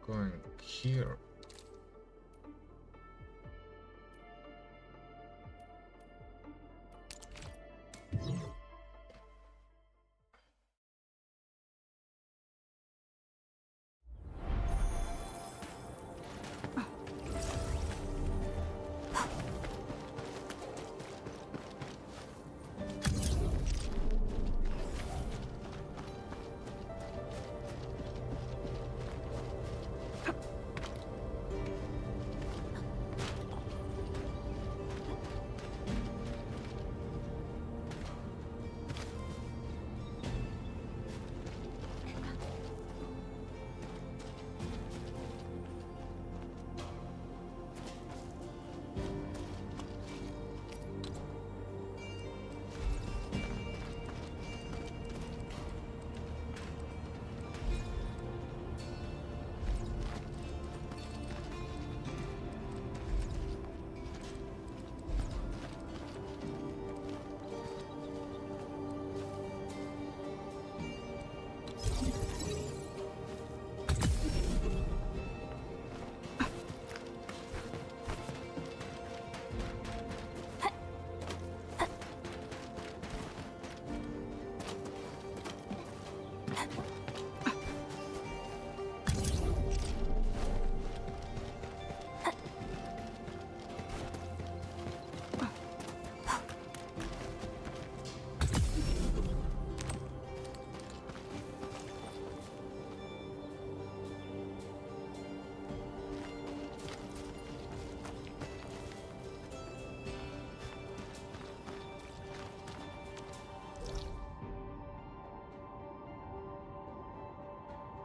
going here.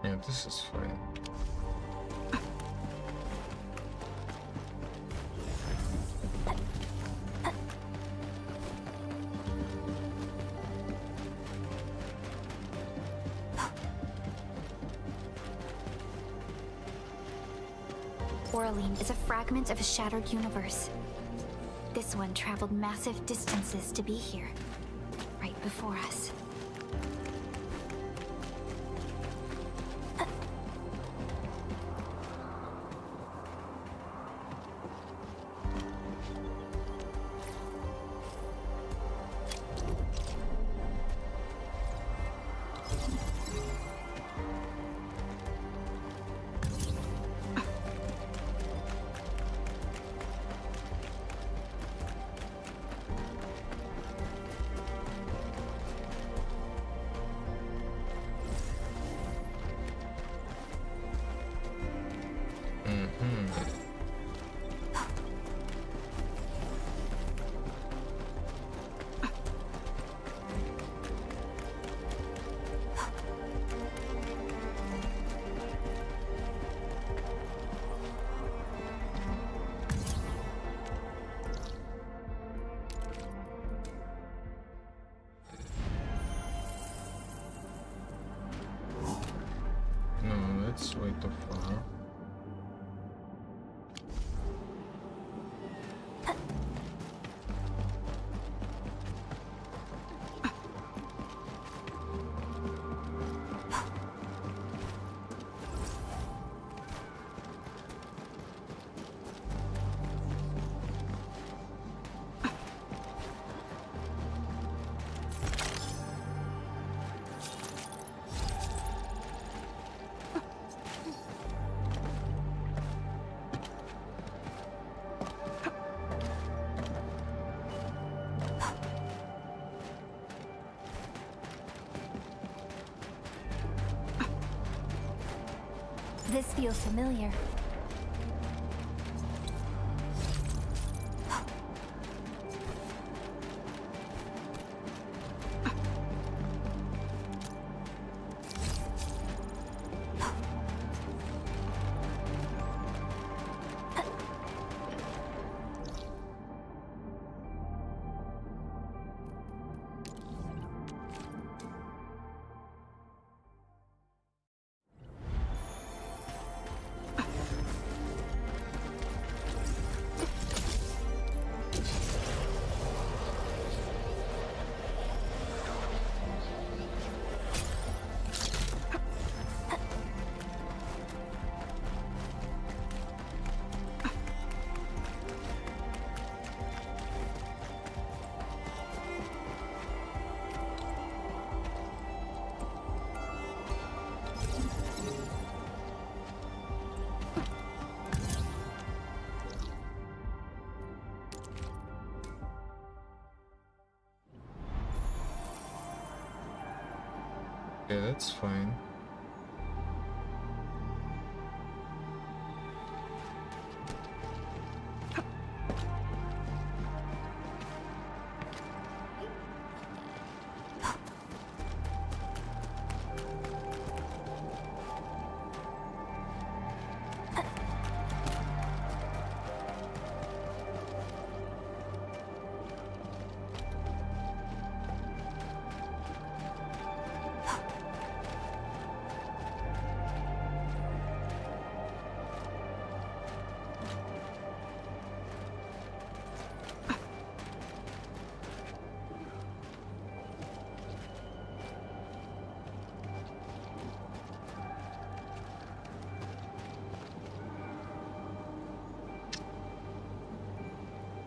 Yeah, this is fine. Oraline is a fragment of a shattered universe. This one traveled massive distances to be here, right before us. No, that's way too far. This feels familiar. Okay, that's fine.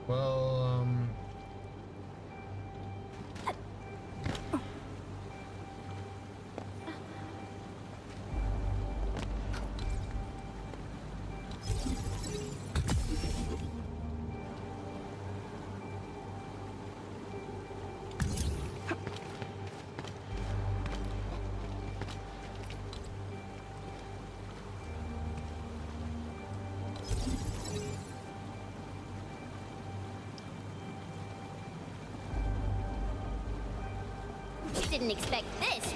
Well, Didn't expect this.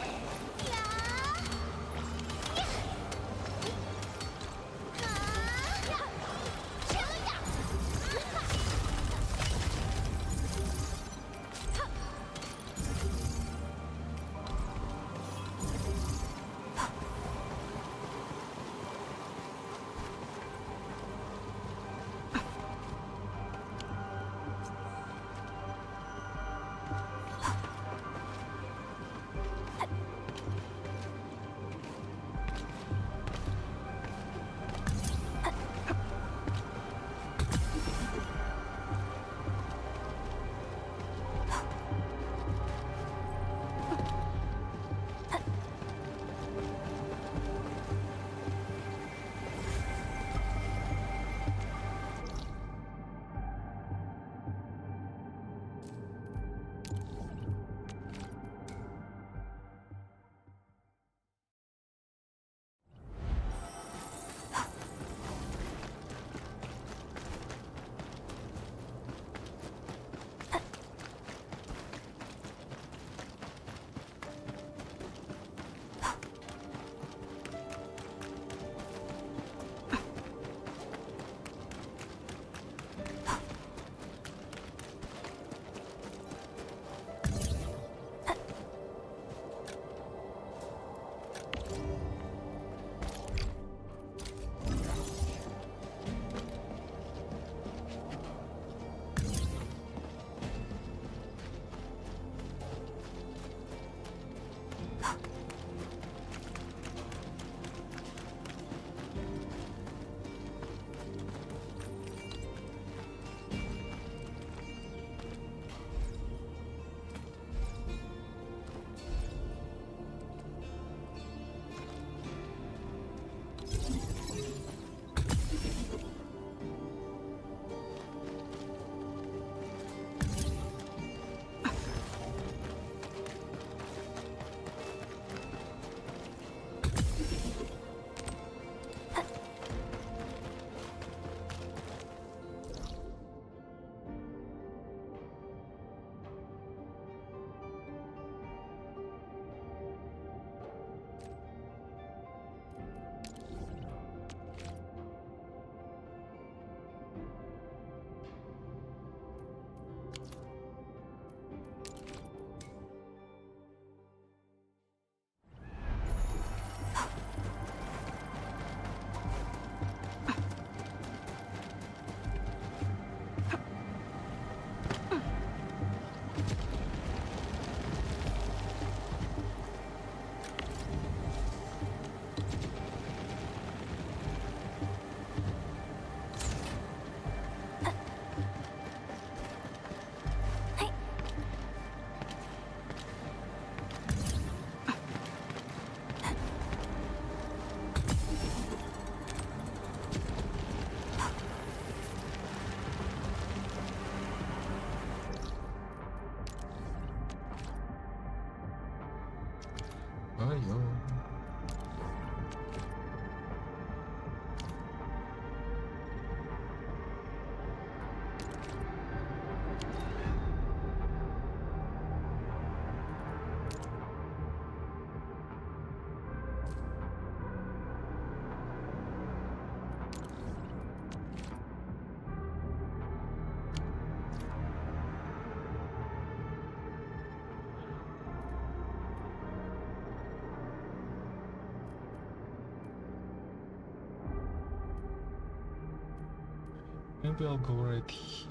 Maybe I'll go right here.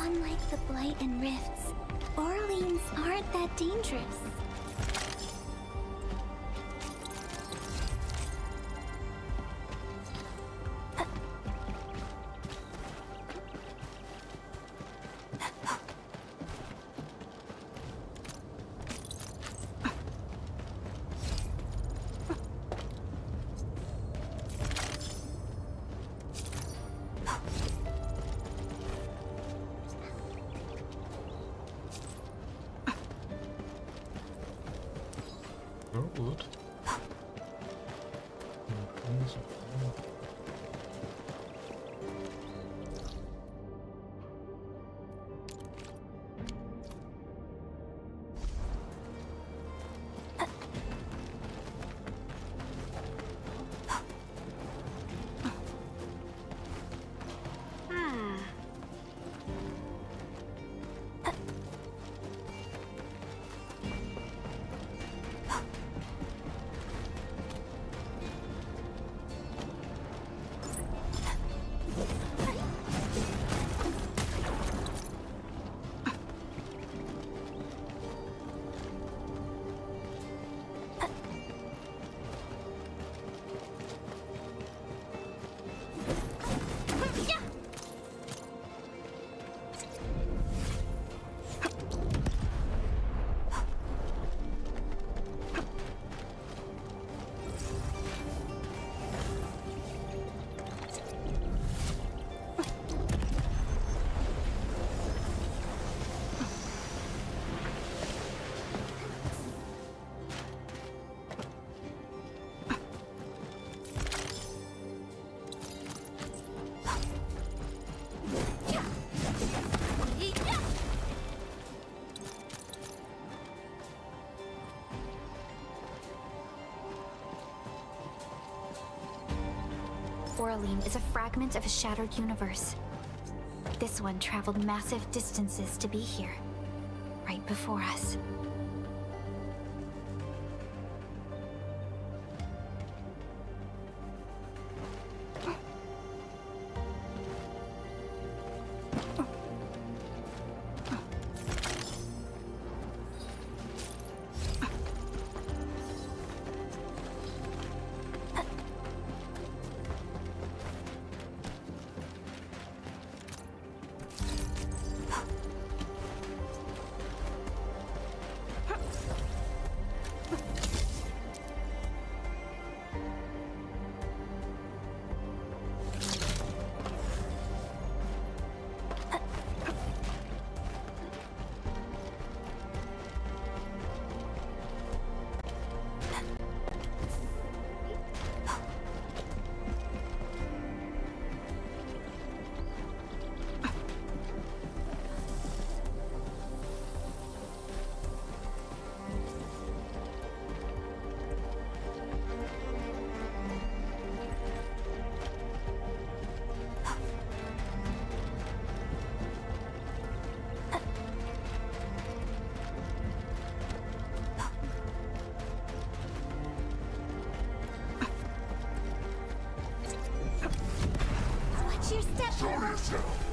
Unlike the Blight and Rifts, Orleans aren't that dangerous. Oh, good. Orleans is a fragment of a shattered universe. This one traveled massive distances to be here, right before us.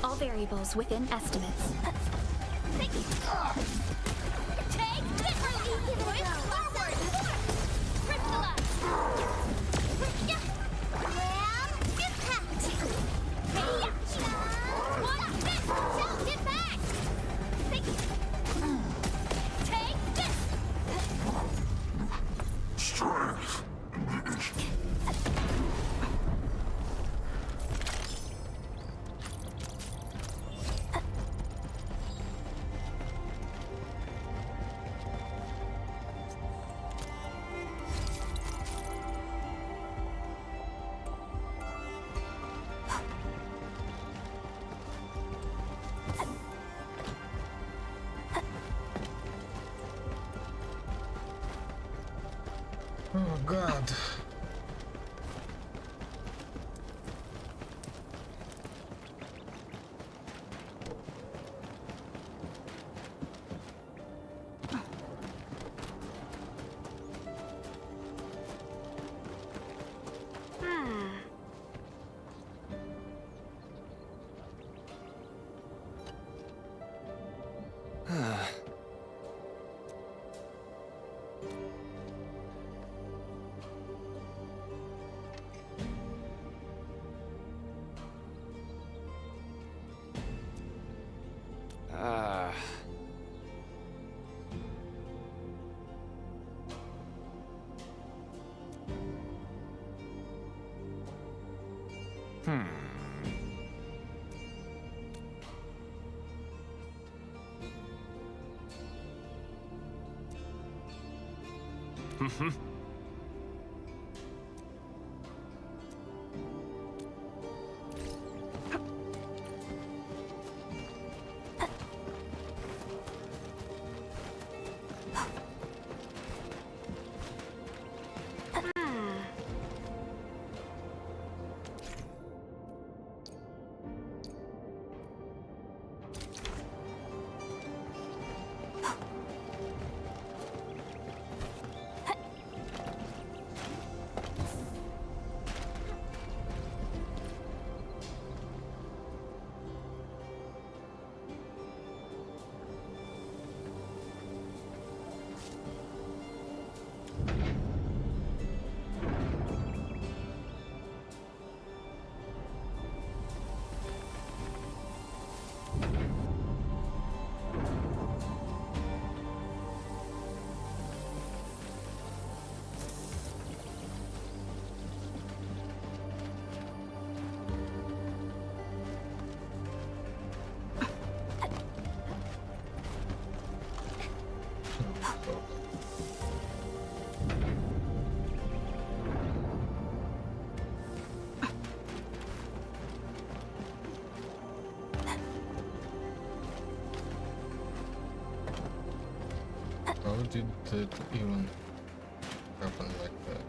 All variables within estimates. Take this! Give it a go. Forward! Crystallize! Grab, impact! Hey! Watch this! Don't get back! Take this! Strength. Oh god. How did it even happen like that?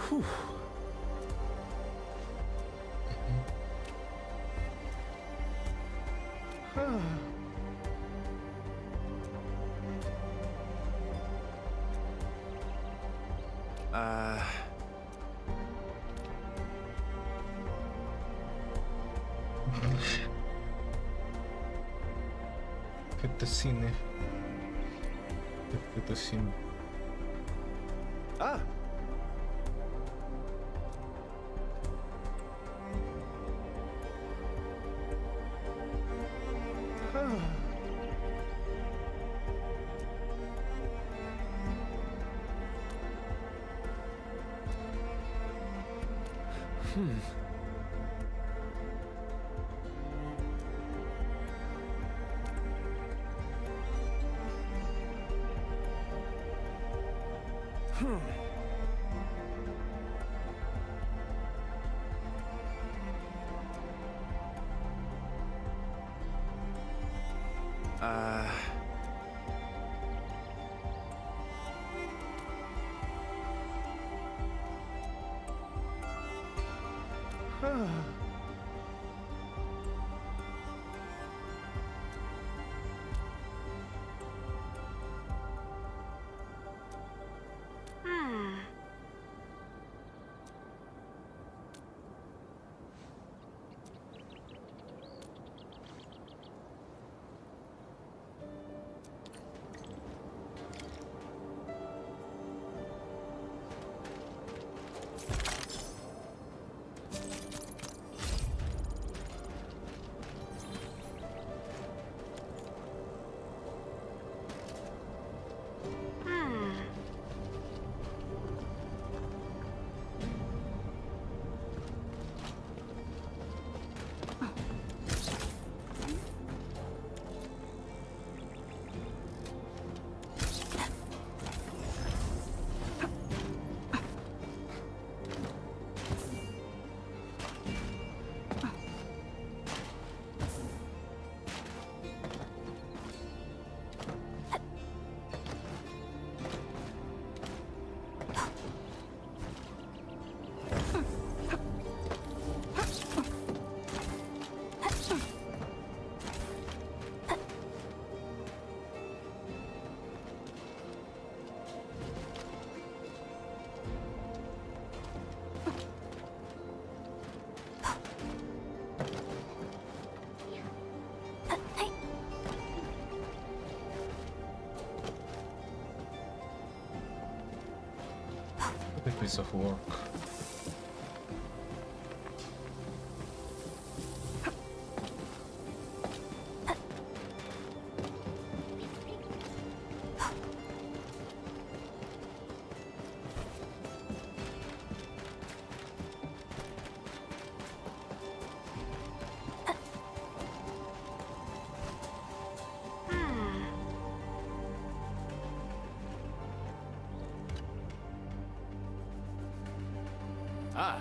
Whew. Cutscene. Cutscene. Ah. Big piece of work. Ah.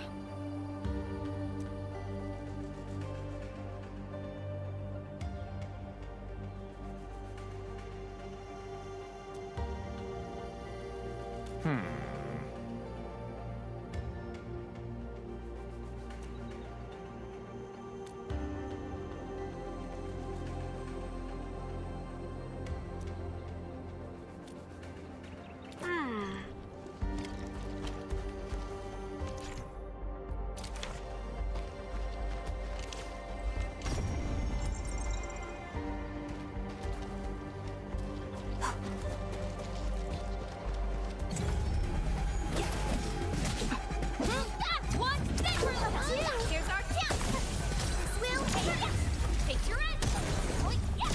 Here's our chance. Will take your end. Oh, yeah.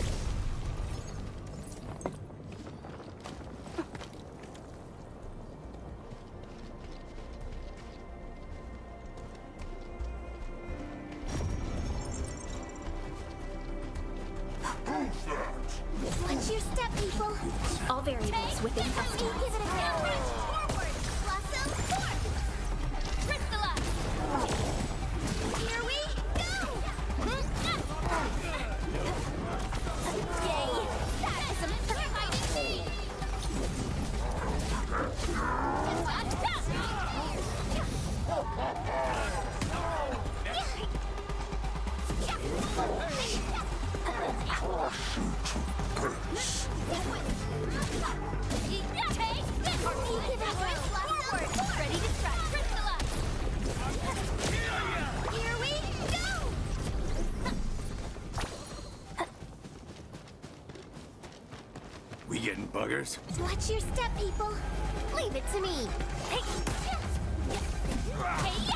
Watch your step, people. All variables within Give estimates. it a go. Forward. Blossom forth. Crystallize. Here we go. Yay. That is a perfect hiding. Ready to strike. Crystallize. Here we go. We getting buggers? Watch your step, people. Leave it to me. Hey. Hey.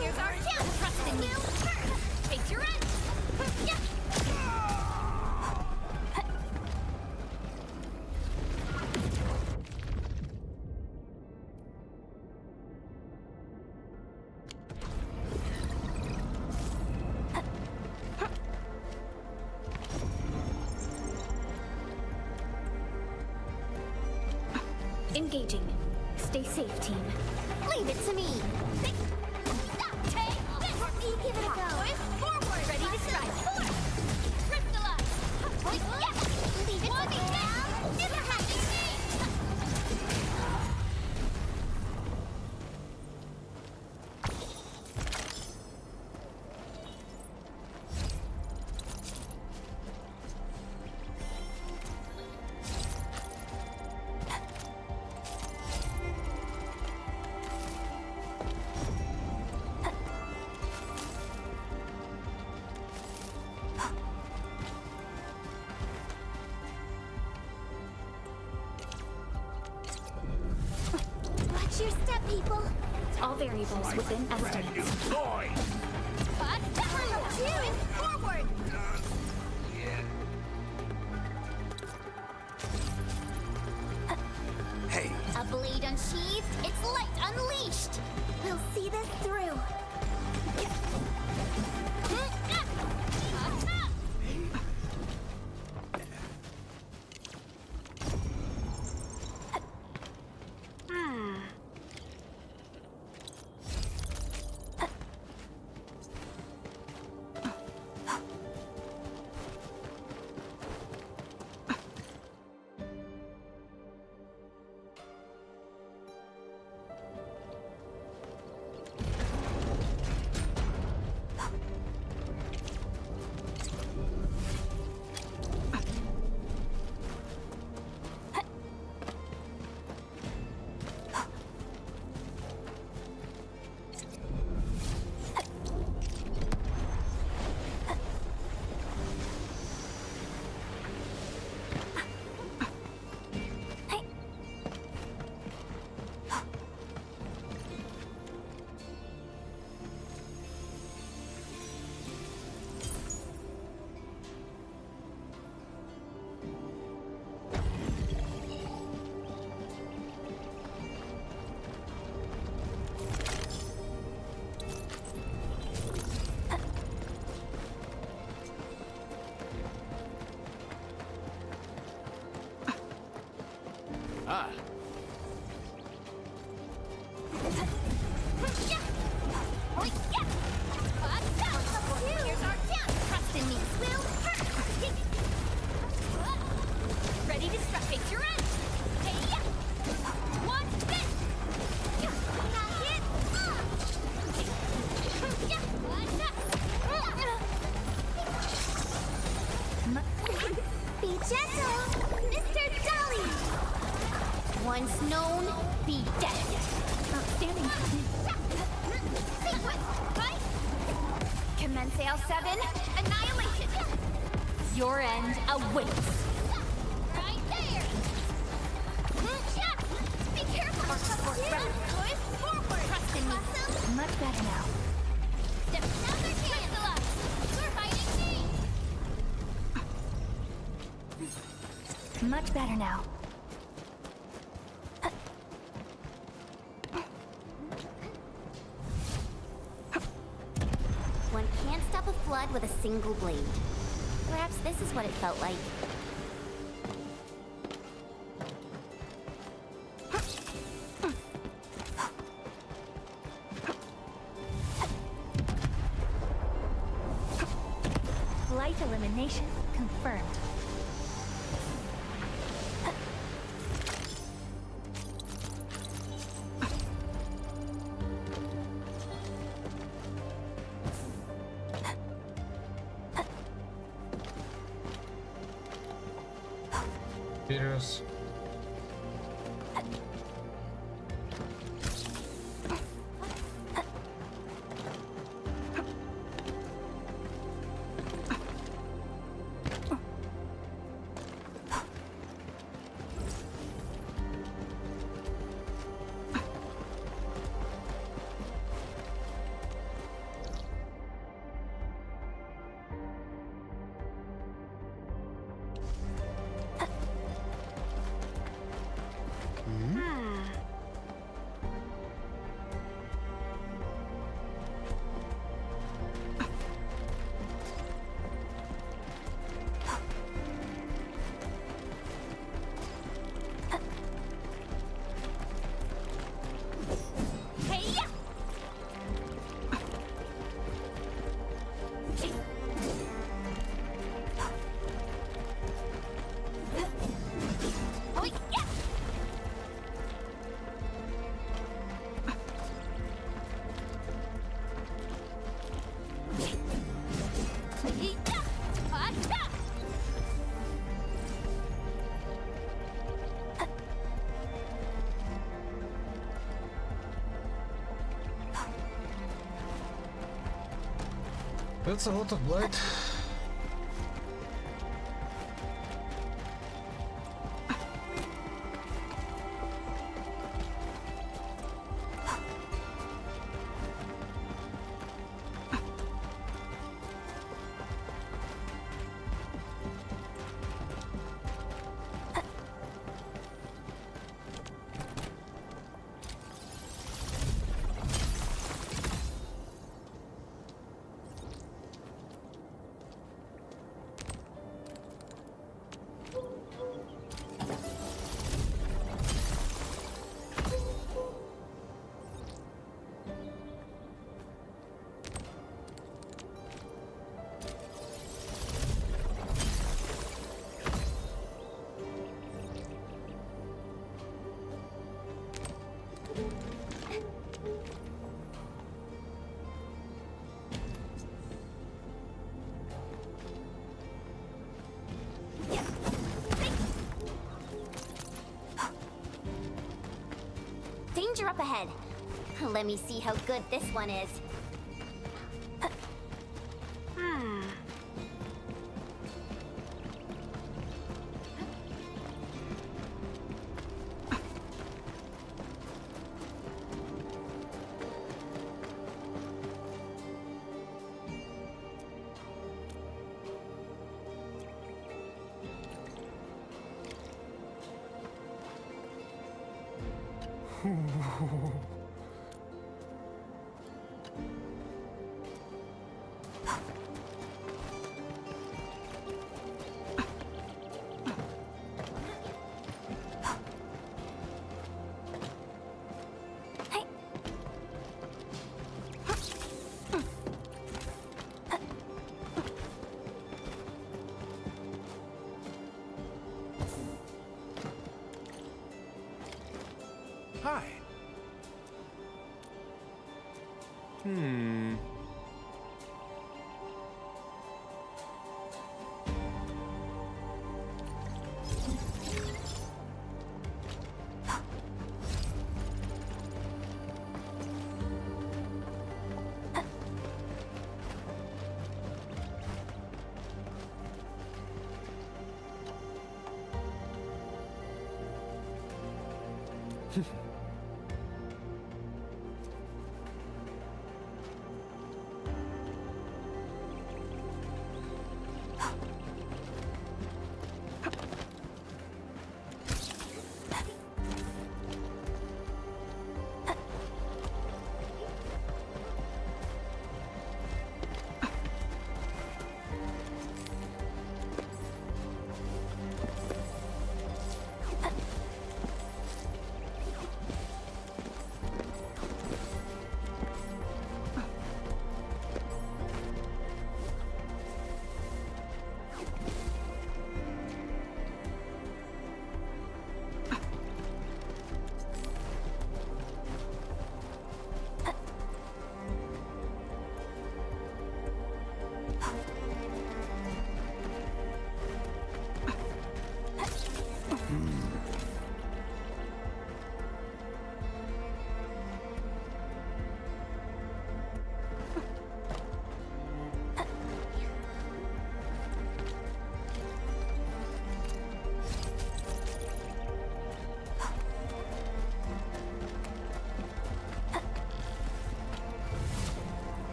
Here's our chance. Trust in you. Take your end. Engaging. Stay safe, team. Leave it to me. Give it a go. Forward. Ready to strike. Forth. Crystallize. Leave it to me. Never happens. Watch your step, people. All variables within estimates. Boy! Forward. Hey, A blade unsheathed, its light unleashed. We'll see this through. Be dead. Outstanding. Sequence, right? Commence L7. Annihilation. Your end awaits. Right there. Be careful. Forward. Trust in me. Much better now. Step another chance. We're fighting me. Much better now. One can't stop a flood with a single blade. Perhaps this is what it felt like. Light elimination confirmed. Serious. That's a lot of blood. Danger up ahead. Let me see how good this one is. Hi. Great.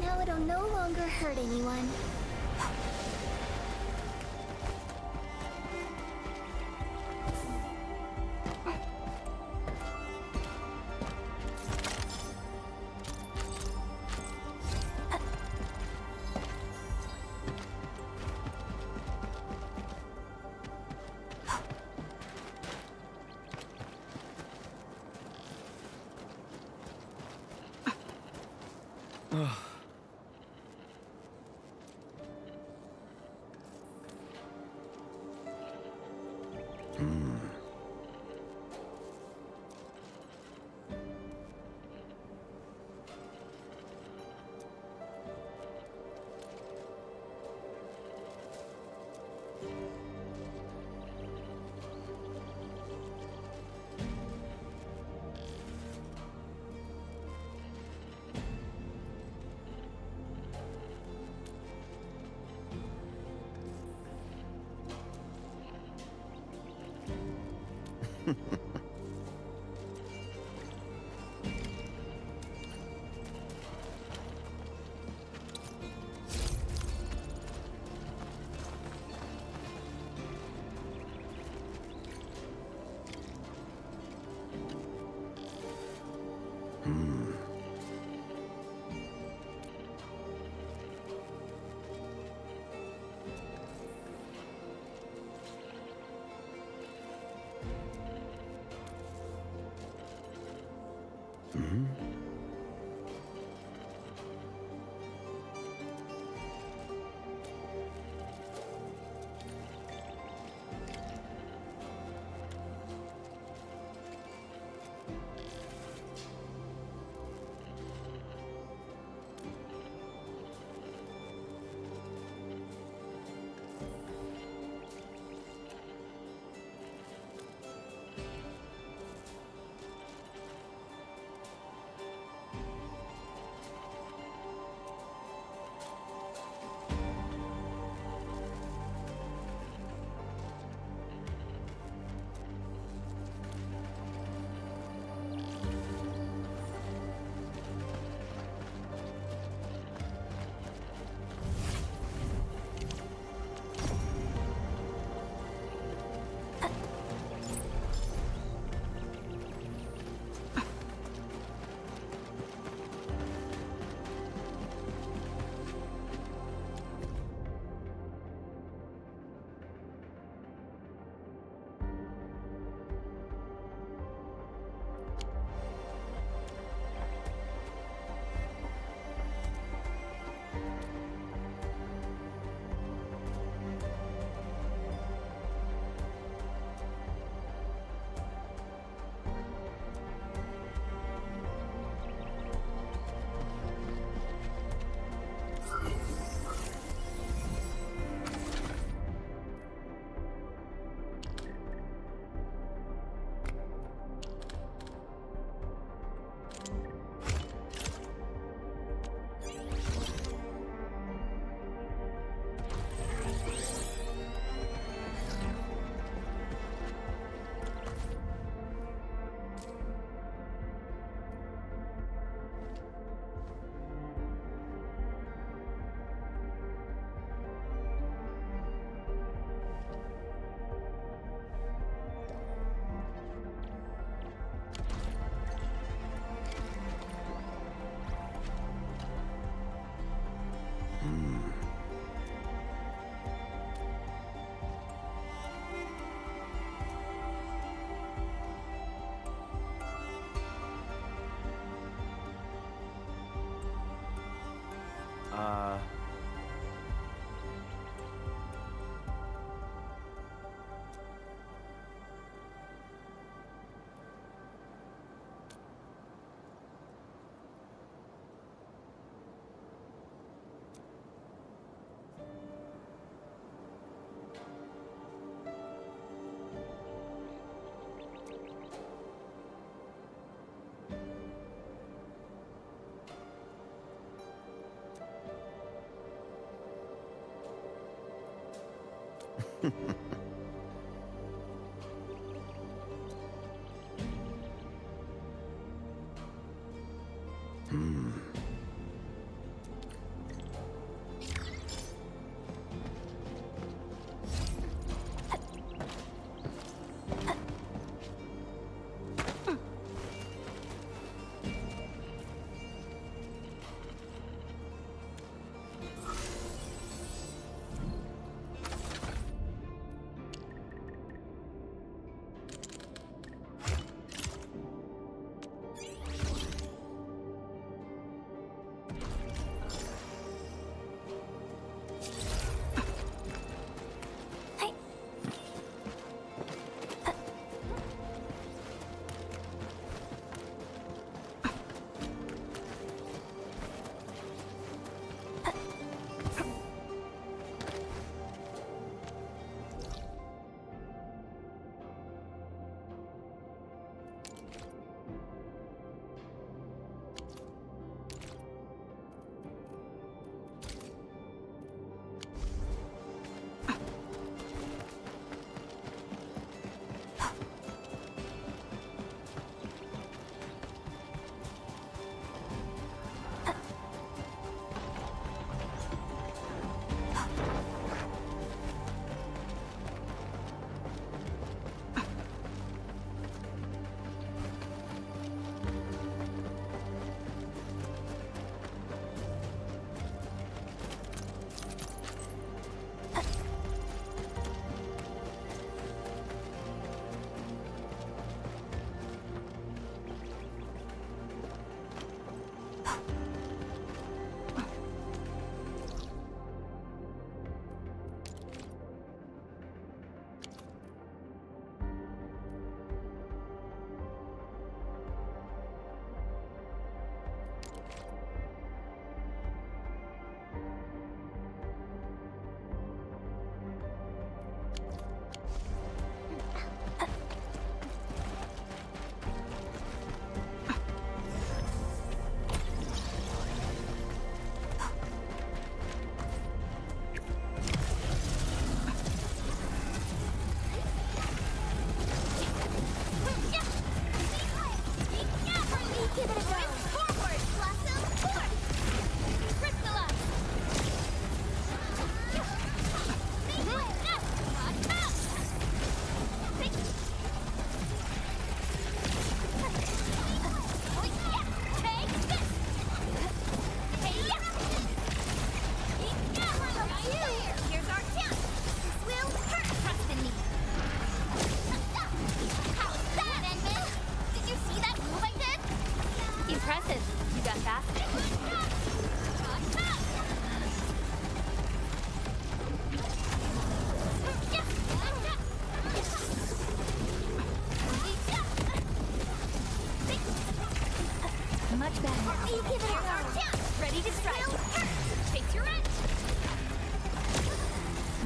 Now it'll no longer hurt anyone.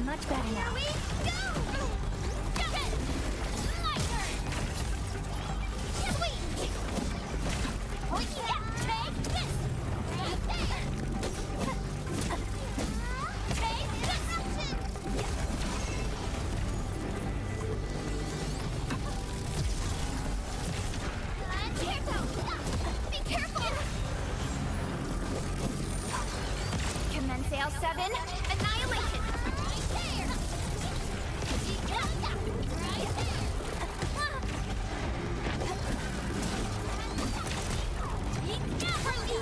Much better now. Sail 7, annihilation! Right there! Right there!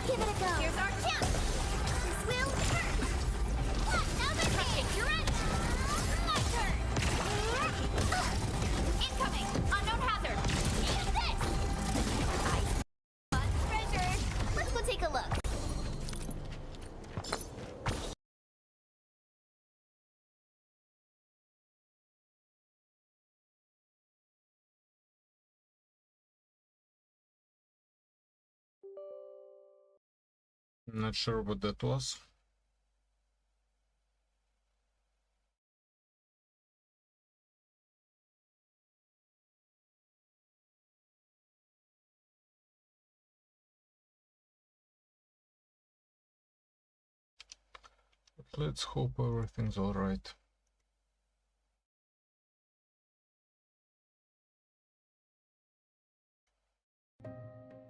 Give it a go! Here's our chance! This will hurt! Another hit! You're right! My turn! Incoming! Unknown hazard! Eat this! Fun treasure! Let's go take a look. Not sure what that was. But let's hope everything's alright.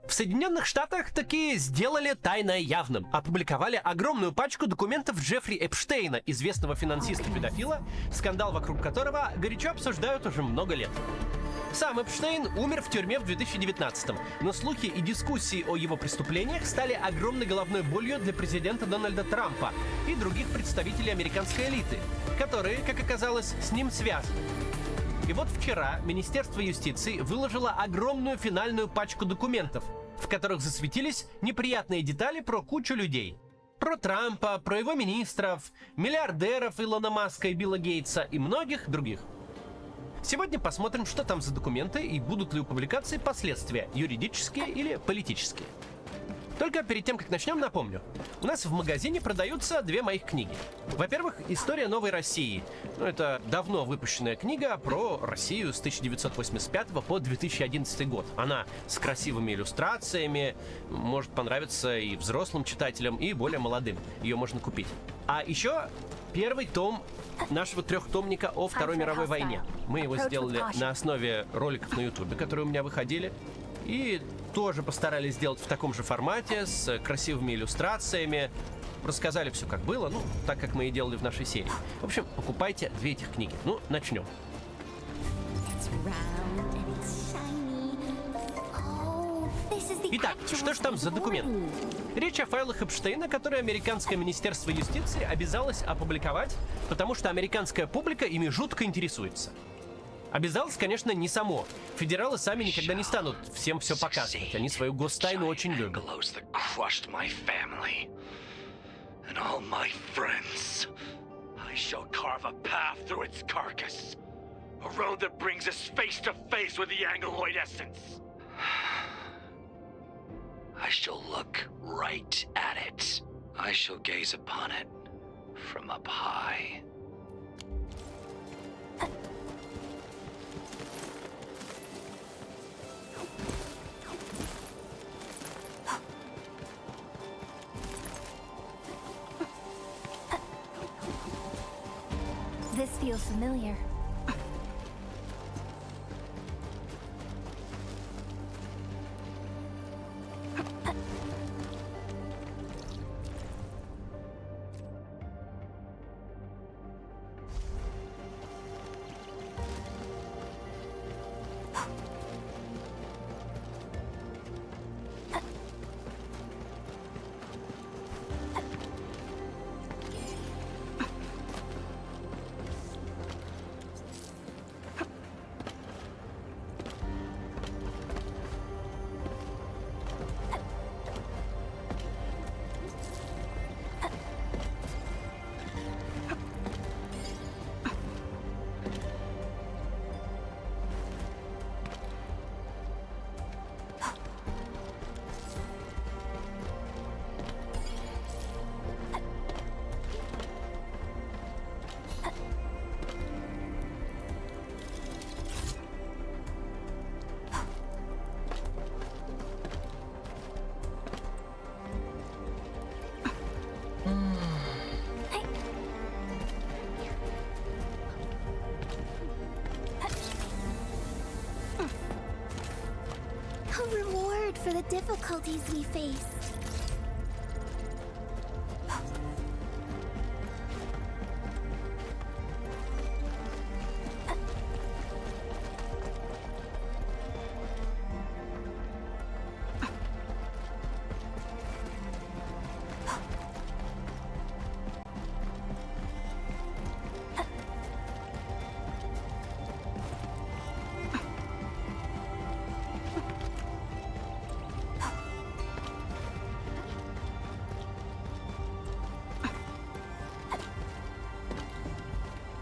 В Соединенных Штатах таки сделали тайное явным. Опубликовали огромную пачку документов Джеффри Эпштейна, известного финансиста-педофила, скандал вокруг которого горячо обсуждают уже много лет. Сам Эпштейн умер в тюрьме в 2019-м, но слухи и дискуссии о его преступлениях стали огромной головной болью для президента Дональда Трампа и других представителей американской элиты, которые, как оказалось, с ним связаны. И вот вчера Министерство юстиции выложило огромную финальную пачку документов, в которых засветились неприятные детали про кучу людей. Про Трампа, про его министров, миллиардеров Илона Маска и Билла Гейтса и многих других. Сегодня посмотрим, что там за документы и будут ли у публикации последствия, юридические или политические. Только перед тем, как начнем, напомню. У нас в магазине продаются две моих книги. Во-первых, «История новой России». Это давно выпущенная книга про Россию с 1985 по 2011 год. Она с красивыми иллюстрациями, может понравиться и взрослым читателям, и более молодым. Ее можно купить. А еще первый том нашего трехтомника о Второй мировой войне. Мы его сделали на основе роликов на Ютубе, которые у меня выходили. И тоже постарались сделать в таком же формате, с красивыми иллюстрациями. Рассказали все, как было, так как мы и делали в нашей серии. В общем, покупайте две этих книги. Начнем. Итак, что же там за документ? Речь о файлах Эпштейна, которые американское министерство юстиции обязалось опубликовать, потому что американская публика ими жутко интересуется. Обязалось, конечно, не само. Федералы сами никогда не станут всем все показывать. Они свою гостайну очень любят. I shall look right at it. I shall gaze upon it from up high. This feels familiar. A reward for the difficulties we faced.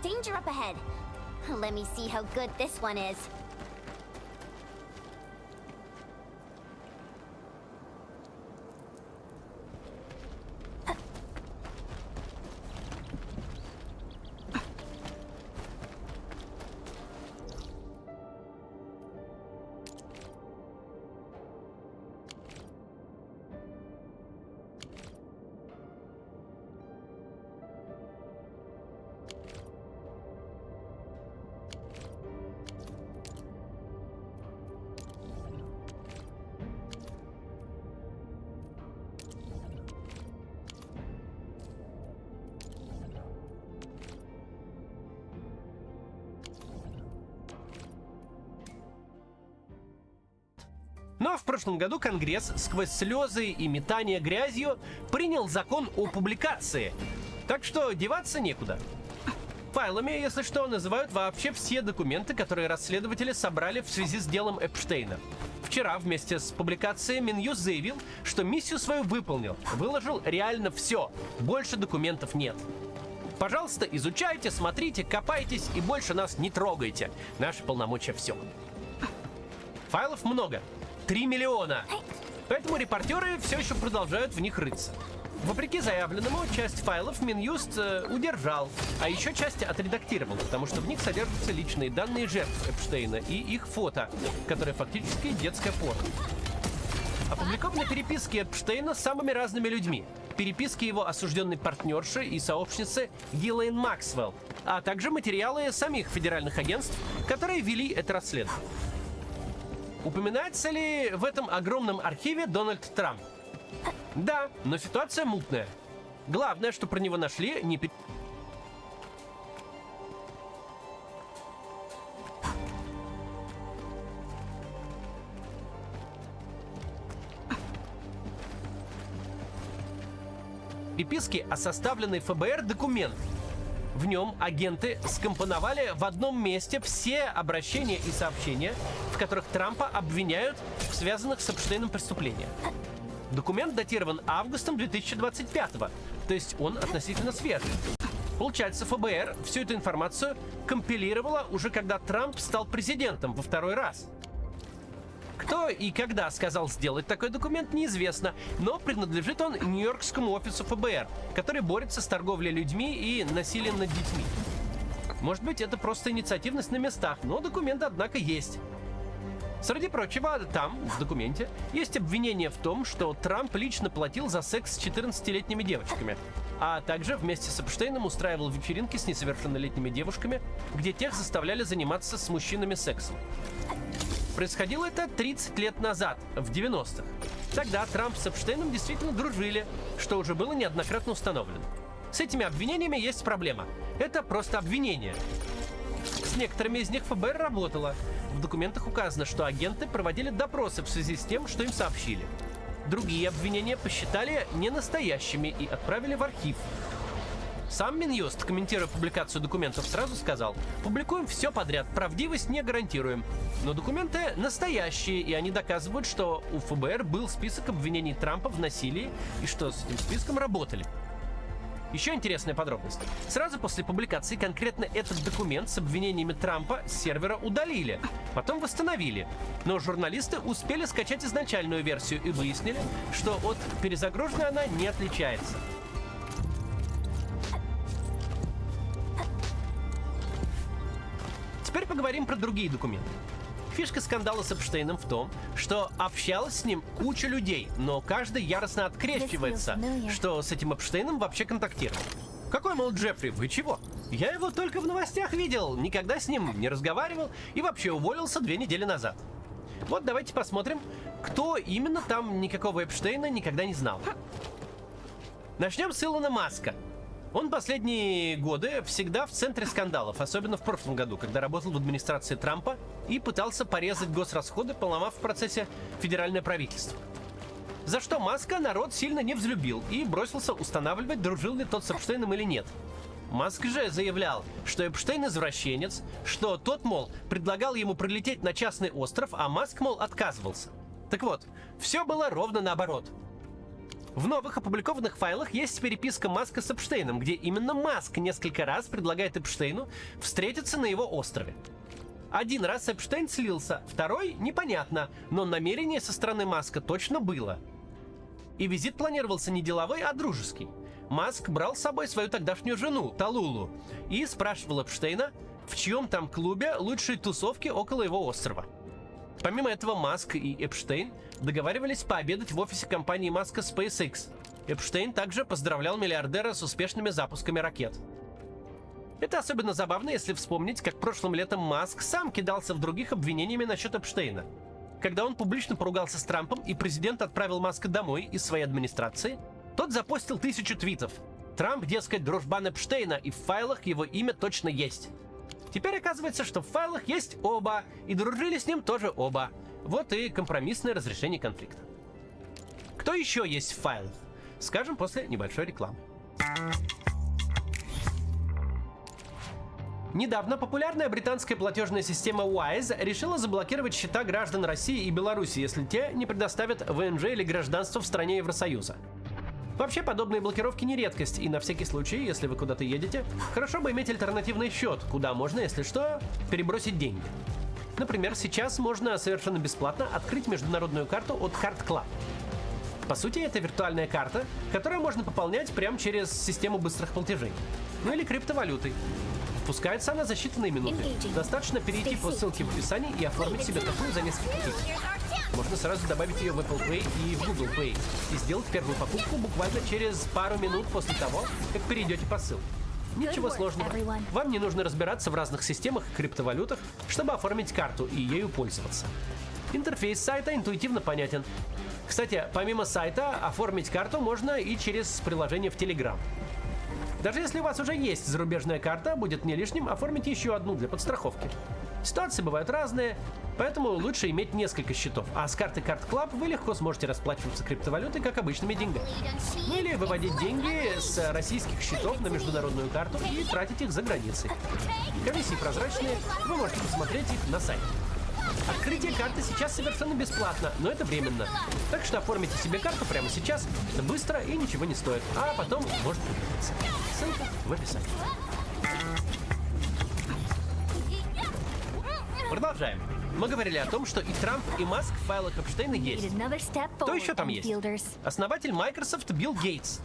Danger up ahead. Let me see how good this one is. Но в прошлом году Конгресс сквозь слезы и метание грязью принял закон о публикации. Так что деваться некуда. Файлами, если что, называют вообще все документы, которые расследователи собрали в связи с делом Эпштейна. Вчера вместе с публикацией Минюст заявил, что миссию свою выполнил. Выложил реально все. Больше документов нет. Пожалуйста, изучайте, смотрите, копайтесь и больше нас не трогайте. Наши полномочия все. Файлов много. 3 миллиона. Поэтому репортеры все еще продолжают в них рыться. Вопреки заявленному, часть файлов Минюст удержал, а еще часть отредактировал, потому что в них содержатся личные данные жертв Эпштейна и их фото, которые фактически детское порно. Опубликованы переписки Эпштейна с самыми разными людьми. Переписки его осужденной партнерши и сообщницы Гиллейн Максвелл, а также материалы самих федеральных агентств, которые вели это расследование. Упоминается ли в этом огромном архиве Дональд Трамп? Да, но ситуация мутная. Главное, что про него нашли, не... переписки о составленной ФБР документ. В нем агенты скомпоновали в одном месте все обращения и сообщения, в которых Трампа обвиняют в связанных с Эпштейном преступлениях. Документ датирован августом 2025-го, то есть он относительно свежий. Получается, ФБР всю эту информацию компилировала уже когда Трамп стал президентом во второй раз. Кто и когда сказал сделать такой документ, неизвестно, но принадлежит он Нью-Йоркскому офису ФБР, который борется с торговлей людьми и насилием над детьми. Может быть, это просто инициативность на местах, но документ, однако, есть. Среди прочего, там, в документе, есть обвинение в том, что Трамп лично платил за секс с 14-летними девочками, а также вместе с Эпштейном устраивал вечеринки с несовершеннолетними девушками, где тех заставляли заниматься с мужчинами сексом. Происходило это 30 лет назад, в 90-х. Тогда Трамп с Эпштейном действительно дружили, что уже было неоднократно установлено. С этими обвинениями есть проблема. Это просто обвинения. С некоторыми из них ФБР работало. В документах указано, что агенты проводили допросы в связи с тем, что им сообщили. Другие обвинения посчитали ненастоящими и отправили в архив. Сам Минюст, комментируя публикацию документов, сразу сказал: «Публикуем все подряд, правдивость не гарантируем». Но документы настоящие, и они доказывают, что у ФБР был список обвинений Трампа в насилии и что с этим списком работали. Еще интересная подробность. Сразу после публикации конкретно этот документ с обвинениями Трампа с сервера удалили, потом восстановили. Но журналисты успели скачать изначальную версию и выяснили, что от перезагруженной она не отличается. Теперь поговорим про другие документы. Фишка скандала с Эпштейном в том, что общалась с ним куча людей, но каждый яростно открещивается, что с этим Эпштейном вообще контактировал. Какой, мол, Джеффри, вы чего? Я его только в новостях видел, никогда с ним не разговаривал и вообще уволился 2 недели назад. Вот давайте посмотрим, кто именно там никакого Эпштейна никогда не знал. Начнем с Илона Маска. Он последние годы всегда в центре скандалов, особенно в прошлом году, когда работал в администрации Трампа и пытался порезать госрасходы, поломав в процессе федеральное правительство. За что Маска народ сильно не взлюбил и бросился устанавливать, дружил ли тот с Эпштейном или нет. Маск же заявлял, что Эпштейн извращенец, что тот, мол, предлагал ему прилететь на частный остров, а Маск, мол, отказывался. Так вот, все было ровно наоборот. В новых опубликованных файлах есть переписка Маска с Эпштейном, где именно Маск несколько раз предлагает Эпштейну встретиться на его острове. Один раз Эпштейн слился, второй — непонятно, но намерение со стороны Маска точно было. И визит планировался не деловой, а дружеский. Маск брал с собой свою тогдашнюю жену, Талулу, и спрашивал Эпштейна, в чьем там клубе лучшие тусовки около его острова. Помимо этого, Маск и Эпштейн договаривались пообедать в офисе компании Маска SpaceX. Эпштейн также поздравлял миллиардера с успешными запусками ракет. Это особенно забавно, если вспомнить, как прошлым летом Маск сам кидался в других обвинениями насчет Эпштейна. Когда он публично поругался с Трампом и президент отправил Маска домой из своей администрации, тот запостил 1000 твитов. Трамп, дескать, дружбан Эпштейна, и в файлах его имя точно есть. Теперь оказывается, что в файлах есть оба, и дружили с ним тоже оба. Вот и компромиссное разрешение конфликта. Кто еще есть в файлах? Скажем после небольшой рекламы. Недавно популярная британская платежная система Wise решила заблокировать счета граждан России и Беларуси, если те не предоставят ВНЖ или гражданство в стране Евросоюза. Вообще, подобные блокировки не редкость, и на всякий случай, если вы куда-то едете, хорошо бы иметь альтернативный счет, куда можно, если что, перебросить деньги. Например, сейчас можно совершенно бесплатно открыть международную карту от Cart Club. По сути, это виртуальная карта, которую можно пополнять прямо через систему быстрых платежей. Ну или криптовалютой. Впускается она за считанные минуты. Достаточно перейти по ссылке в описании и оформить себе такую за несколько кликов. Можно сразу добавить ее в Apple Pay и в Google Pay и сделать первую покупку буквально через пару минут после того, как перейдете по ссылке. Ничего сложного. Вам не нужно разбираться в разных системах и криптовалютах, чтобы оформить карту и ею пользоваться. Интерфейс сайта интуитивно понятен. Кстати, помимо сайта, оформить карту можно и через приложение в Telegram. Даже если у вас уже есть зарубежная карта, будет не лишним оформить еще одну для подстраховки. Ситуации бывают разные, поэтому лучше иметь несколько счетов, а с карты Cart Club вы легко сможете расплачиваться криптовалютой, как обычными деньгами. Ну или выводить деньги с российских счетов на международную карту и тратить их за границей. Комиссии прозрачные, вы можете посмотреть их на сайте. Открытие карты сейчас совершенно бесплатно, но это временно. Так что оформите себе карту прямо сейчас, это быстро и ничего не стоит, а потом может пригодиться. Ссылка в описании. Продолжаем. Мы говорили о том, что и Трамп, и Маск в файлах Эпштейна есть. Кто еще там есть? Основатель Microsoft Билл Гейтс.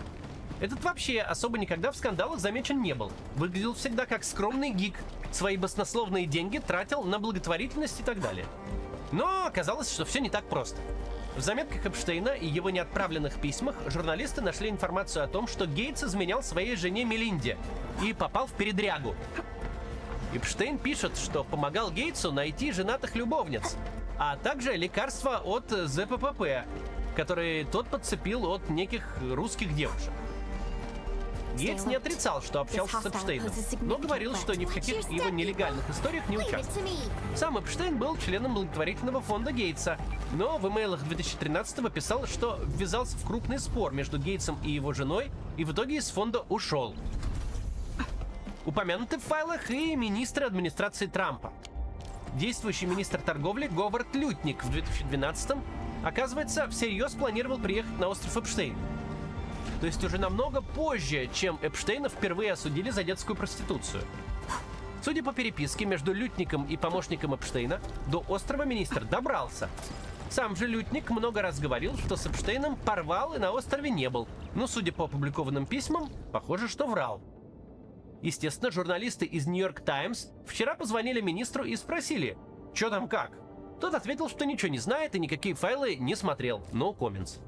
Этот вообще особо никогда в скандалах замечен не был. Выглядел всегда как скромный гик. Свои баснословные деньги тратил на благотворительность и так далее. Но оказалось, что все не так просто. В заметках Эпштейна и его неотправленных письмах журналисты нашли информацию о том, что Гейтс изменял своей жене Мелинде и попал в передрягу. Эпштейн пишет, что помогал Гейтсу найти женатых любовниц, а также лекарства от ЗППП, которые тот подцепил от неких русских девушек. Гейтс не отрицал, что общался с Эпштейном, но говорил, что ни в каких его нелегальных историях не участвовал. Сам Эпштейн был членом благотворительного фонда Гейтса, но в имейлах 2013-го писал, что ввязался в крупный спор между Гейтсом и его женой и в итоге из фонда ушел. Упомянуты в файлах и министры администрации Трампа. Действующий министр торговли Говард Лютник в 2012-м, оказывается, всерьез планировал приехать на остров Эпштейн. То есть уже намного позже, чем Эпштейна впервые осудили за детскую проституцию. Судя по переписке между Лютником и помощником Эпштейна, до острова министр добрался. Сам же Лютник много раз говорил, что с Эпштейном порвал и на острове не был. Но, судя по опубликованным письмам, похоже, что врал. Естественно, журналисты из Нью-Йорк Таймс вчера позвонили министру и спросили, что там как. Тот ответил, что ничего не знает и никакие файлы не смотрел. No comments.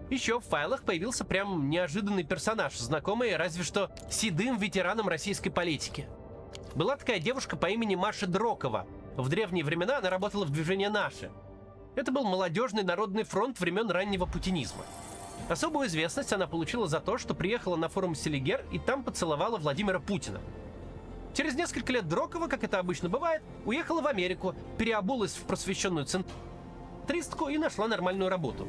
Еще в файлах появился прям неожиданный персонаж, знакомый разве что седым ветеранам российской политики. Была такая девушка по имени Маша Дрокова. В древние времена она работала в движении «Наше». Это был молодежный народный фронт времен раннего путинизма. Особую известность она получила за то, что приехала на форум Селигер и там поцеловала Владимира Путина. Через несколько лет Дрокова, как это обычно бывает, уехала в Америку, переобулась в просвещенную центристку и нашла нормальную работу.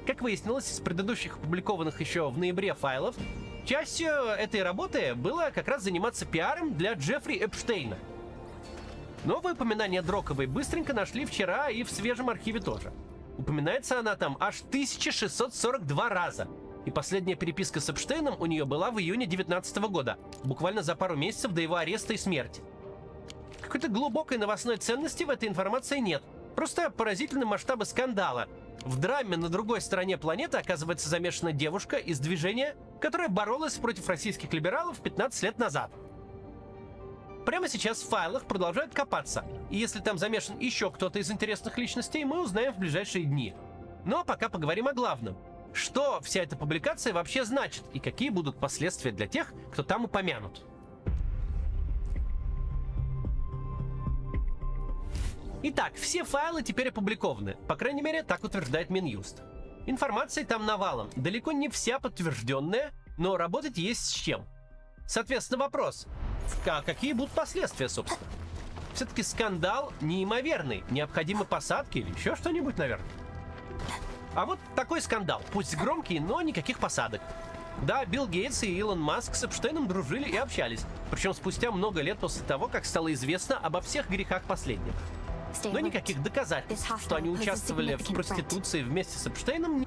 Как выяснилось из предыдущих опубликованных еще в ноябре файлов, частью этой работы было как раз заниматься пиаром для Джеффри Эпштейна. Новые упоминания Дроковой быстренько нашли вчера и в свежем архиве тоже. Упоминается она там аж 1642 раза. И последняя переписка с Эпштейном у нее была в июне 2019 года, буквально за пару месяцев до его ареста и смерти. Какой-то глубокой новостной ценности в этой информации нет. Просто поразительные масштабы скандала. В драме на другой стороне планеты оказывается замешана девушка из движения, которая боролась против российских либералов 15 лет назад. Прямо сейчас в файлах продолжают копаться, и если там замешан еще кто-то из интересных личностей, мы узнаем в ближайшие дни. Но пока поговорим о главном. Что вся эта публикация вообще значит, и какие будут последствия для тех, кто там упомянут. Итак, все файлы теперь опубликованы, по крайней мере, так утверждает Минюст. Информации там навалом, далеко не вся подтвержденная, но работать есть с чем. Соответственно, вопрос, какие будут последствия, собственно? все-таки скандал неимоверный. Необходимы посадки или еще что-нибудь, наверное. А вот такой скандал. Пусть громкий, но никаких посадок. Да, Билл Гейтс и Илон Маск с Эпштейном дружили и общались. Причем спустя много лет после того, как стало известно обо всех грехах последних. Но никаких доказательств, что они участвовали в проституции вместе с Эпштейном,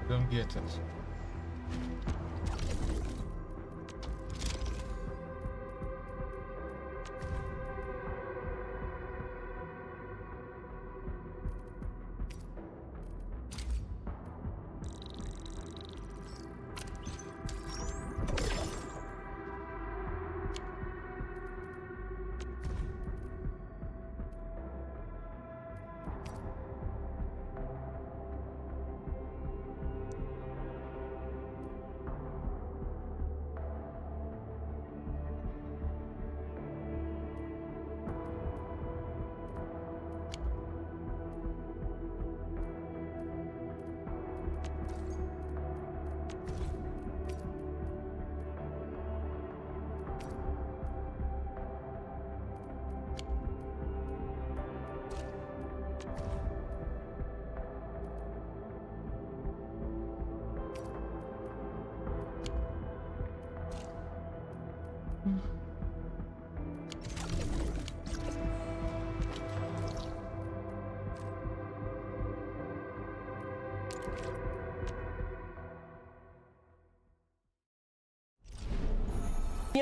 Don't get it.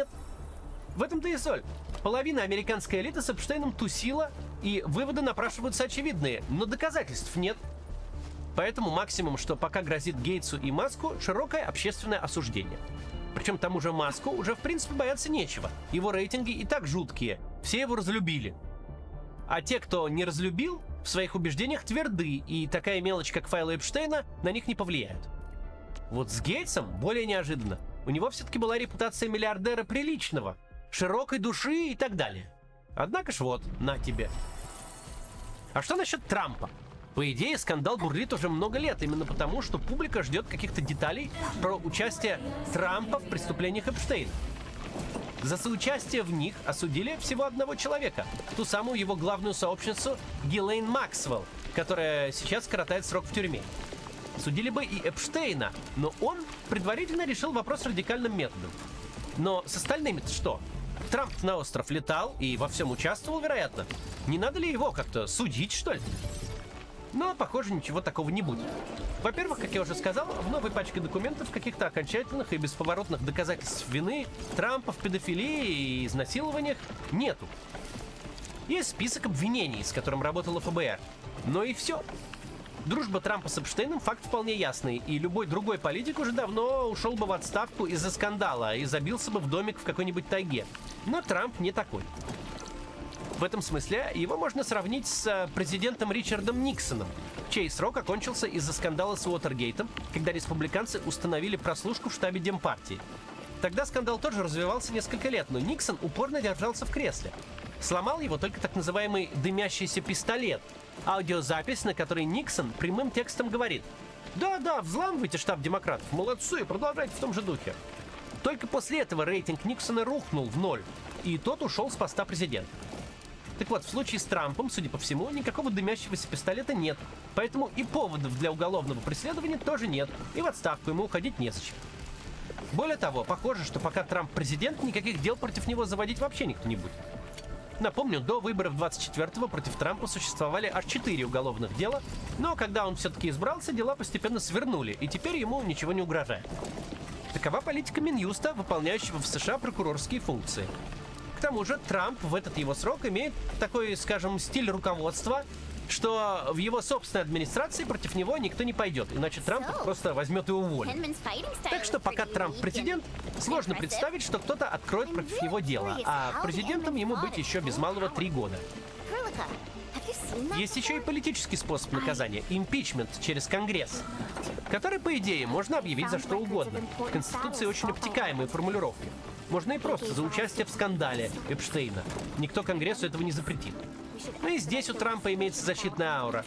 нет. В этом-то и соль. Половина американской элиты с Эпштейном тусила, и выводы напрашиваются очевидные, но доказательств нет. Поэтому максимум, что пока грозит Гейтсу и Маску, широкое общественное осуждение. Причем тому же Маску уже в принципе бояться нечего. Его рейтинги и так жуткие, все его разлюбили. А те, кто не разлюбил, в своих убеждениях тверды, и такая мелочь, как файлы Эпштейна, на них не повлияет. Вот с Гейтсом более неожиданно. У него все-таки была репутация миллиардера приличного, широкой души и так далее. Однако ж вот, на тебе. А что насчет Трампа? По идее, скандал бурлит уже много лет, именно потому, что публика ждет каких-то деталей про участие Трампа в преступлениях Эпштейна. За соучастие в них осудили всего одного человека, ту самую его главную сообщницу Гиллейн Максвелл, которая сейчас коротает срок в тюрьме. Судили бы и Эпштейна, но он предварительно решил вопрос радикальным методом. Но с остальными-то что? Трамп на остров летал и во всем участвовал, вероятно. Не надо ли его как-то судить, что ли? Но, похоже, ничего такого не будет. Во-первых, как я уже сказал, в новой пачке документов каких-то окончательных и бесповоротных доказательств вины Трампа в педофилии и изнасилованиях нету. Есть список обвинений, с которым работала ФБР. Но и все. Дружба Трампа с Эпштейном факт вполне ясный, и любой другой политик уже давно ушел бы в отставку из-за скандала и забился бы в домик в какой-нибудь тайге. Но Трамп не такой. В этом смысле его можно сравнить с президентом Ричардом Никсоном, чей срок окончился из-за скандала с Уотергейтом, когда республиканцы установили прослушку в штабе Демпартии. Тогда скандал тоже развивался несколько лет, но Никсон упорно держался в кресле. Сломал его только так называемый «дымящийся пистолет», аудиозапись, на которой Никсон прямым текстом говорит: «Да-да, взламывайте штаб демократов, молодцы, продолжайте в том же духе». Только после этого рейтинг Никсона рухнул в ноль, и тот ушел с поста президента. Так вот, в случае с Трампом, судя по всему, никакого дымящегося пистолета нет. Поэтому и поводов для уголовного преследования тоже нет. И в отставку ему уходить незачем. Более того, похоже, что пока Трамп президент, никаких дел против него заводить вообще никто не будет. Напомню, до выборов 24-го против Трампа существовали аж 4 уголовных дела, но когда он все-таки избрался, дела постепенно свернули, и теперь ему ничего не угрожает. Такова политика Минюста, выполняющего в США прокурорские функции. К тому же Трамп в этот его срок имеет такой, скажем, стиль руководства, что в его собственной администрации против него никто не пойдет, иначе Трамп их просто возьмет и уволит. Так что пока Трамп президент, сложно представить, что кто-то откроет против него дело, а президентом ему быть еще без малого 3 года. Есть еще и политический способ наказания – импичмент через Конгресс, который, по идее, можно объявить за что угодно. В Конституции очень обтекаемые формулировки. Можно и просто за участие в скандале Эпштейна. Никто Конгрессу этого не запретит. Ну и здесь у Трампа имеется защитная аура.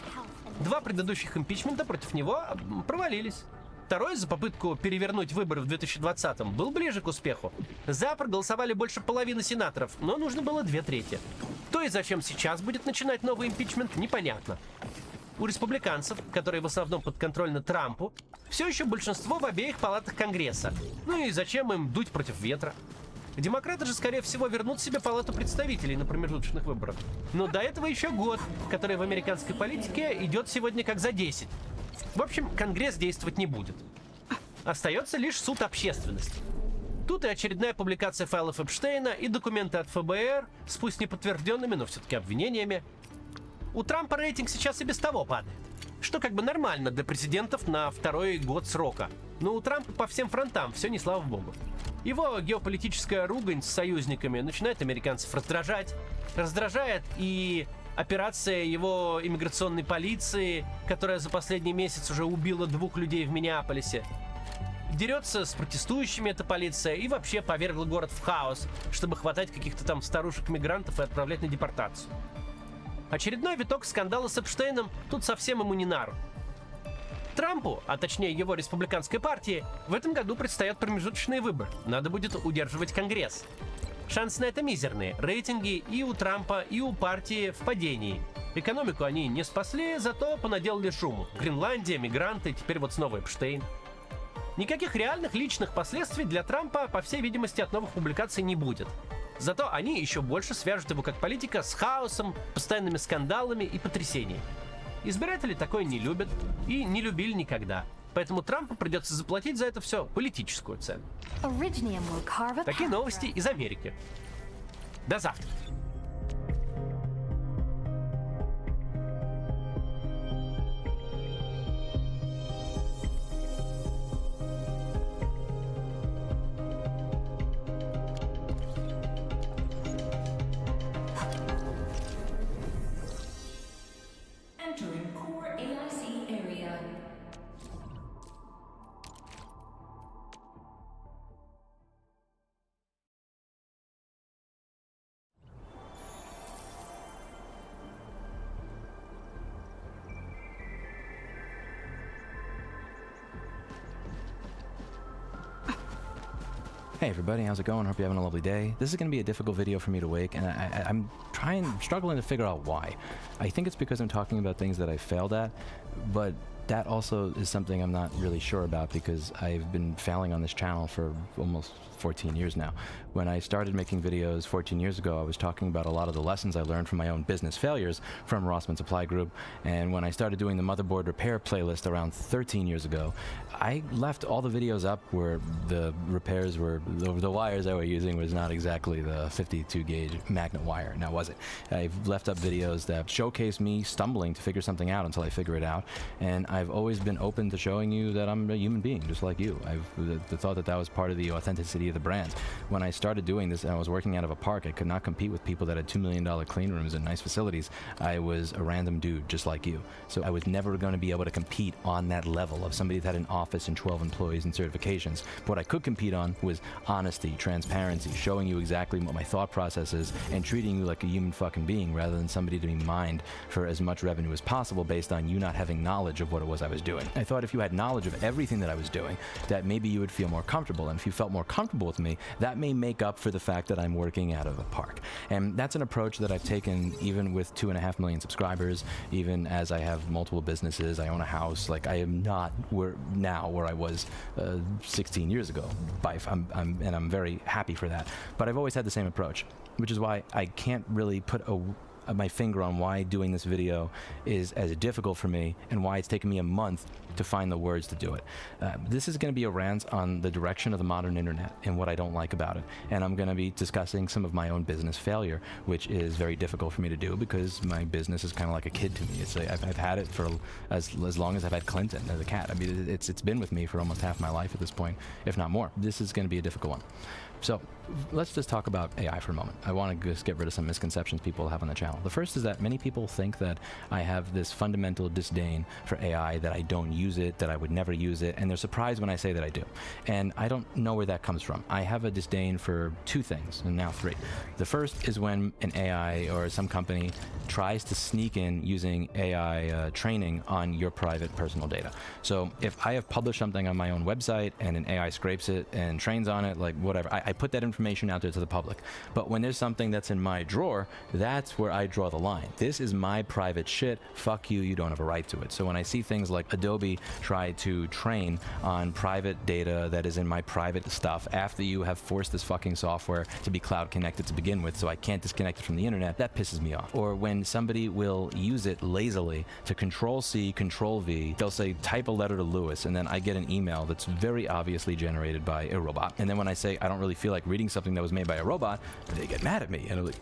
2 предыдущих импичмента против него провалились. Второй за попытку перевернуть выборы в 2020-м был ближе к успеху. За проголосовали больше половины сенаторов, но нужно было 2/3. То и зачем сейчас будет начинать новый импичмент, непонятно. У республиканцев, которые в основном подконтрольны Трампу, все еще большинство в обеих палатах Конгресса. Ну и зачем им дуть против ветра? Демократы же, скорее всего, вернут себе палату представителей на промежуточных выборах. Но до этого еще год, который в американской политике идет сегодня как за 10. В общем, Конгресс действовать не будет. Остается лишь суд общественности. Тут и очередная публикация файлов Эпштейна, и документы от ФБР с пусть не подтвержденными, но все-таки обвинениями. У Трампа рейтинг сейчас и без того падает. Что как бы нормально для президентов на 2-й год срока. Но у Трампа по всем фронтам все не слава богу. Его геополитическая ругань с союзниками начинает американцев раздражать. Раздражает и операция его иммиграционной полиции, которая за последний месяц уже убила 2 людей в Миннеаполисе. Дерется с протестующими эта полиция и вообще повергла город в хаос, чтобы хватать каких-то там старушек-мигрантов и отправлять на депортацию. Очередной виток скандала с Эпштейном тут совсем ему не на руку. Трампу, а точнее его республиканской партии, в этом году предстоят промежуточные выборы. Надо будет удерживать Конгресс. Шансы на это мизерные. Рейтинги и у Трампа, и у партии в падении. Экономику они не спасли, зато понаделали шуму. Гренландия, мигранты, теперь вот снова Эпштейн. Никаких реальных личных последствий для Трампа, по всей видимости, от новых публикаций не будет. Зато они еще больше свяжут его как политика с хаосом, постоянными скандалами и потрясениями. Избиратели такое не любят и не любили никогда. Поэтому Трампу придется заплатить за это все политическую цену. Такие новости из Америки. До завтра. Entering core AIC area. Hey everybody, how's it going? Hope you're having a lovely day. This is going to be a difficult video for me to make, and I'm struggling to figure out why. I think it's because I'm talking about things that I failed at, but that also is something I'm not really sure about because I've been failing on this channel for almost 14 years now. When I started making videos 14 years ago, I was talking about a lot of the lessons I learned from my own business failures from Rossman Supply Group, and when I started doing the motherboard repair playlist around 13 years ago, I left all the videos up where the repairs were, the wires I was using was not exactly the 52 gauge magnet wire, now was it? I've left up videos that showcase me stumbling to figure something out until I figure it out, and I've always been open to showing you that I'm a human being, just like you. The thought that that was part of the authenticity of the brand. When I started doing this and I was working out of a park, I could not compete with people that had $2 million clean rooms and nice facilities. I was a random dude, just like you. So I was never going to be able to compete on that level of somebody that had an office and 12 employees and certifications. But what I could compete on was honesty, transparency, showing you exactly what my thought process is, and treating you like a human fucking being rather than somebody to be mined for as much revenue as possible based on you not having knowledge of what it was I was doing. I thought if you had knowledge of everything that I was doing, that maybe you would feel more comfortable, and if you felt more comfortable comfortable with me, that may make up for the fact that I'm working out of a park. And that's an approach that I've taken even with 2.5 million subscribers, even as I have multiple businesses, I own a house. Like, I am not where I was 16 years ago. And I'm very happy for that. But I've always had the same approach, which is why I can't really put my finger on why doing this video is as difficult for me and why it's taken me a month to find the words to do it. This is going to be a rant on the direction of the modern internet and what I don't like about it. And I'm going to be discussing some of my own business failure, which is very difficult for me to do because my business is kind of like a kid to me. It's like I've had it for as long as I've had Clinton as a cat. I mean, it's been with me for almost half my life at this point, if not more. This is going to be a difficult one. So let's just talk about AI for a moment. I want to just get rid of some misconceptions people have on the channel. The first is that many people think that I have this fundamental disdain for AI, that I don't use it, that I would never use it, and they're surprised when I say that I do. And I don't know where that comes from. I have a disdain for two things, and now three. The first is when an AI or some company tries to sneak in using AI training on your private personal data. So if I have published something on my own website and an AI scrapes it and trains on it, like whatever, I put that information out there to the public. But when there's something that's in my drawer, that's where I draw the line. This is my private shit. Fuck you, you don't have a right to it. So when I see things like Adobe try to train on private data that is in my private stuff after you have forced this fucking software to be cloud connected to begin with, so I can't disconnect it from the internet, that pisses me off. Or when somebody will use it lazily to Control-C, Control-V, they'll say type a letter to Lewis, and then I get an email that's very obviously generated by a robot. And then when I say I don't really feel like reading something that was made by a robot, they get mad at me. And I'm like,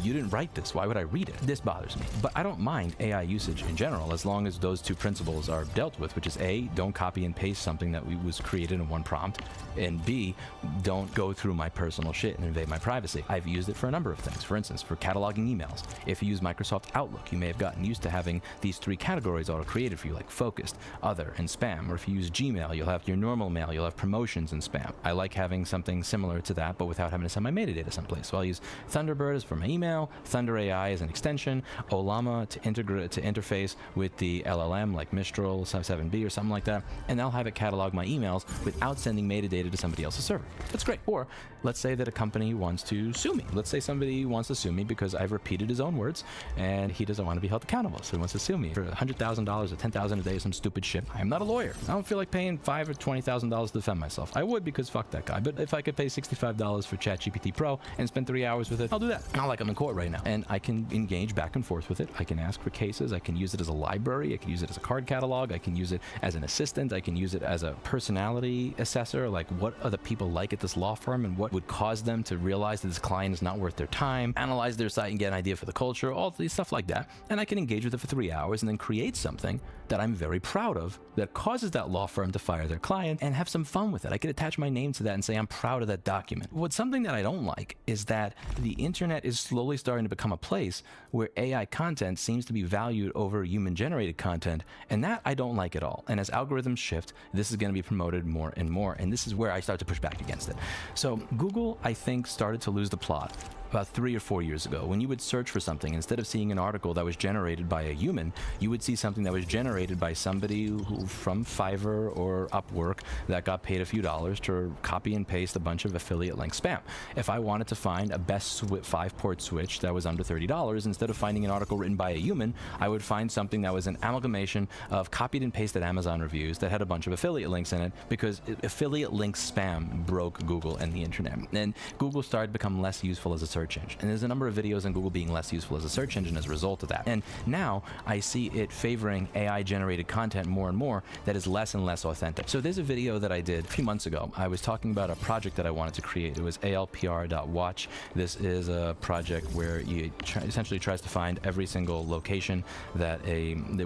you didn't write this. Why would I read it? This bothers me. But I don't mind AI usage in general, as long as those two principles are dealt with, which is A, don't copy and paste something that was created in one prompt, and B, don't go through my personal shit and invade my privacy. I've used it for a number of things. For instance, for cataloging emails. If you use Microsoft Outlook, you may have gotten used to having these three categories auto-created for you, like focused, other, and spam. Or if you use Gmail, you'll have your normal mail, you'll have promotions and spam. I like having something similar to that, but without having to send my metadata someplace. So I'll use Thunderbird as for my email, Thunder AI as an extension, Olama to interface with the LLM like Mistral 7B or something like that, and I'll have it catalog my emails without sending metadata to somebody else's server. That's great. Or let's say that a company wants to sue me. Let's say somebody wants to sue me because I've repeated his own words and he doesn't want to be held accountable, so he wants to sue me for $100,000 or $10,000 a day, some stupid shit. I'm not a lawyer. I don't feel like paying $5,000 or $20,000 to defend myself. I would, because fuck that guy. But if I could pay $65 for ChatGPT Pro and spend 3 hours with it, I'll do that. Not like I'm in court right now. And I can engage back and forth with it. I can ask for cases. I can use it as a library. I can use it as a card catalog. I can use it as an assistant. I can use it as a personality assessor. Like, what are the people like at this law firm and what would cause them to realize that this client is not worth their time, analyze their site and get an idea for the culture, all these stuff like that. And I can engage with it for 3 hours and then create something that I'm very proud of that causes that law firm to fire their client and have some fun with it. I could attach my name to that and say I'm proud of that document. What's something that I don't like is that the internet is slowly starting to become a place where AI content seems to be valued over human generated content, and that I don't like at all. And as algorithms shift, this is going to be promoted more and more, and this is where I start to push back against it. So Google, I think, started to lose the plot about 3 or 4 years ago. When you would search for something, instead of seeing an article that was generated by a human, you would see something that was generated by somebody who, from Fiverr or Upwork, that got paid a few dollars to copy and paste a bunch of affiliate link spam. If I wanted to find a best 5-port switch that was under $30, instead of finding an article written by a human, I would find something that was an amalgamation of copied and pasted Amazon reviews that had a bunch of affiliate links in it, because affiliate link spam broke Google and the internet. And Google started to become less useful as a search engine. And there's a number of videos on Google being less useful as a search engine as a result of that. And now I see it favoring AI generated content more and more that is less and less authentic. So there's a video that I did a few months ago. I was talking about a project that I wanted to create. It was alpr.watch. This is a project where you essentially tries to find every single location that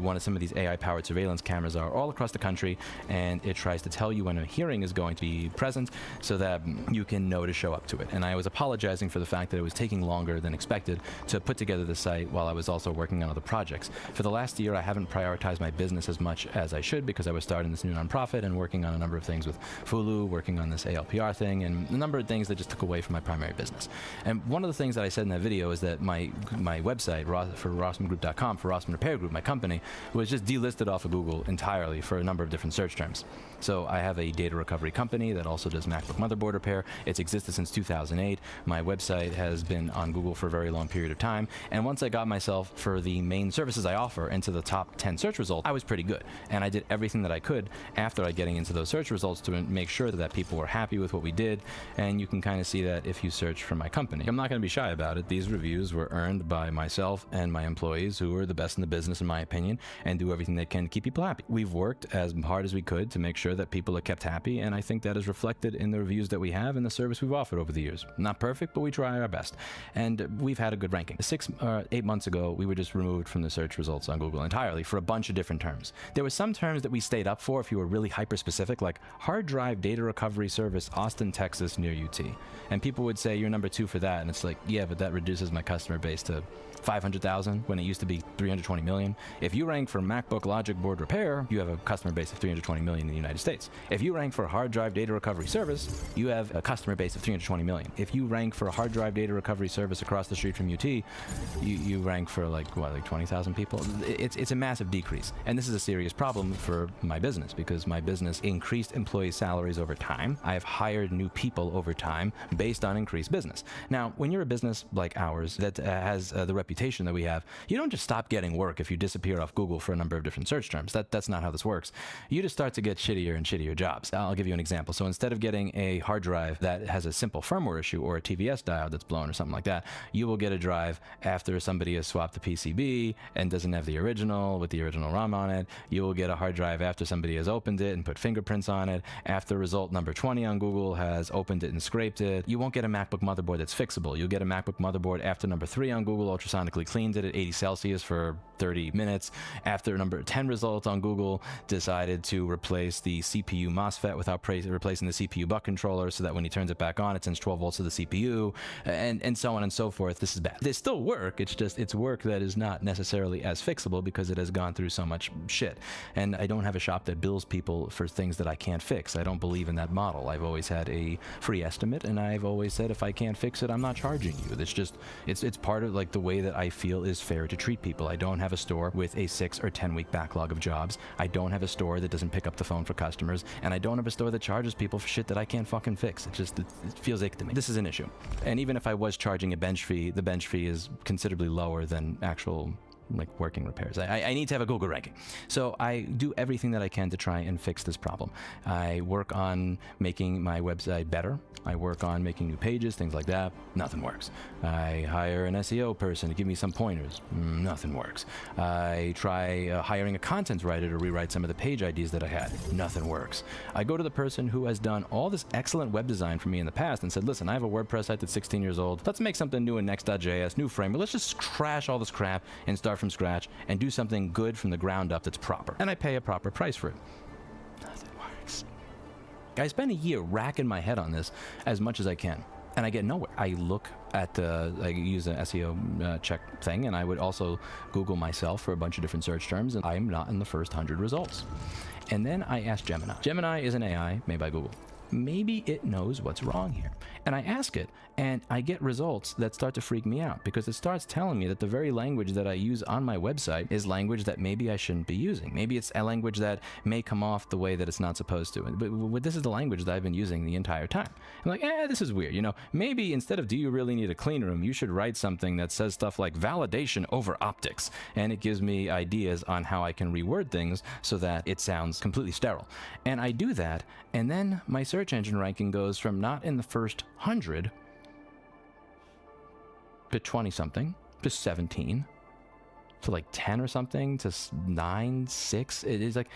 one of some of these AI powered surveillance cameras are all across the country, and it tries to tell you when a hearing is going to be present so that you can know to show up to it. And I was apologizing for the fact that it was was taking longer than expected to put together the site while I was also working on other projects. For the last year, I haven't prioritized my business as much as I should because I was starting this new nonprofit and working on a number of things with Fulu, working on this ALPR thing, and a number of things that just took away from my primary business. And one of the things that I said in that video is that my website for rossmangroup.com, for Rossman Repair Group, my company, was just delisted off of Google entirely for a number of different search terms. So I have a data recovery company that also does MacBook motherboard repair. It's existed since 2008. My website has been on Google for a very long period of time. And once I got myself for the main services I offer into the top 10 search results, I was pretty good. And I did everything that I could after I getting into those search results to make sure that people were happy with what we did. And you can kind of see that if you search for my company. I'm not going to be shy about it. These reviews were earned by myself and my employees, who are the best in the business, in my opinion, and do everything they can to keep people happy. We've worked as hard as we could to make sure that people are kept happy, and I think that is reflected in the reviews that we have and the service we've offered over the years. Not perfect, but we try our best. And we've had a good ranking. 6 or 8 months ago, we were just removed from the search results on Google entirely for a bunch of different terms. There were some terms that we stayed up for if you were really hyper-specific, like hard drive data recovery service, Austin, Texas, near UT. And people would say, you're number 2 for that. And it's like, yeah, but that reduces my customer base to 500,000 when it used to be 320 million. If you rank for MacBook logic board repair, you have a customer base of 320 million in the United States. If you rank for a hard drive data recovery service, you have a customer base of 320 million. If you rank for a hard drive data recovery service across the street from UT, you rank for like 20,000 people. It's a massive decrease. And this is a serious problem for my business because my business increased employee salaries over time. I have hired new people over time based on increased business. Now, when you're a business like ours that has the reputation that we have, you don't just stop getting work if you disappear off Google for a number of different search terms. That's not how this works. You just start to get shittier and shittier jobs. I'll give you an example. So instead of getting a hard drive that has a simple firmware issue or a TVS diode that's blown or something like that, you will get a drive after somebody has swapped the PCB and doesn't have the original with the original ROM on it. You will get a hard drive after somebody has opened it and put fingerprints on it, after result number 20 on Google has opened it and scraped it. You won't get a MacBook motherboard that's fixable. You'll get a MacBook motherboard after number 3 on Google ultrasonically cleaned it at 80 Celsius for 30 minutes. After number 10 result on Google decided to replace the CPU MOSFET without replacing the CPU buck controller so that when he turns it back on, it sends 12 volts to the CPU, and so on and so forth. This is bad. They still work. It's just, it's work that is not necessarily as fixable because it has gone through so much shit. And I don't have a shop that bills people for things that I can't fix. I don't believe in that model. I've always had a free estimate, and I've always said if I can't fix it, I'm not charging you. It's just, it's part of like the way that I feel is fair to treat people. I don't have a store with a 6 or 10 week backlog of jobs. I don't have a store that doesn't pick up the phone for customers, and I don't have a store that charges people for shit that I can't fucking fix. It feels ick to me. This is an issue. And even if I was charging a bench fee, the bench fee is considerably lower than actual like working repairs. I need to have a Google ranking. So I do everything that I can to try and fix this problem. I work on making my website better. I work on making new pages, things like that. Nothing works. I hire an SEO person to give me some pointers. Nothing works. I try hiring a content writer to rewrite some of the page IDs that I had. Nothing works. I go to the person who has done all this excellent web design for me in the past and said, listen, I have a WordPress site that's 16 years old. Let's make something new in Next.js, new framework. Let's just crash all this crap and start from scratch and do something good from the ground up that's proper. And I pay a proper price for it. Nothing works. I spend a year racking my head on this as much as I can, and I get nowhere. I look at I use an SEO check thing, and I would also Google myself for a bunch of different search terms, and I'm not in the first 100 results. And then I asked Gemini. Gemini is an AI made by Google. Maybe it knows what's wrong here. And I ask it, and I get results that start to freak me out because it starts telling me that the very language that I use on my website is language that maybe I shouldn't be using. Maybe it's a language that may come off the way that it's not supposed to. But this is the language that I've been using the entire time. I'm like, this is weird. You know, maybe instead of do you really need a clean room, you should write something that says stuff like validation over optics. And it gives me ideas on how I can reword things so that it sounds completely sterile. And I do that, and then my search engine ranking goes from not in the first 100 to 20 something to 17 to like 10 or something to 9, 6. It is like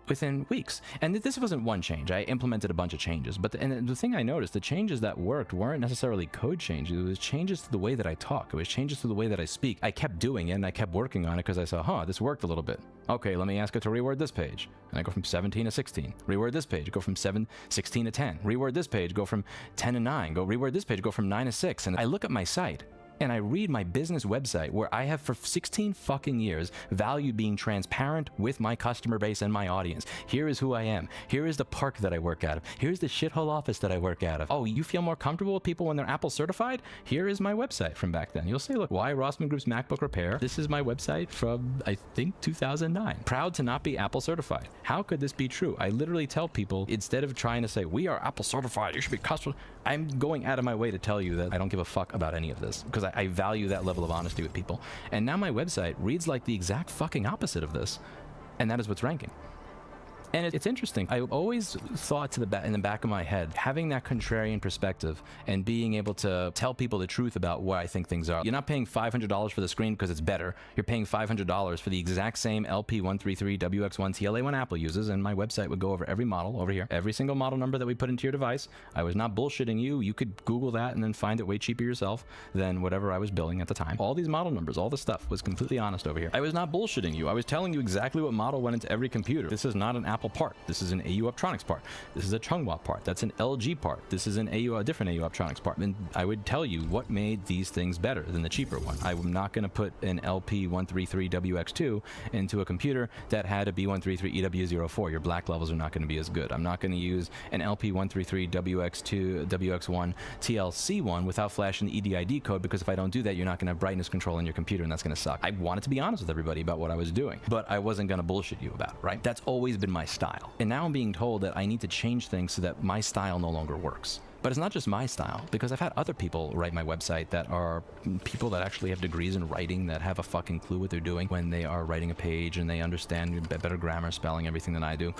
within weeks. And this wasn't one change. I implemented a bunch of changes. But the thing I noticed, the changes that worked weren't necessarily code changes. It was changes to the way that I talk. It was changes to the way that I speak. I kept doing it and I kept working on it because I saw, this worked a little bit. Okay, let me ask it to reword this page. And I go from 17 to 16. Reword this page, go from 16 to 10. Reword this page, go from 10 to 9. Go reword this page, go from 9 to 6. And I look at my site and I read my business website where I have for 16 fucking years valued being transparent with my customer base and my audience. Here is who I am. Here is the park that I work out of. Here's the shithole office that I work out of. Oh, you feel more comfortable with people when they're Apple certified? Here is my website from back then. You'll say, look, why Rossman Group's MacBook Repair? This is my website from, I think, 2009. Proud to not be Apple certified. How could this be true? I literally tell people, instead of trying to say, we are Apple certified, you should be customer, I'm going out of my way to tell you that I don't give a fuck about any of this because I value that level of honesty with people. And now my website reads like the exact fucking opposite of this. And that is what's ranking. And it's interesting. I always thought in the back of my head, having that contrarian perspective and being able to tell people the truth about what I think things are. You're not paying $500 for the screen because it's better. You're paying $500 for the exact same LP133 WX1 TLA1 Apple uses, and my website would go over every model over here, every single model number that we put into your device. I was not bullshitting you. You could Google that and then find it way cheaper yourself than whatever I was billing at the time. All these model numbers, all the stuff was completely honest over here. I was not bullshitting you. I was telling you exactly what model went into every computer. This is not an Apple part. This is an AU Optronics part. This is a Chunghwa part. That's an LG part. This is a different AU Optronics part. And I would tell you what made these things better than the cheaper one. I'm not going to put an LP133 WX2 into a computer that had a B133 EW04. Your black levels are not going to be as good. I'm not going to use an LP133 WX1 TLC1 without flashing the EDID code, because if I don't do that, you're not going to have brightness control in your computer, and that's going to suck. I wanted to be honest with everybody about what I was doing, but I wasn't going to bullshit you about it, right? That's always been my style. And now I'm being told that I need to change things so that my style no longer works. But it's not just my style, because I've had other people write my website that are people that actually have degrees in writing, that have a fucking clue what they're doing when they are writing a page, and they understand better grammar, spelling, everything than I do.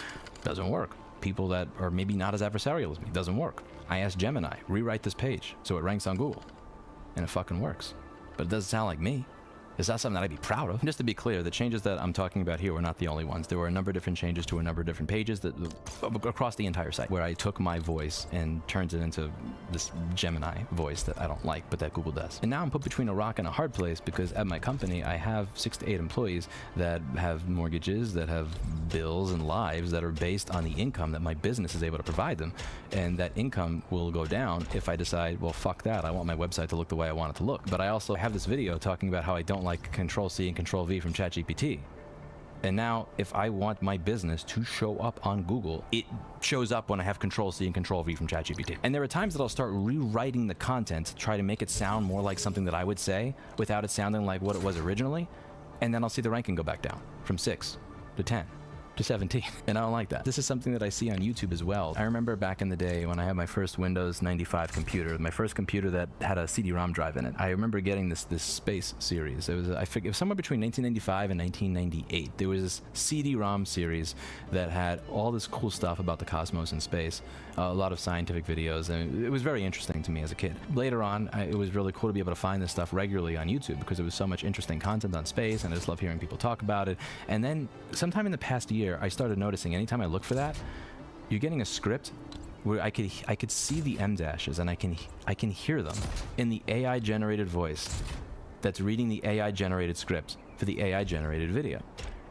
Doesn't work. People that are maybe not as adversarial as me. Doesn't work. I asked Gemini, rewrite this page so it ranks on Google. And it fucking works. But it doesn't sound like me. It's not something that I'd be proud of. Just to be clear, the changes that I'm talking about here were not the only ones. There were a number of different changes to a number of different pages that across the entire site, where I took my voice and turned it into this Gemini voice that I don't like, but that Google does. And now I'm put between a rock and a hard place, because at my company, I have 6 to 8 employees that have mortgages, that have bills and lives that are based on the income that my business is able to provide them. And that income will go down if I decide, well, fuck that. I want my website to look the way I want it to look. But I also have this video talking about how I don't like Control-C and Control-V from ChatGPT. And now, if I want my business to show up on Google, it shows up when I have Control-C and Control-V from ChatGPT. And there are times that I'll start rewriting the content to try to make it sound more like something that I would say without it sounding like what it was originally. And then I'll see the ranking go back down from 6 to 10. To 17, and I don't like that. This is something that I see on YouTube as well. I remember back in the day when I had my first Windows 95 computer, my first computer that had a CD-ROM drive in it. I remember getting this Space series. It was, I forget, it was somewhere between 1995 and 1998. There was this CD-ROM series that had all this cool stuff about the cosmos and space, a lot of scientific videos, and it was very interesting to me as a kid. Later on, it was really cool to be able to find this stuff regularly on YouTube, because there was so much interesting content on space, and I just love hearing people talk about it. And then sometime in the past year, I started noticing anytime I look for that, you're getting a script where I could see the M dashes, and I can hear them in the AI generated voice that's reading the AI generated script for the AI generated video.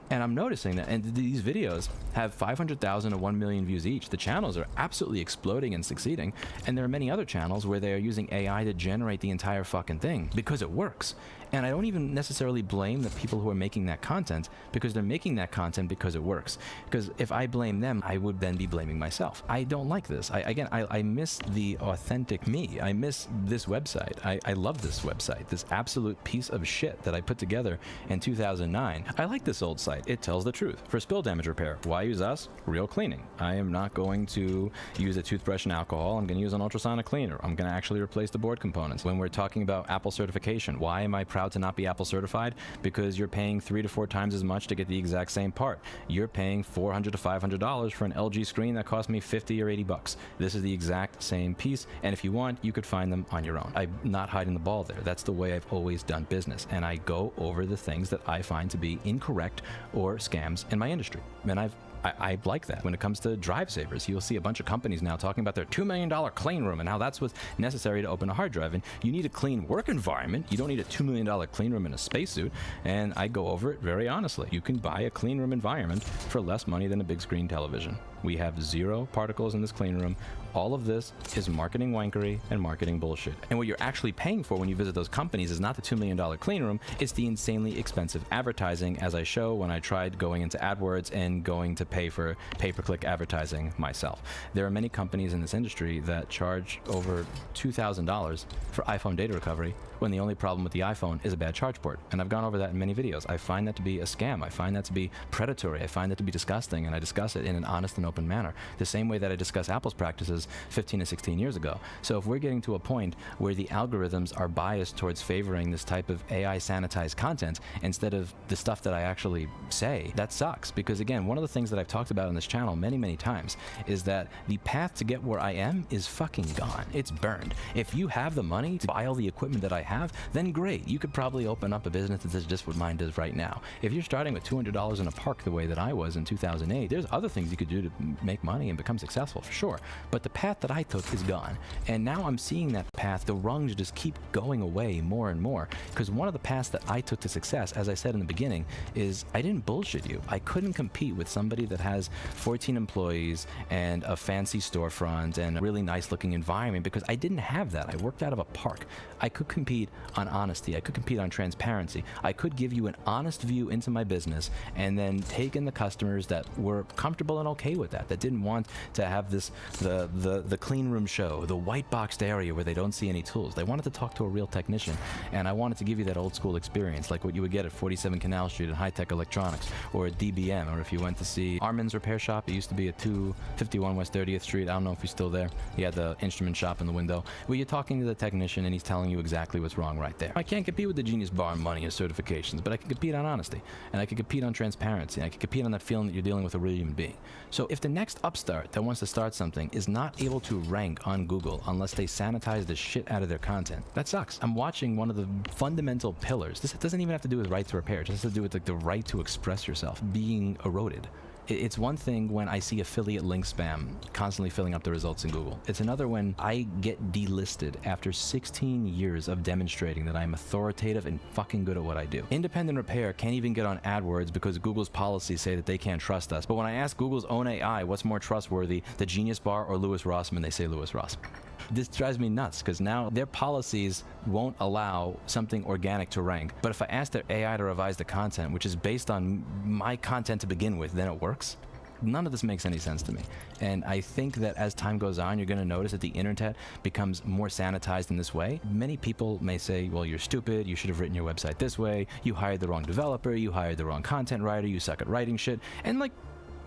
And I'm noticing that, and these videos have 500,000 to 1 million views each. The channels are absolutely exploding and succeeding, and there are many other channels where they are using AI to generate the entire fucking thing because it works. And I don't even necessarily blame the people who are making that content, because they're making that content because it works. Because if I blame them, I would then be blaming myself. I don't like this. I miss the authentic me. I miss this website. I love this website, this absolute piece of shit that I put together in 2009. I like this old site. It tells the truth. For spill damage repair, why use us? Real cleaning. I am not going to use a toothbrush and alcohol. I'm going to use an ultrasonic cleaner. I'm going to actually replace the board components. When we're talking about Apple certification, why am I proud to not be Apple certified? Because you're paying 3 to 4 times as much to get the exact same part. You're paying $400 to $500 for an LG screen that cost me 50 or 80 bucks. This is the exact same piece, and if you want, you could find them on your own. I'm not hiding the ball there. That's the way I've always done business, and I go over the things that I find to be incorrect or scams in my industry. And I've I like that. When it comes to drive savers, you'll see a bunch of companies now talking about their $2 million clean room and how that's what's necessary to open a hard drive. And you need a clean work environment. You don't need a $2 million clean room in a spacesuit. And I go over it very honestly. You can buy a clean room environment for less money than a big screen television. We have 0 particles in this clean room. All of this is marketing wankery and marketing bullshit. And what you're actually paying for when you visit those companies is not the $2 million clean room, it's the insanely expensive advertising, as I show when I tried going into AdWords and going to pay for pay-per-click advertising myself. There are many companies in this industry that charge over $2,000 for iPhone data recovery when the only problem with the iPhone is a bad charge port. And I've gone over that in many videos. I find that to be a scam. I find that to be predatory. I find that to be disgusting, and I discuss it in an honest and open manner, the same way that I discuss Apple's practices 15 to 16 years ago. So if we're getting to a point where the algorithms are biased towards favoring this type of AI sanitized content instead of the stuff that I actually say, that sucks. Because again, one of the things that I've talked about on this channel many, many times is that the path to get where I am is fucking gone. It's burned. If you have the money to buy all the equipment that I have, then great. You could probably open up a business that does just what mine does right now. If you're starting with $200 in a park the way that I was in 2008, there's other things you could do to make money and become successful for sure. But the path that I took is gone. And now I'm seeing that path, the rungs just keep going away more and more. Because one of the paths that I took to success, as I said in the beginning, is I didn't bullshit you. I couldn't compete with somebody that has 14 employees and a fancy storefront and a really nice looking environment, because I didn't have that. I worked out of a park. I could compete on honesty. I could compete on transparency. I could give you an honest view into my business and then take in the customers that were comfortable and okay with that didn't want to have this, the clean room show, the white boxed area where they don't see any tools. They wanted to talk to a real technician, and I wanted to give you that old school experience, like what you would get at 47 Canal Street at High Tech Electronics, or at DBM, or if you went to see Armin's Repair Shop. It used to be at 251 West 30th Street. I don't know if he's still there. He had the instrument shop in the window, where you're talking to the technician and he's telling you exactly what's wrong right there. I can't compete with the Genius Bar on money or certifications, but I can compete on honesty, and I can compete on transparency, and I can compete on that feeling that you're dealing with a real human being. So if the next upstart that wants to start something is not able to rank on Google unless they sanitize the shit out of their content, that sucks. I'm watching one of the fundamental pillars. This doesn't even have to do with right to repair. It just has to do with like the right to express yourself being eroded. It's one thing when I see affiliate link spam constantly filling up the results in Google. It's another when I get delisted after 16 years of demonstrating that I'm authoritative and fucking good at what I do. Independent repair can't even get on AdWords because Google's policies say that they can't trust us. But when I ask Google's own AI what's more trustworthy, the Genius Bar or Louis Rossmann, they say Louis Rossmann. This drives me nuts because now their policies won't allow something organic to rank. But if I ask their AI to revise the content, which is based on my content to begin with, then it works. None of this makes any sense to me. And I think that as time goes on, you're going to notice that the internet becomes more sanitized in this way. Many people may say, well, you're stupid, you should have written your website this way, you hired the wrong developer, you hired the wrong content writer, you suck at writing shit. And like,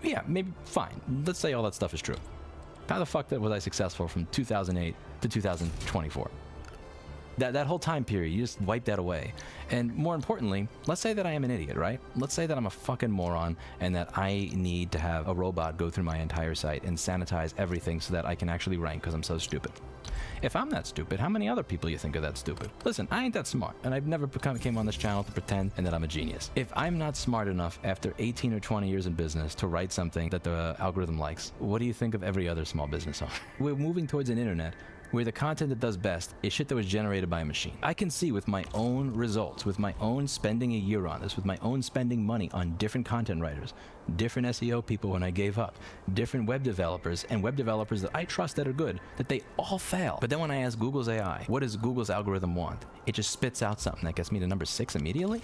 yeah, maybe fine. Let's say all that stuff is true. How the fuck was I successful from 2008 to 2024? That whole time period, you just wipe that away. And more importantly, let's say that I am an idiot, right? Let's say that I'm a fucking moron and that I need to have a robot go through my entire site and sanitize everything so that I can actually rank because I'm so stupid. If I'm that stupid, how many other people you think are that stupid? Listen, I ain't that smart, and I've never came on this channel to pretend and that I'm a genius. If I'm not smart enough after 18 or 20 years in business to write something that the algorithm likes, what do you think of every other small business owner? We're moving towards an internet where the content that does best is shit that was generated by a machine. I can see with my own results, with my own spending a year on this, with my own spending money on different content writers, different SEO people when I gave up, different web developers, and web developers that I trust that are good, that they all fail. But then when I ask Google's AI, what does Google's algorithm want? It just spits out something that gets me to number 6 immediately?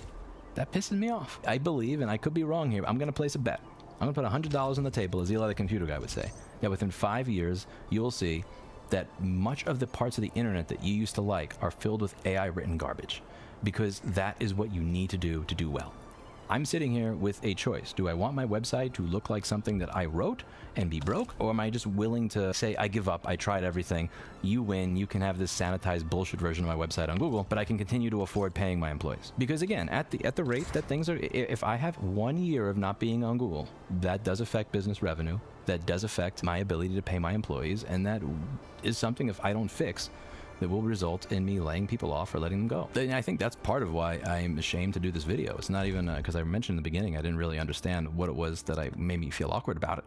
That pisses me off. I believe, and I could be wrong here, I'm gonna place a bet. I'm gonna put $100 on the table, as Eli the computer guy would say, that within 5 years, you'll see that much of the parts of the internet that you used to like are filled with AI written garbage, because that is what you need to do well. I'm sitting here with a choice. Do I want my website to look like something that I wrote and be broke? Or am I just willing to say, I give up, I tried everything, you win, you can have this sanitized bullshit version of my website on Google, but I can continue to afford paying my employees? Because again, at the rate that things are, if I have 1 year of not being on Google, that does affect business revenue, that does affect my ability to pay my employees, and that is something, if I don't fix, that will result in me laying people off or letting them go. And I think that's part of why I'm ashamed to do this video. It's not even because I mentioned in the beginning I didn't really understand what it was that made me feel awkward about it.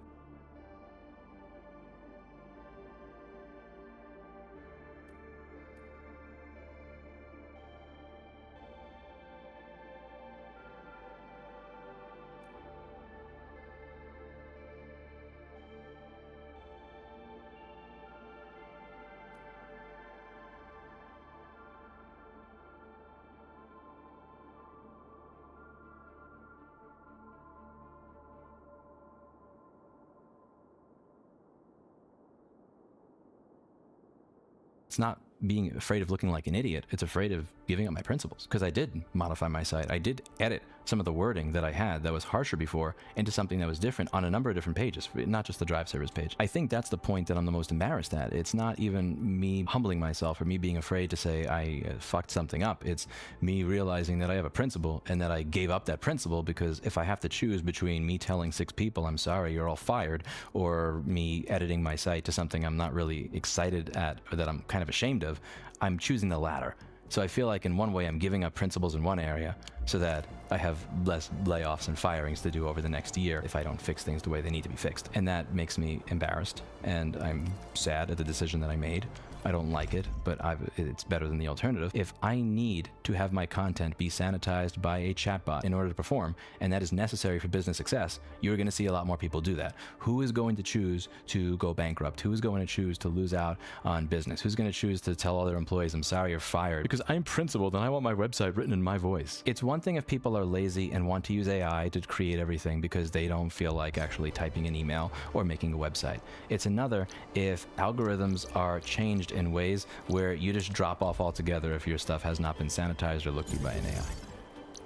It's not being afraid of looking like an idiot. It's afraid of giving up my principles. Because I did modify my site. I did edit some of the wording that I had that was harsher before into something that was different on a number of different pages, not just the drive service page. I think that's the point that I'm the most embarrassed at. It's not even me humbling myself or me being afraid to say I fucked something up. It's me realizing that I have a principle and that I gave up that principle, because if I have to choose between me telling 6 people I'm sorry, you're all fired, or me editing my site to something I'm not really excited at or that I'm kind of ashamed of, I'm choosing the latter. So I feel like in one way I'm giving up principles in one area so that I have less layoffs and firings to do over the next year if I don't fix things the way they need to be fixed. And that makes me embarrassed, and I'm sad at the decision that I made. I don't like it, but it's better than the alternative. If I need to have my content be sanitized by a chatbot in order to perform, and that is necessary for business success, you're going to see a lot more people do that. Who is going to choose to go bankrupt? Who is going to choose to lose out on business? Who's going to choose to tell all their employees, I'm sorry, you're fired, because I'm principled and I want my website written in my voice? It's one thing if people are lazy and want to use AI to create everything because they don't feel like actually typing an email or making a website. It's another if algorithms are changed in ways where you just drop off altogether if your stuff has not been sanitized or looked through by an AI.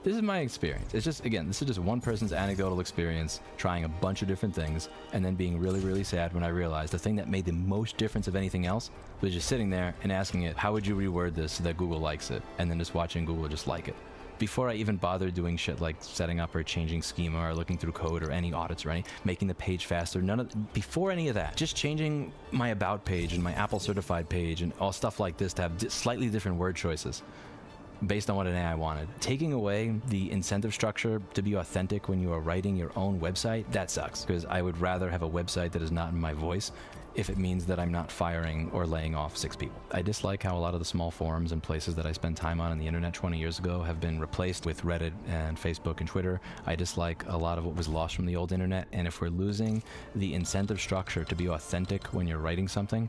This is my experience. It's just, again, this is just one person's anecdotal experience trying a bunch of different things and then being really, really sad when I realized the thing that made the most difference of anything else was just sitting there and asking it, how would you reword this so that Google likes it? And then just watching Google just like it. Before I even bothered doing shit like setting up or changing schema or looking through code or any audits or making the page faster, before any of that, just changing my about page and my Apple certified page and all stuff like this to have slightly different word choices based on what an AI wanted. Taking away the incentive structure to be authentic when you are writing your own website, that sucks, because I would rather have a website that is not in my voice if it means that I'm not firing or laying off 6 people. I dislike how a lot of the small forums and places that I spent time on the internet 20 years ago have been replaced with Reddit and Facebook and Twitter. I dislike a lot of what was lost from the old internet, and if we're losing the incentive structure to be authentic when you're writing something,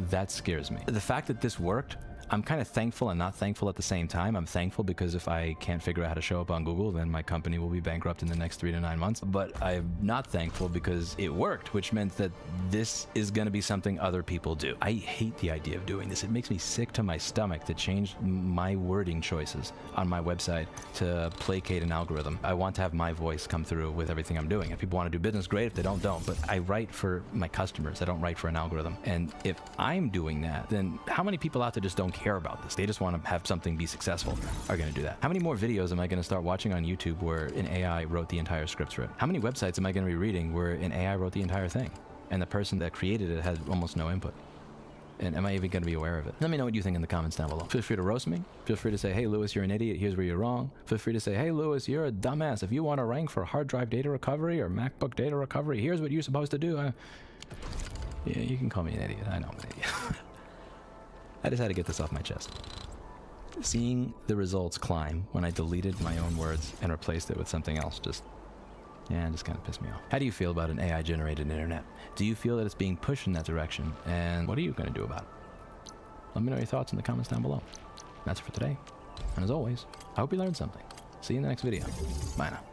that scares me. The fact that this worked, I'm kind of thankful and not thankful at the same time. I'm thankful because if I can't figure out how to show up on Google, then my company will be bankrupt in the next 3 to 9 months. But I'm not thankful because it worked, which meant that this is going to be something other people do. I hate the idea of doing this. It makes me sick to my stomach to change my wording choices on my website to placate an algorithm. I want to have my voice come through with everything I'm doing. If people want to do business, great. If they don't. But I write for my customers. I don't write for an algorithm. And if I'm doing that, then how many people out there just don't care about this? They just want to have something be successful, are going to do that. How many more videos am I going to start watching on YouTube where an AI wrote the entire script for it? How many websites am I going to be reading where an AI wrote the entire thing and the person that created it had almost no input? And am I even going to be aware of it? Let me know what you think in the comments down below. Feel free to roast me. Feel free to say, hey, Lewis, you're an idiot. Here's where you're wrong. Feel free to say, hey, Lewis, you're a dumbass. If you want to rank for hard drive data recovery or MacBook data recovery, here's what you're supposed to do. Yeah, you can call me an idiot. I know I'm an idiot. I just had to get this off my chest. Seeing the results climb when I deleted my own words and replaced it with something else just kind of pissed me off. How do you feel about an AI-generated internet? Do you feel that it's being pushed in that direction? And what are you going to do about it? Let me know your thoughts in the comments down below. That's it for today. And as always, I hope you learned something. See you in the next video. Bye now.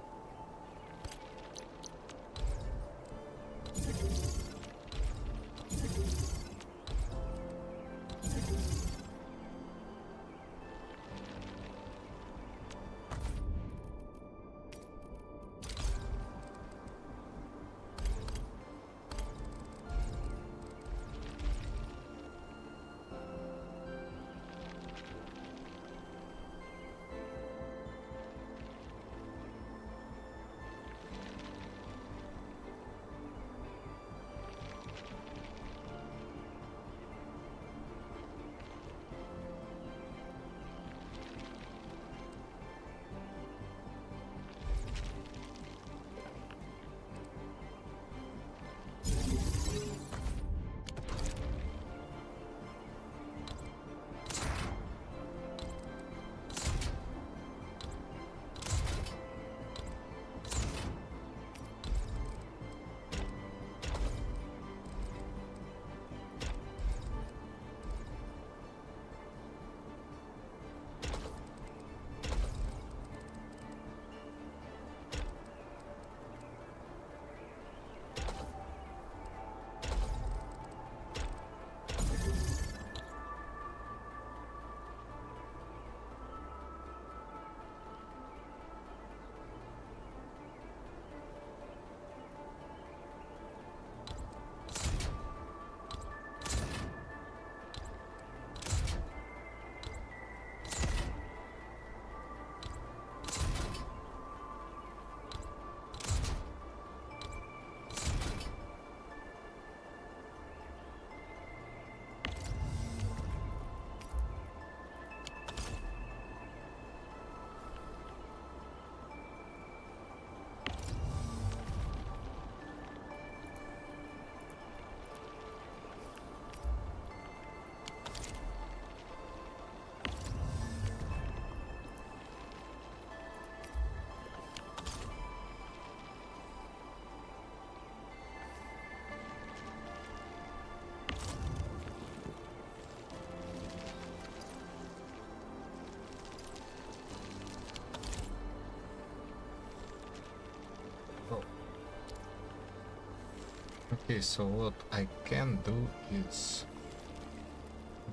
Okay, so what I can do is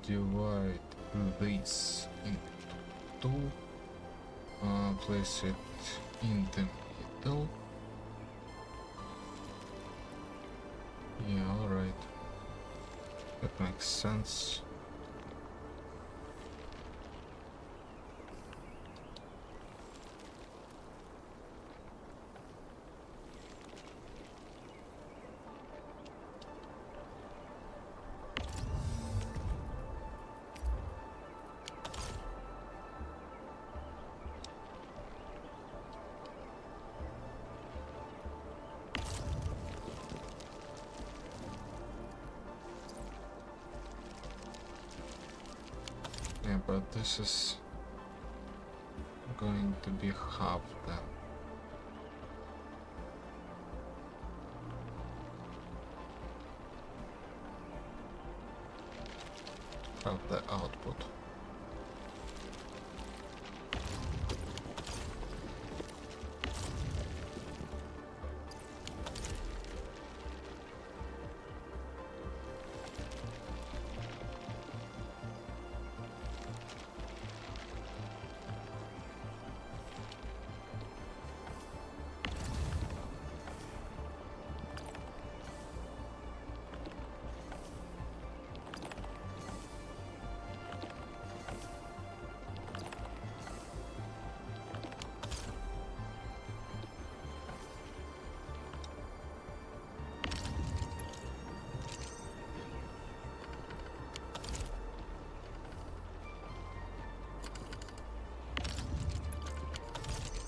divide this into two, place it in the middle. Yeah, alright. That makes sense. Yeah, but this is going to be half then. Half the output.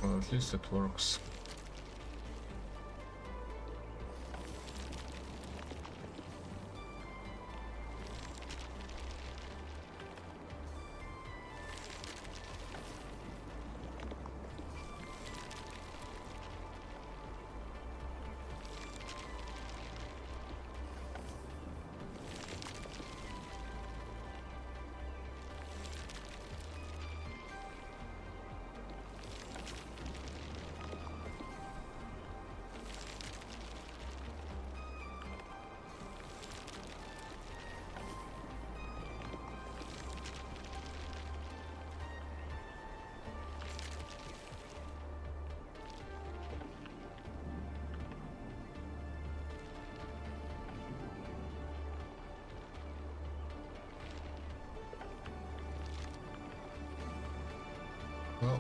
Well, at least it works. Well,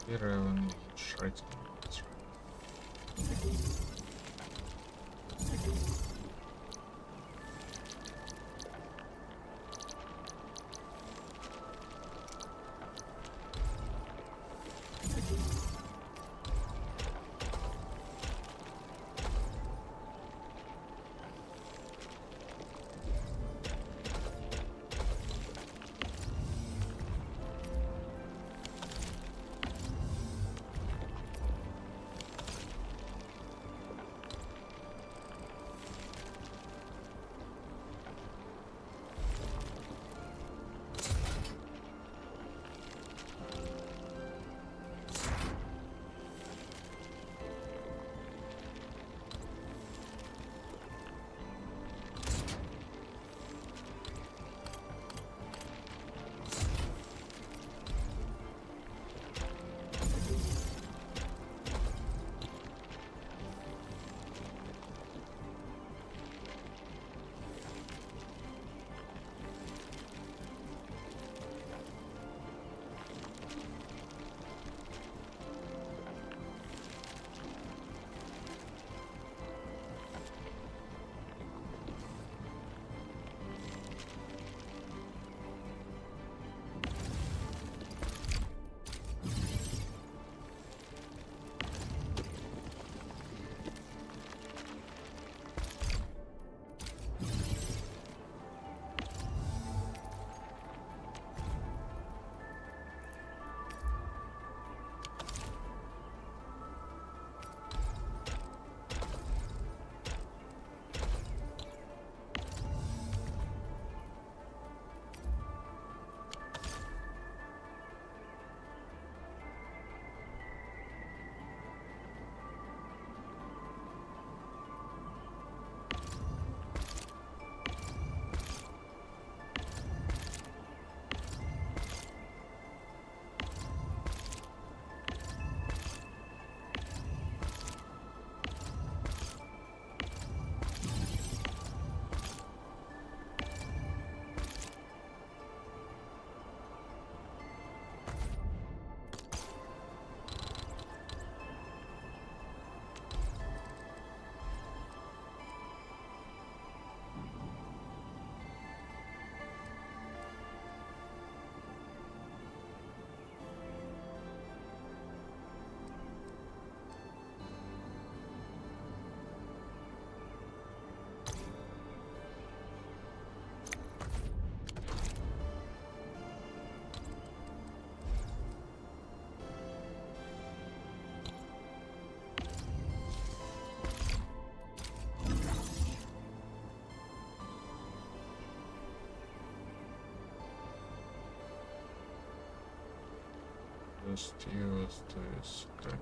Первый шрайт. Just use this crap.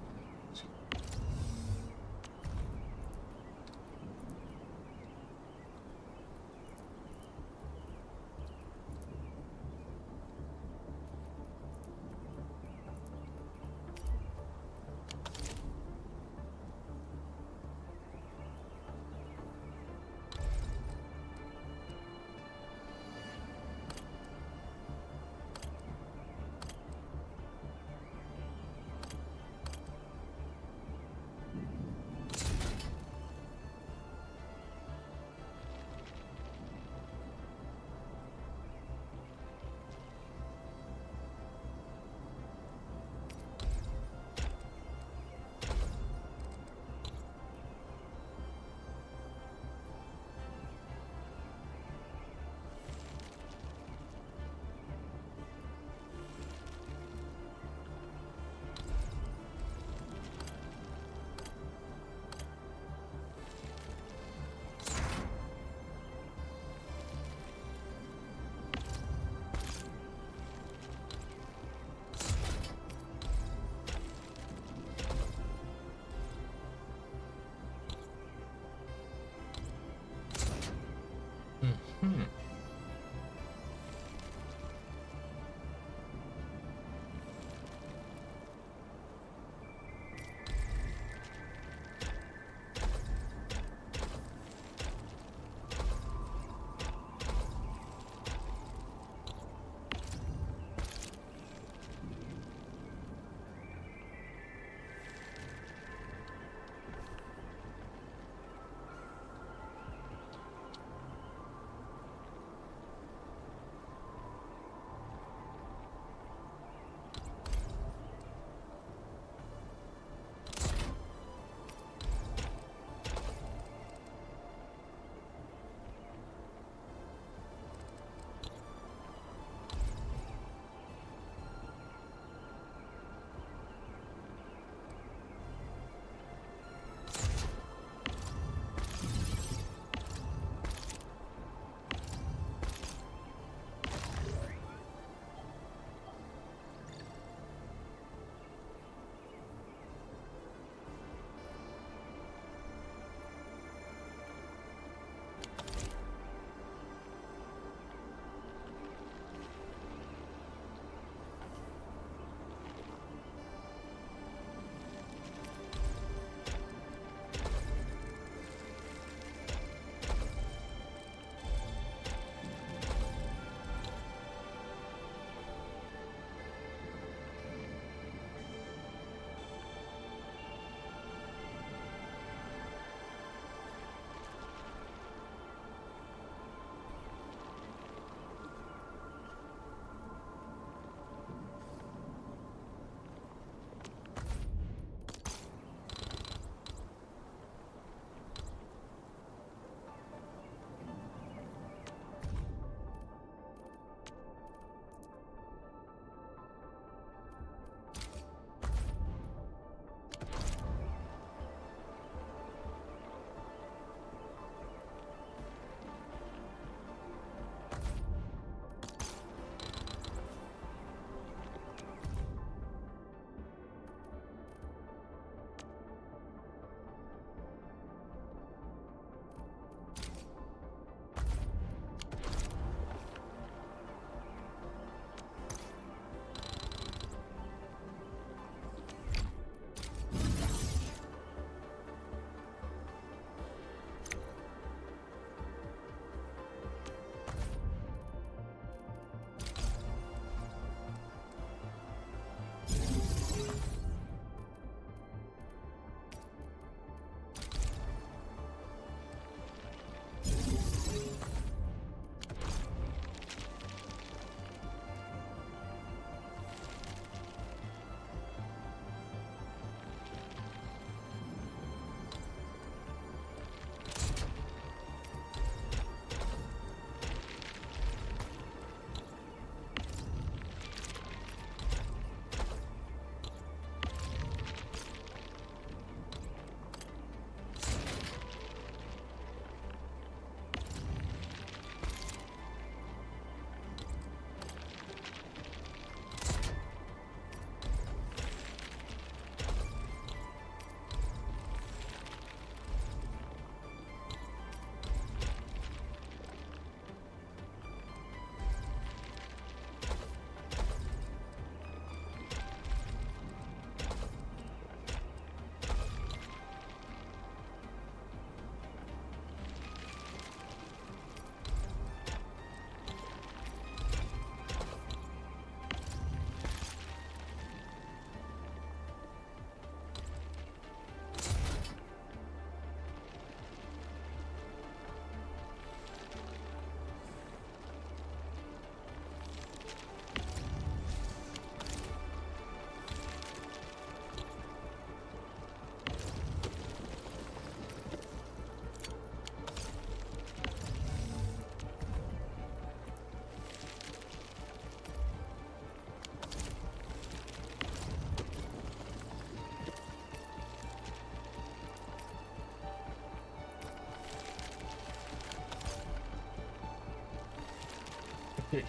Okay.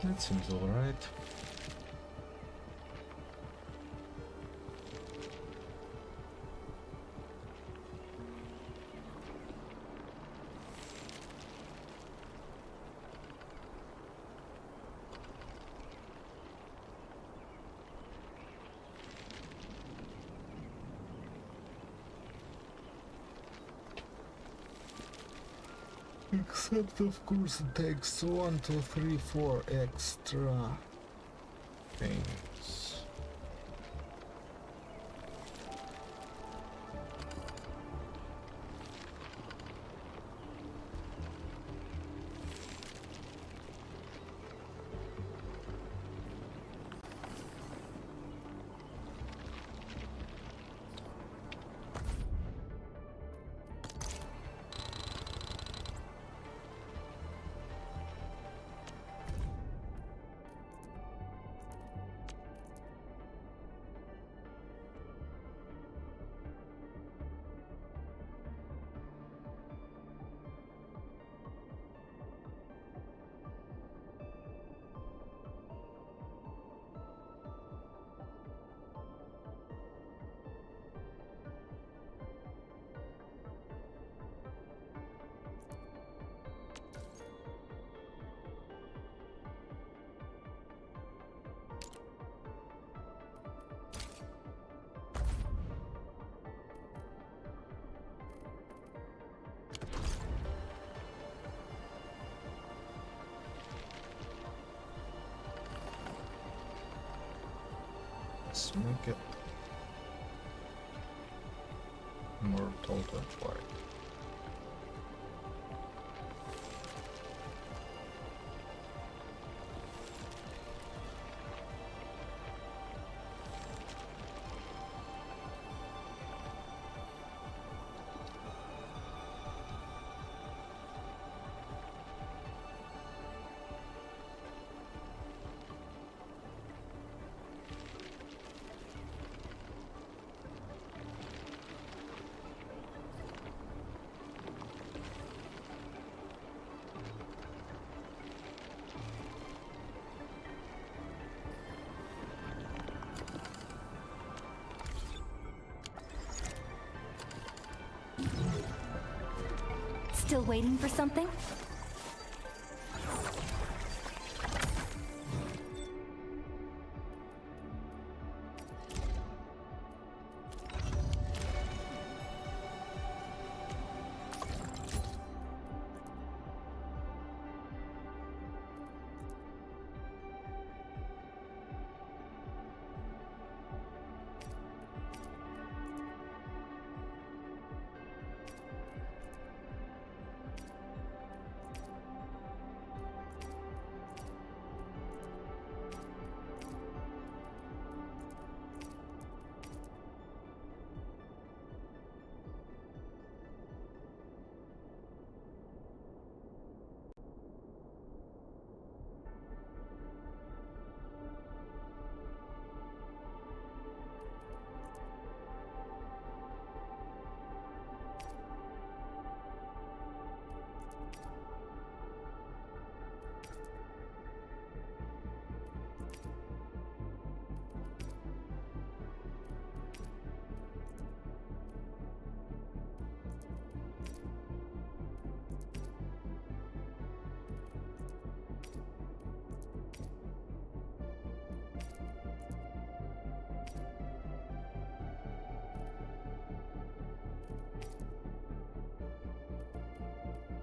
That seems alright. Except of course it takes 1, 2, 3, 4 extra things. Let's make it more total white. Still waiting for something?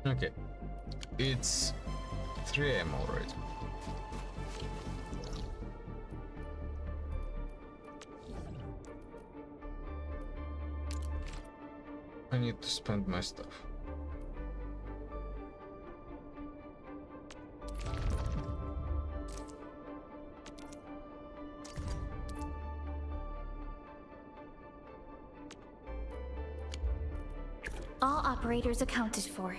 Okay, it's 3 AM already. I need to spend my stuff. All operators accounted for.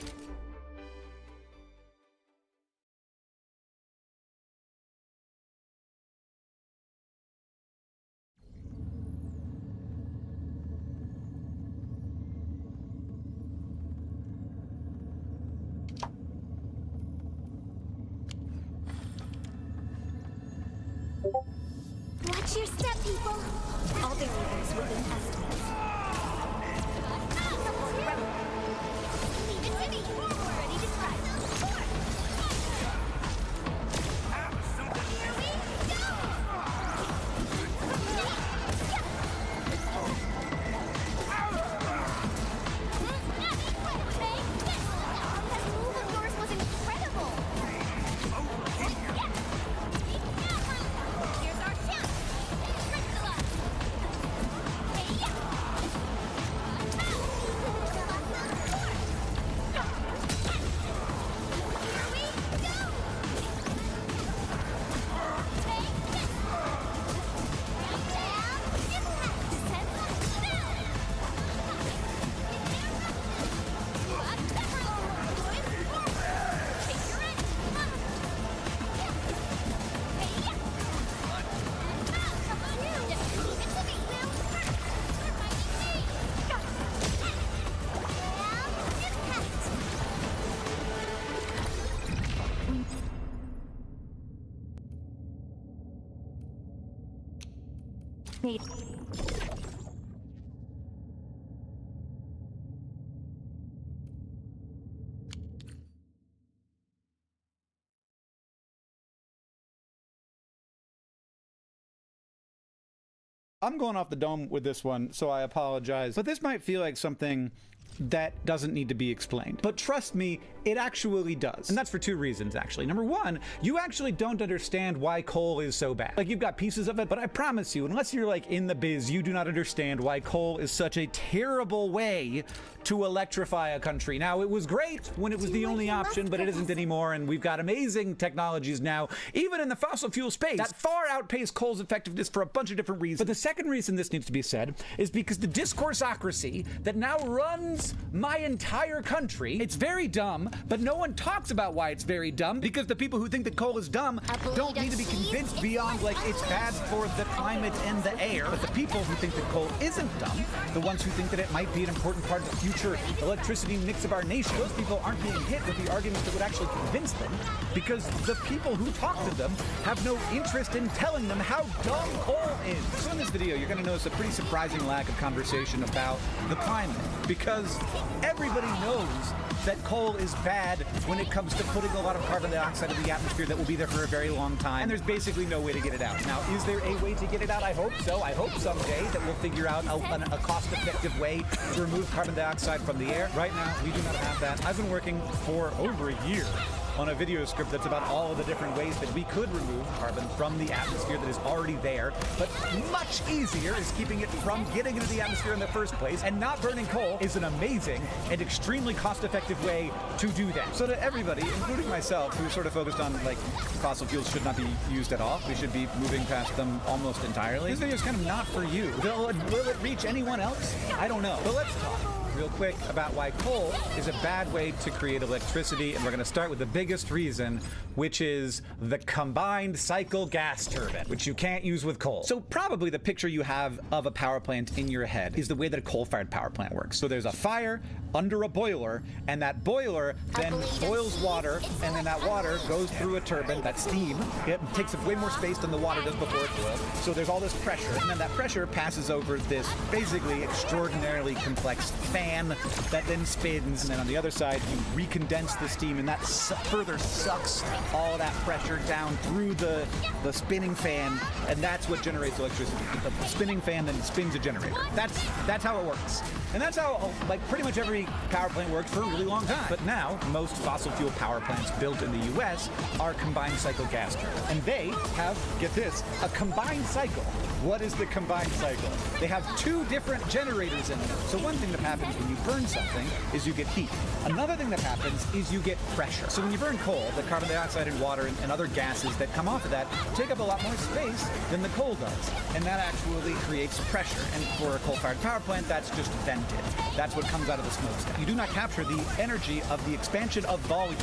Watch your step, people. All variables within estimates. Leave it to me. Forward. Ready to strike. Forward. Here we go. That move of yours was incredible. Here's our chance. Crystallize. Hey, yeah. Here we go. Take this. Down. Impact. Descend. Down. Up. Going forward. Take your end. Hey, yeah. Leave it to me, Will. You're fighting me. Down. Impact. Made. I'm going off the dome with this one, so I apologize. But this might feel like something that doesn't need to be explained. But trust me, it actually does. And that's for two reasons, actually. Number one, you actually don't understand why coal is so bad. Like, you've got pieces of it, but I promise you, unless you're like in the biz, you do not understand why coal is such a terrible way to electrify a country. Now, it was great when it was the only option, but it isn't anymore, and we've got amazing technologies now, even in the fossil fuel space, that far outpace coal's effectiveness for a bunch of different reasons. But the second reason this needs to be said is because the discoursocracy that now runs my entire country, it's very dumb, but no one talks about why it's very dumb, because the people who think that coal is dumb don't need to be convinced beyond, like, it's bad for the climate and the air. But the people who think that coal isn't dumb, the ones who think that it might be an important part of the future electricity mix of our nation, those people aren't being hit with the arguments that would actually convince them, because the people who talk to them have no interest in telling them how dumb coal is. So in this video, you're going to notice a pretty surprising lack of conversation about the climate, because everybody knows that coal is bad when it comes to putting a lot of carbon dioxide in the atmosphere that will be there for a very long time, and there's basically no way to get it out. Now, is there a way to get it out? I hope so. I hope someday that we'll figure out a cost-effective way to remove carbon dioxide from the air. Right now, we do not have that. I've been working for over a year on a video script that's about all of the different ways that we could remove carbon from the atmosphere that is already there, but much easier is keeping it from getting into the atmosphere in the first place, and not burning coal is an amazing and extremely cost-effective way to do that. So to everybody, including myself, who sort of focused on, like, fossil fuels should not be used at all, we should be moving past them almost entirely, this video is kind of not for you. Will it reach anyone else? I don't know. But let's talk real quick about why coal is a bad way to create electricity, and we're going to start with the biggest reason, which is the combined cycle gas turbine, which you can't use with coal. So probably the picture you have of a power plant in your head is the way that a coal-fired power plant works. So there's a fire under a boiler, and that boiler then boils water, and then that water goes through a turbine, that steam. It takes up way more space than the water does before it boils. So there's all this pressure, and then that pressure passes over this basically extraordinarily complex fan that then spins, and then on the other side you recondense the steam, and that further sucks all that pressure down through the spinning fan, and that's what generates electricity. The spinning fan then spins a generator. That's how it works. And that's how, like, pretty much every power plant worked for a really long time. But now, most fossil fuel power plants built in the US are combined cycle gas turbines. And they have, get this, a combined cycle. What is the combined cycle? They have two different generators in them. So one thing that happens when you burn something is you get heat. Another thing that happens is you get pressure. So when you burn coal, the carbon dioxide and water and other gases that come off of that take up a lot more space than the coal does. And that actually creates pressure. And for a coal-fired power plant, that's just vented. That's what comes out of the smokestack. You do not capture the energy of the expansion of volume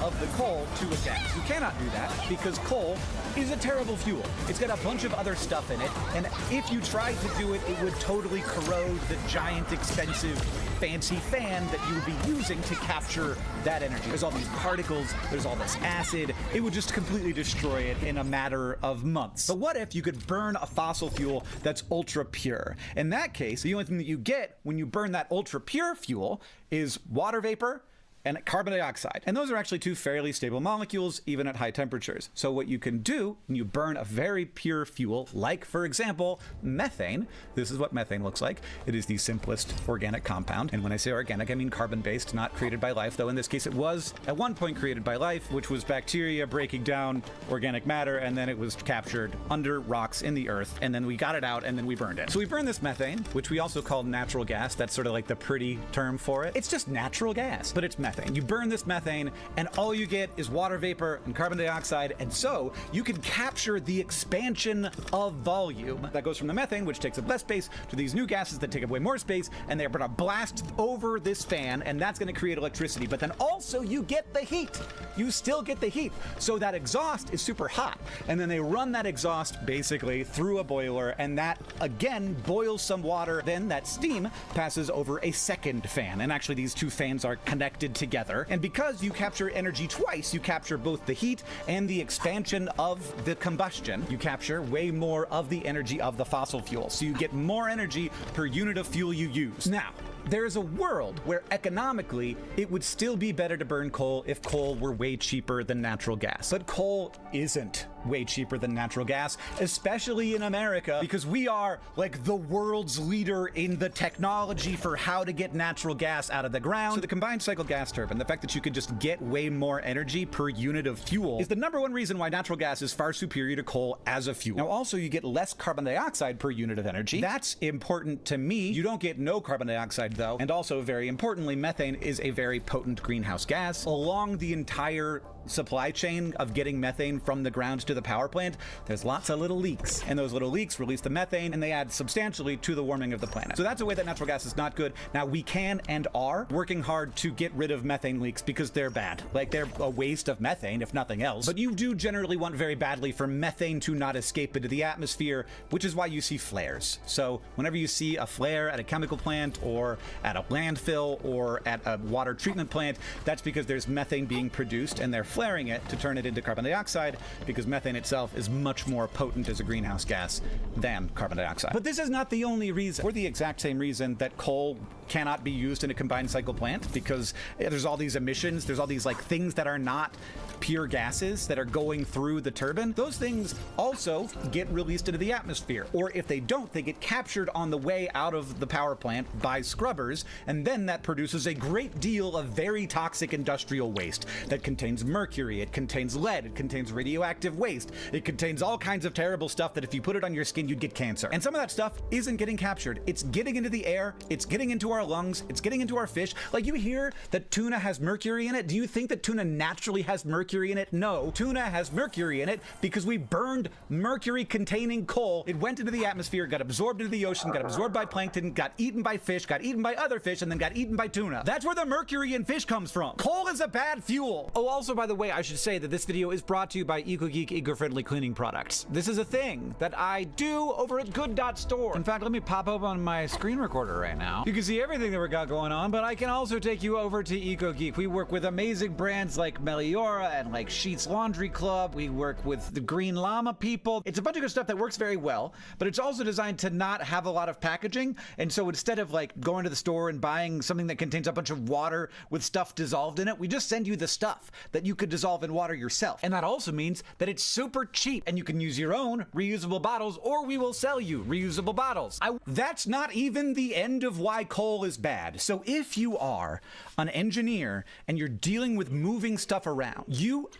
of the coal to a gas. You cannot do that because coal is a terrible fuel. It's got a bunch of other stuff in it, and if you tried to do it, it would totally corrode the giant, expensive, fancy fan that you would be using to capture that energy. There's all these particles, there's all this acid. It would just completely destroy it in a matter of months. But what if you could burn a fossil fuel that's ultra pure? In that case, the only thing that you get when you burn that ultra pure fuel is water vapor and carbon dioxide. And those are actually two fairly stable molecules, even at high temperatures. So what you can do when you burn a very pure fuel, like, for example, methane, this is what methane looks like. It is the simplest organic compound. And when I say organic, I mean carbon-based, not created by life, though in this case it was at one point created by life, which was bacteria breaking down organic matter, and then it was captured under rocks in the earth, and then we got it out, and then we burned it. So we burned this methane, which we also call natural gas. That's sort of like the pretty term for it. It's just natural gas, but it's methane. You burn this methane, and all you get is water vapor and carbon dioxide, and so you can capture the expansion of volume that goes from the methane, which takes up less space, to these new gases that take up way more space, and they're going to blast over this fan, and that's going to create electricity. But then also you get the heat. You still get the heat. So that exhaust is super hot, and then they run that exhaust basically through a boiler, and that again boils some water. Then that steam passes over a second fan, and actually these two fans are connected together. And because you capture energy twice, you capture both the heat and the expansion of the combustion. You capture way more of the energy of the fossil fuel. So you get more energy per unit of fuel you use. Now, there is a world where economically it would still be better to burn coal if coal were way cheaper than natural gas. But coal isn't way cheaper than natural gas, especially in America, because we are like the world's leader in the technology for how to get natural gas out of the ground. So the combined cycle gas turbine, the fact that you could just get way more energy per unit of fuel, is the number one reason why natural gas is far superior to coal as a fuel. Now also you get less carbon dioxide per unit of energy. That's important to me. You don't get no carbon dioxide though. And also, very importantly, methane is a very potent greenhouse gas. Along the entire supply chain of getting methane from the ground to the power plant, there's lots of little leaks, and those little leaks release the methane, and they add substantially to the warming of the planet. So that's a way that natural gas is not good. Now we can and are working hard to get rid of methane leaks because they're bad. Like, they're a waste of methane, if nothing else. But you do generally want very badly for methane to not escape into the atmosphere, which is why you see flares. So whenever you see a flare at a chemical plant or at a landfill or at a water treatment plant, that's because there's methane being produced, and they're flaring it to turn it into carbon dioxide, because methane itself is much more potent as a greenhouse gas than carbon dioxide. But this is not the only reason. For the exact same reason that coal cannot be used in a combined cycle plant, because there's all these emissions, there's all these like things that are not pure gases that are going through the turbine. Those things also get released into the atmosphere, or if they don't, they get captured on the way out of the power plant by scrubbers, and then that produces a great deal of very toxic industrial waste that contains mercury, it contains lead, it contains radioactive waste, it contains all kinds of terrible stuff that if you put it on your skin, you'd get cancer. And some of that stuff isn't getting captured. It's getting into the air, it's getting into our lungs, it's getting into our fish. Like, you hear that tuna has mercury in it. Do you think that tuna naturally has mercury in it? No. Tuna has mercury in it because we burned mercury-containing coal. It went into the atmosphere, got absorbed into the ocean, got absorbed by plankton, got eaten by fish, got eaten by other fish, and then got eaten by tuna. That's where the mercury in fish comes from. Coal is a bad fuel. Oh, also, by the way, I should say that this video is brought to you by EcoGeek eco-friendly cleaning products. This is a thing that I do over at good.store. In fact, let me pop open my screen recorder right now. You can see everything that we got going on, but I can also take you over to EcoGeek. We work with amazing brands like Meliora and like Sheets Laundry Club. We work with the Green Llama people. It's a bunch of good stuff that works very well, but it's also designed to not have a lot of packaging. And so instead of like going to the store and buying something that contains a bunch of water with stuff dissolved in it, we just send you the stuff that you could dissolve in water yourself. And that also means that it's super cheap, and you can use your own reusable bottles, or we will sell you reusable bottles. That's not even the end of why coal is bad. So if you are an engineer and you're dealing with moving stuff around, you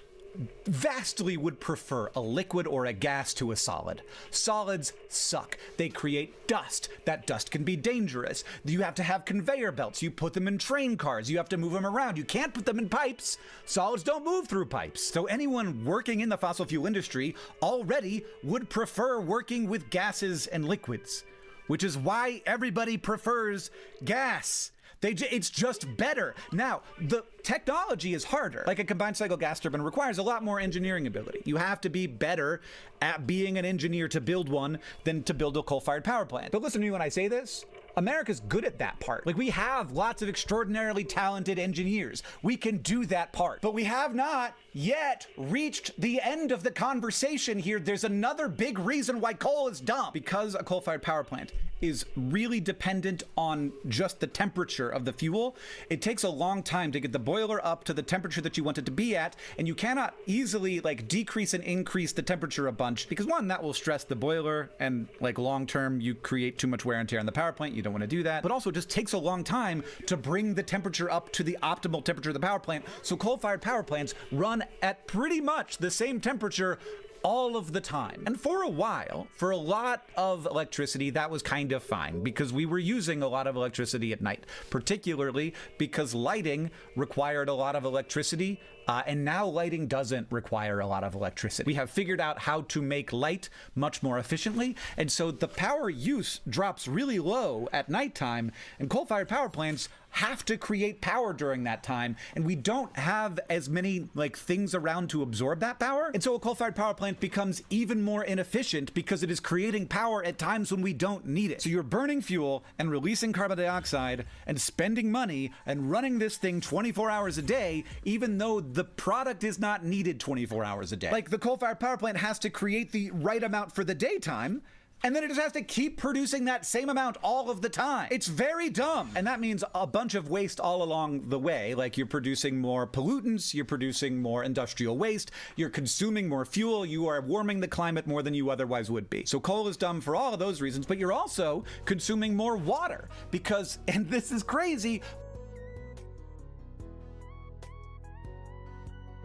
vastly would prefer a liquid or a gas to a solid. Solids suck. They create dust. That dust can be dangerous. You have to have conveyor belts. You put them in train cars. You have to move them around. You can't put them in pipes. Solids don't move through pipes. So anyone working in the fossil fuel industry already would prefer working with gases and liquids, which is why everybody prefers gas. It's just better. Now, the technology is harder. Like a combined cycle gas turbine requires a lot more engineering ability. You have to be better at being an engineer to build one than to build a coal-fired power plant. But listen to me when I say this. America's good at that part. Like, we have lots of extraordinarily talented engineers. We can do that part. But we have not yet reached the end of the conversation here. There's another big reason why coal is dumb. Because a coal-fired power plant is really dependent on just the temperature of the fuel, it takes a long time to get the boiler up to the temperature that you want it to be at, and you cannot easily like decrease and increase the temperature a bunch, because one, that will stress the boiler, and like long term you create too much wear and tear on the power plant. You don't want to do that. But also it just takes a long time to bring the temperature up to the optimal temperature of the power plant. So coal-fired power plants run at pretty much the same temperature all of the time. And for a while, for a lot of electricity, that was kind of fine because we were using a lot of electricity at night, particularly because lighting required a lot of electricity. And now lighting doesn't require a lot of electricity. We have figured out how to make light much more efficiently, and so the power use drops really low at nighttime, and coal-fired power plants have to create power during that time, and we don't have as many like things around to absorb that power. And so a coal-fired power plant becomes even more inefficient because it is creating power at times when we don't need it. So you're burning fuel and releasing carbon dioxide and spending money and running this thing 24 hours a day, even though the product is not needed 24 hours a day. Like, the coal-fired power plant has to create the right amount for the daytime, and then it just has to keep producing that same amount all of the time. It's very dumb. And that means a bunch of waste all along the way. Like, you're producing more pollutants, you're producing more industrial waste, you're consuming more fuel, you are warming the climate more than you otherwise would be. So coal is dumb for all of those reasons, but you're also consuming more water because, and this is crazy.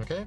Okay.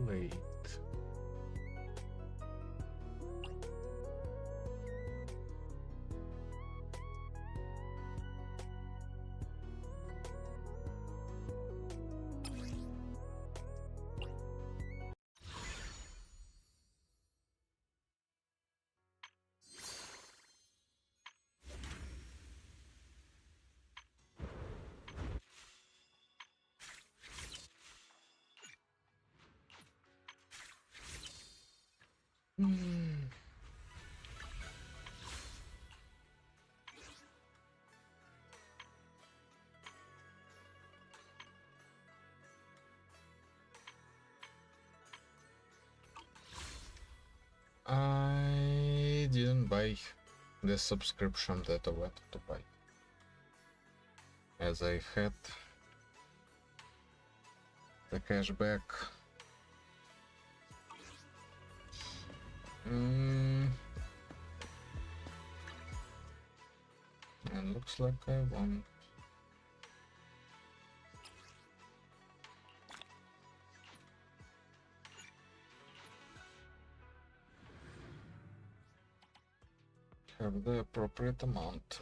Wait. I didn't buy the subscription that I wanted to buy, as I had the cashback. And looks like I won. Have the appropriate amount.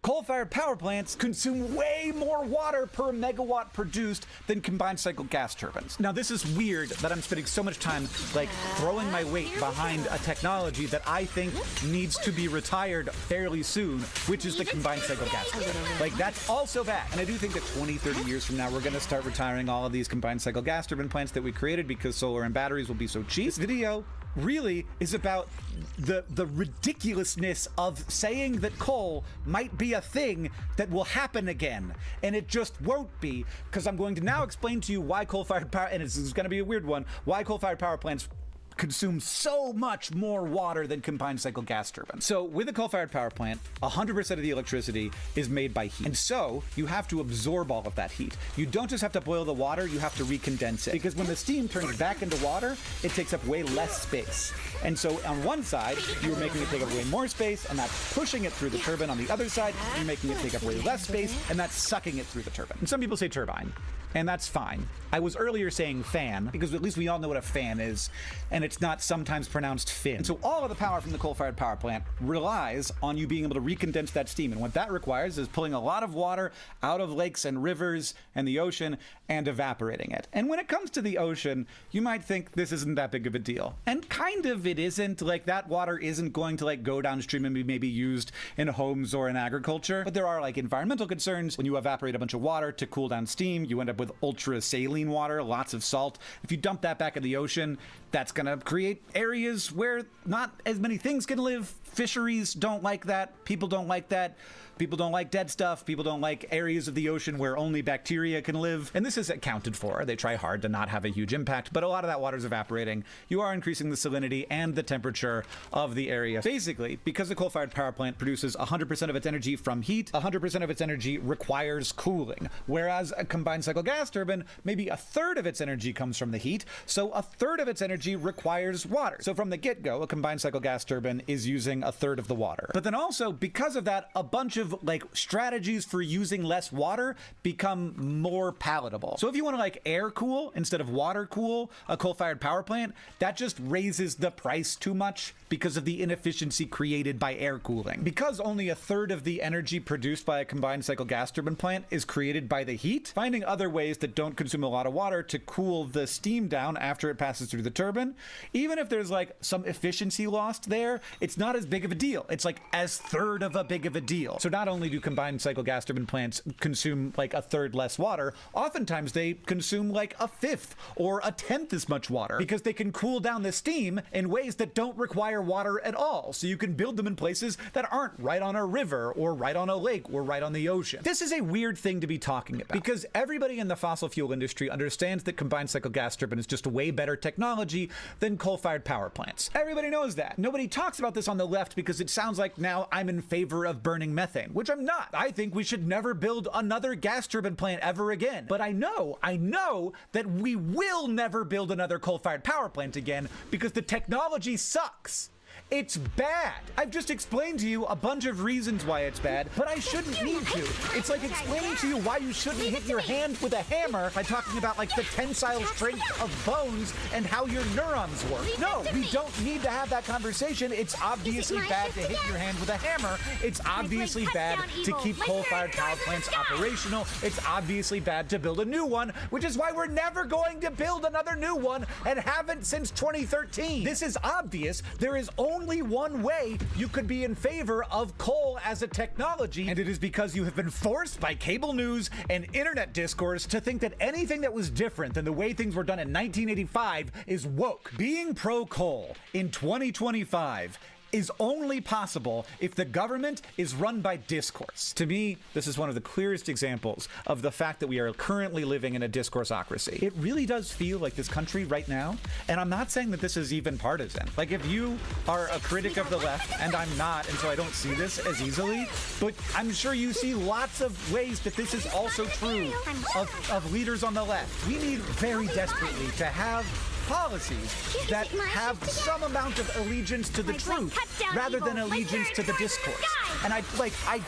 Coal-fired power plants consume way more water per megawatt produced than combined cycle gas turbines. Now, this is weird that I'm spending so much time like throwing my weight behind a technology that I think needs to be retired fairly soon, which is the combined cycle gas turbine. Like, that's also bad. And I do think that 20, 30 years from now, we're going to start retiring all of these combined cycle gas turbine plants that we created because solar and batteries will be so cheap. This video really is about the ridiculousness of saying that coal might be a thing that will happen again, and it just won't be, because I'm going to now explain to you why coal-fired power, and this is going to be a weird one, why coal-fired power plants consume so much more water than combined cycle gas turbines. So with a coal-fired power plant, 100% of the electricity is made by heat. And so you have to absorb all of that heat. You don't just have to boil the water, you have to recondense it. Because when the steam turns back into water, it takes up way less space. And so on one side, you're making it take up way more space, and that's pushing it through the turbine. On the other side, you're making it take up way less space, and that's sucking it through the turbine. And some people say turbine, and that's fine. I was earlier saying fan, because at least we all know what a fan is, and it's not sometimes pronounced fin. And so all of the power from the coal-fired power plant relies on you being able to recondense that steam. And what that requires is pulling a lot of water out of lakes and rivers and the ocean and evaporating it. And when it comes to the ocean, you might think this isn't that big of a deal. And kind of it isn't. Like, that water isn't going to like go downstream and be maybe used in homes or in agriculture. But there are like environmental concerns. When you evaporate a bunch of water to cool down steam, you end up with ultra saline water, lots of salt. If you dump that back in the ocean, that's gonna create areas where not as many things can live. Fisheries don't like that. People don't like that. People don't like dead stuff. People don't like areas of the ocean where only bacteria can live. And this is accounted for. They try hard to not have a huge impact, but a lot of that water is evaporating. You are increasing the salinity and the temperature of the area. Basically, because the coal-fired power plant produces 100% of its energy from heat, 100% of its energy requires cooling. Whereas a combined cycle gas turbine, maybe a third of its energy comes from the heat, so a third of its energy requires water. So from the get-go, a combined cycle gas turbine is using a third of the water. But then also, because of that, a bunch of like strategies for using less water become more palatable. So if you want to like air cool instead of water cool a coal-fired power plant, that just raises the price too much because of the inefficiency created by air cooling. Because only a third of the energy produced by a combined cycle gas turbine plant is created by the heat, finding other ways that don't consume a lot of water to cool the steam down after it passes through the turbine, even if there's like some efficiency lost there, it's not as big of a deal. It's like as third of a big of a deal. So not only do combined cycle gas turbine plants consume like a third less water, oftentimes they consume like a fifth or a tenth as much water because they can cool down the steam in ways that don't require water at all. So you can build them in places that aren't right on a river or right on a lake or right on the ocean. This is a weird thing to be talking about because everybody in the fossil fuel industry understands that combined cycle gas turbine is just a way better technology than coal-fired power plants. Everybody knows that. Nobody talks about this on the left because it sounds like now I'm in favor of burning methane, which I'm not. I think we should never build another gas turbine plant ever again. But I know that we will never build another coal-fired power plant again because the technology sucks. It's bad. I've just explained to you a bunch of reasons why it's bad, but I shouldn't need to. It's like explaining to you why you shouldn't hit your hand with a hammer by talking about like the tensile strength of bones and how your neurons work. No, we don't need to have that conversation. It's obviously bad to hit your hand with a hammer. It's obviously bad to keep coal-fired power plants operational. It's obviously bad to build a new one, which is why we're never going to build another new one and haven't since 2013. This is obvious. There is only one way you could be in favor of coal as a technology, and it is because you have been forced by cable news and internet discourse to think that anything that was different than the way things were done in 1985 is woke. Being pro-coal in 2025 is only possible if the government is run by discourse. To me, this is one of the clearest examples of the fact that we are currently living in a discourseocracy. It really does feel like this country right now, and I'm not saying that this is even partisan. Like, if you are a critic of the left, and I'm not, and so I don't see this as easily, but I'm sure you see lots of ways that this is also true of leaders on the left. We need very desperately to have policies that have some amount of allegiance to the truth rather than allegiance to the discourse. And I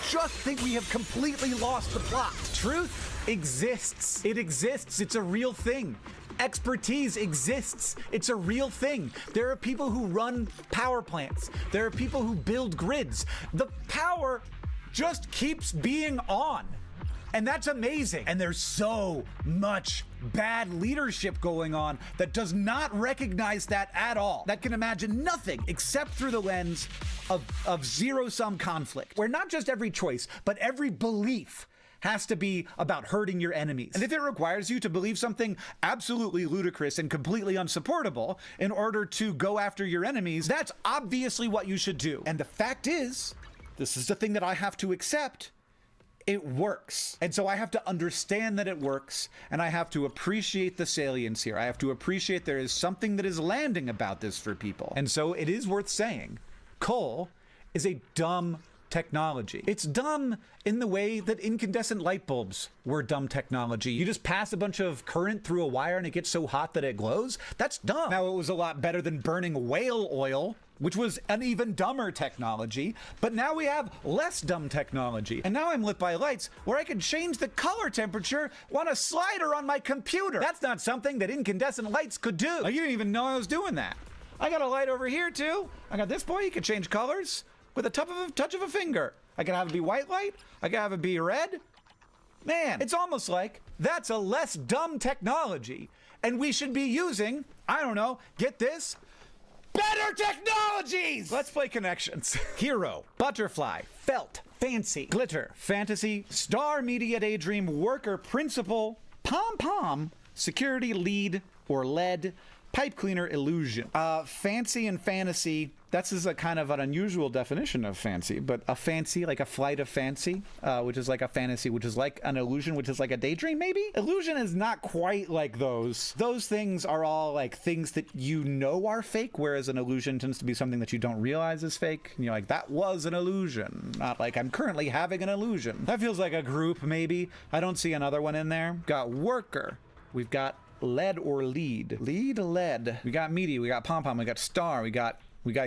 just think we have completely lost the plot. Truth exists. It exists. It's a real thing. Expertise exists. It's a real thing. There are people who run power plants. There are people who build grids. The power just keeps being on. And that's amazing. And there's so much bad leadership going on that does not recognize that at all. That can imagine nothing except through the lens of zero-sum conflict, where not just every choice, but every belief has to be about hurting your enemies. And if it requires you to believe something absolutely ludicrous and completely unsupportable in order to go after your enemies, that's obviously what you should do. And the fact is, this is the thing that I have to accept, it works. And so I have to understand that it works, and I have to appreciate the salience here. I have to appreciate there is something that is landing about this for people. And so it is worth saying, coal is a dumb technology. It's dumb in the way that incandescent light bulbs were dumb technology. You just pass a bunch of current through a wire and it gets so hot that it glows. That's dumb. Now, it was a lot better than burning whale oil, which was an even dumber technology, but now we have less dumb technology. And now I'm lit by lights where I can change the color temperature on a slider on my computer. That's not something that incandescent lights could do. Like, you didn't even know I was doing that. I got a light over here too. I got this boy, you can change colors with a touch of a finger. I can have it be white light, I can have it be red. Man, it's almost like that's a less dumb technology, and we should be using, I don't know, get this, better technologies! Let's play connections. Hero, butterfly, felt, fancy, glitter, fantasy, star, media, daydream, worker, principal, pom-pom, security, lead, or lead, pipe cleaner, illusion. Fancy and fantasy, that's is a kind of an unusual definition of fancy, but a fancy, like a flight of fancy, which is like a fantasy, which is like an illusion, which is like a daydream, maybe? Illusion is not quite like those. Those things are all like things that you know are fake, whereas an illusion tends to be something that you don't realize is fake. And you're like, that was an illusion. Not like, I'm currently having an illusion. That feels like a group, maybe. I don't see another one in there. Got worker. We've got lead or lead. Lead, lead. We got media, we got pom-pom, we got star, we got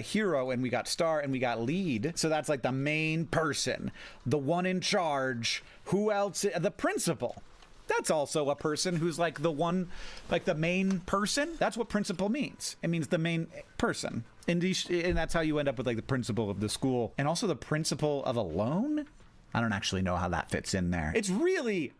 hero, and we got star, and we got lead. So that's like the main person, the one in charge. Who else? The principal. That's also a person who's like the one, like the main person. That's what principal means. It means the main person. And that's how you end up with like the principal of the school. And also the principal of a loan? I don't actually know how that fits in there. It's really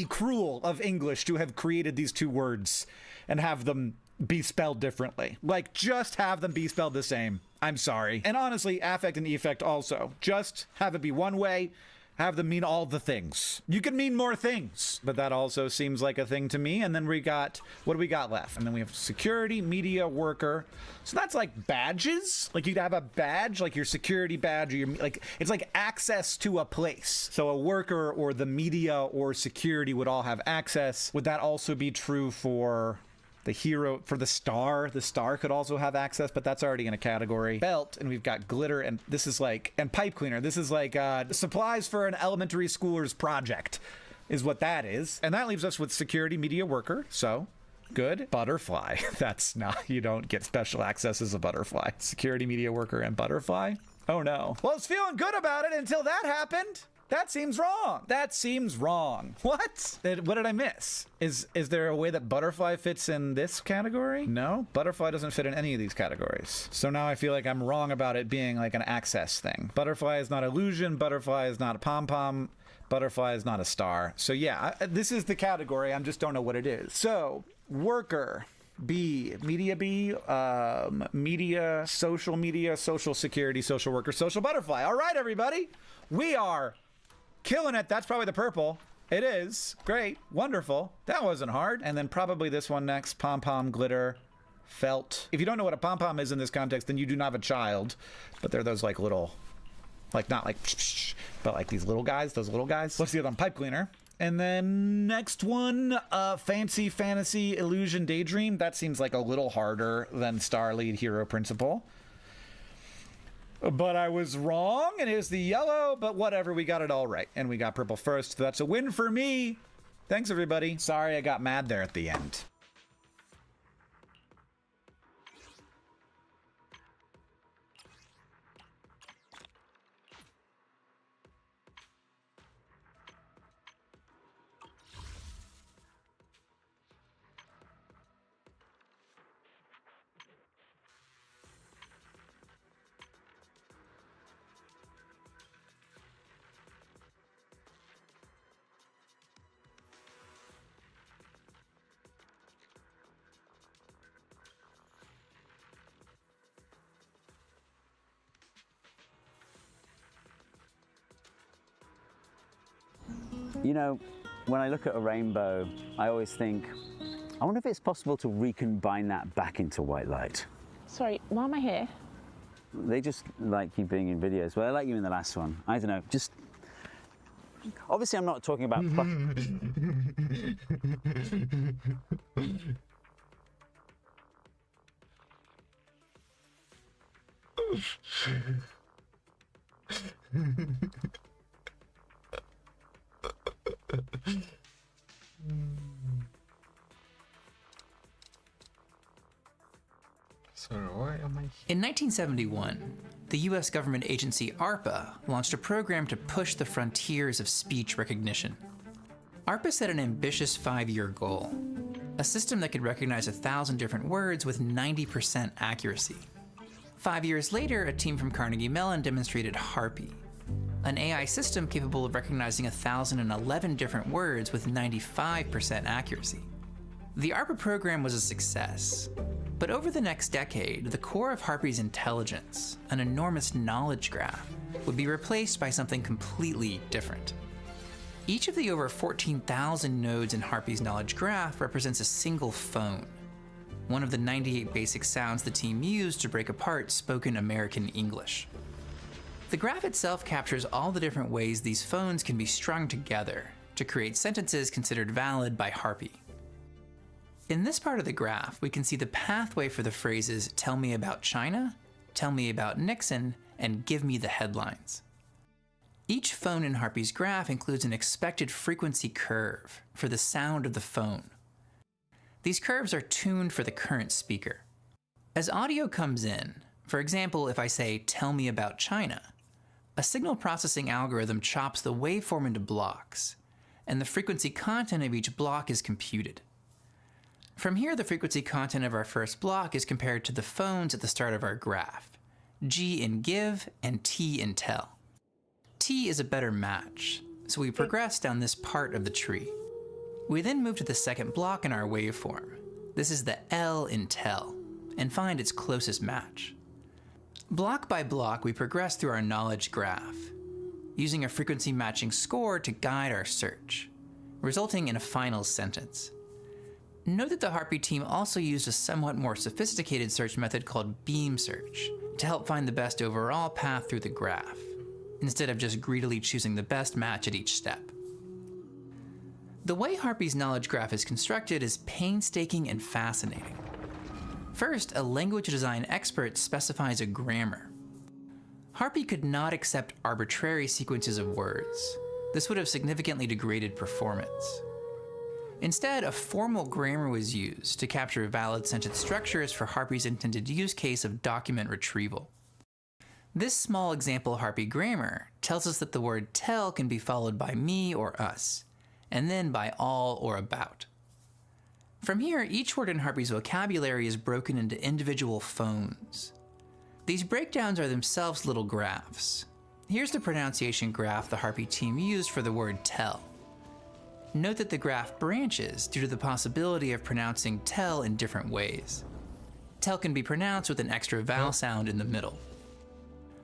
cruel of English to have created these two words and have them be spelled differently. Like, just have them be spelled the same. I'm sorry. And honestly, affect and effect also. Just have it be one way, have them mean all the things. You can mean more things, but that also seems like a thing to me. And then we got, what do we got left? And then we have security, media, worker. So that's like badges. Like, you'd have a badge, like your security badge, or your, like, it's like access to a place. So a worker or the media or security would all have access. Would that also be true for the hero, for the star? The star could also have access, but that's already in a category. Belt, and we've got glitter, and this is like, and pipe cleaner. This is like supplies for an elementary schooler's project is what that is. And that leaves us with security, media, worker. So Good. Butterfly. That's not, you don't get special access as a butterfly. Security media worker and butterfly? Oh no. Well, I was feeling good about it until that happened. That seems wrong. That seems wrong. What? What did I miss? Is there a way that butterfly fits in this category? No, butterfly doesn't fit in any of these categories. So now I feel like I'm wrong about it being like an access thing. Butterfly is not illusion. Butterfly is not a pom-pom. Butterfly is not a star. So yeah, this is the category. I just don't know what it is. So worker. Media, social security, social worker, social butterfly. All right, everybody. We are killing it. That's probably the purple. It is. Great. Wonderful. That wasn't hard. And then probably this one next. Pom-pom, glitter, felt. If you don't know what a pom-pom is in this context, then you do not have a child. But they're those like little, like not like, but like these little guys, those little guys. Let's see it on pipe cleaner. And then next one, fancy, fantasy, illusion, daydream. That seems like a little harder than star, lead, hero, principal. But I was wrong, and it was the yellow, but whatever, we got it all right. And we got purple first, so that's a win for me. Thanks, everybody. Sorry I got mad there at the end. You know, when I look at a rainbow, I always think, I wonder if it's possible to recombine that back into white light. Sorry, why am I here? They just like you being in videos. Well, I like you in the last one. I don't know, just... Obviously, I'm not talking about... Sorry, why am I here? In 1971, the US government agency ARPA launched a program to push the frontiers of speech recognition. ARPA set an ambitious 5-year goal, a system that could recognize 1,000 different words with 90% accuracy. 5 years later, a team from Carnegie Mellon demonstrated Harpy, an AI system capable of recognizing 1,011 different words with 95% accuracy. The ARPA program was a success, but over the next decade, the core of Harpy's intelligence, an enormous knowledge graph, would be replaced by something completely different. Each of the over 14,000 nodes in Harpy's knowledge graph represents a single phone, one of the 98 basic sounds the team used to break apart spoken American English. The graph itself captures all the different ways these phones can be strung together to create sentences considered valid by Harpy. In this part of the graph, we can see the pathway for the phrases "tell me about China," "tell me about Nixon," and "give me the headlines." Each phone in Harpy's graph includes an expected frequency curve for the sound of the phone. These curves are tuned for the current speaker. As audio comes in, for example, if I say "tell me about China," a signal processing algorithm chops the waveform into blocks, and the frequency content of each block is computed. From here, the frequency content of our first block is compared to the phones at the start of our graph, G in give and T in tell. T is a better match, so we progress down this part of the tree. We then move to the second block in our waveform. This is the L in tell, and find its closest match. Block by block, we progress through our knowledge graph, using a frequency matching score to guide our search, resulting in a final sentence. Note that the Harpy team also used a somewhat more sophisticated search method called beam search to help find the best overall path through the graph, instead of just greedily choosing the best match at each step. The way Harpy's knowledge graph is constructed is painstaking and fascinating. First, a language design expert specifies a grammar. Harpy could not accept arbitrary sequences of words. This would have significantly degraded performance. Instead, a formal grammar was used to capture valid sentence structures for Harpy's intended use case of document retrieval. This small example Harpy grammar tells us that the word tell can be followed by me or us, and then by all or about. From here, each word in Harpy's vocabulary is broken into individual phones. These breakdowns are themselves little graphs. Here's the pronunciation graph the Harpy team used for the word tell. Note that the graph branches due to the possibility of pronouncing tell in different ways. Tell can be pronounced with an extra vowel sound in the middle.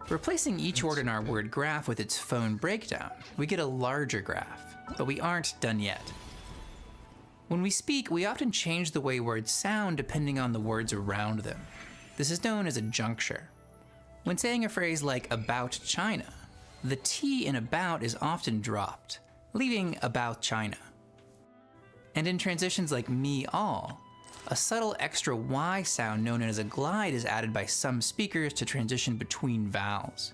Replacing each word in our word graph with its phone breakdown, we get a larger graph, but we aren't done yet. When we speak, we often change the way words sound depending on the words around them. This is known as a juncture. When saying a phrase like about China, the T in about is often dropped, leaving about China. And in transitions like me all, a subtle extra Y sound known as a glide is added by some speakers to transition between vowels.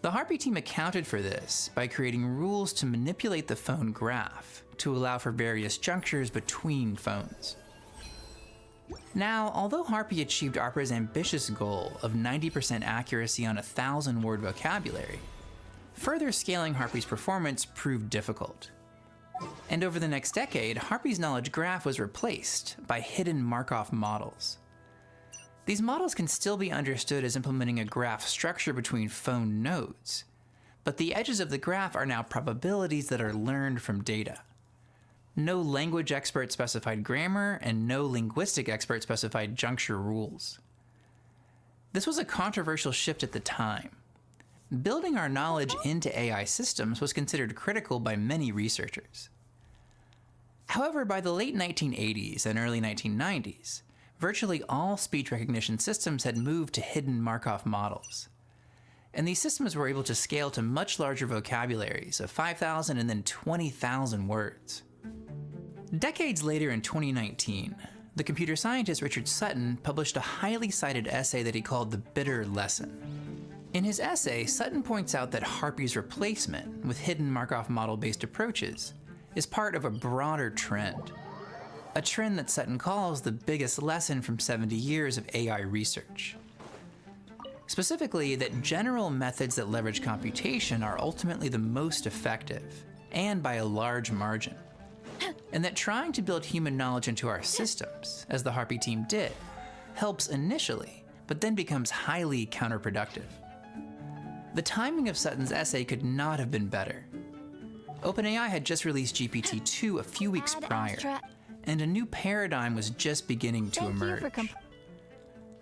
The Harpy team accounted for this by creating rules to manipulate the phone graph to allow for various junctures between phones. Now, although Harpy achieved ARPA's ambitious goal of 90% accuracy on a 1,000-word vocabulary, further scaling Harpy's performance proved difficult. And over the next decade, Harpy's knowledge graph was replaced by hidden Markov models. These models can still be understood as implementing a graph structure between phone nodes, but the edges of the graph are now probabilities that are learned from data. No language expert specified grammar and no linguistic expert specified juncture rules. This was a controversial shift at the time. Building our knowledge into AI systems was considered critical by many researchers. However, by the late 1980s and early 1990s, virtually all speech recognition systems had moved to hidden Markov models. And these systems were able to scale to much larger vocabularies of 5,000 and then 20,000 words. Decades later in 2019, the computer scientist Richard Sutton published a highly cited essay that he called The Bitter Lesson. In his essay, Sutton points out that Harpy's replacement with hidden Markov model-based approaches is part of a broader trend. A trend that Sutton calls the biggest lesson from 70 years of AI research. Specifically, that general methods that leverage computation are ultimately the most effective, and by a large margin. And that trying to build human knowledge into our systems, as the Harpy team did, helps initially, but then becomes highly counterproductive. The timing of Sutton's essay could not have been better. OpenAI had just released GPT-2 a few weeks prior, and a new paradigm was just beginning to emerge.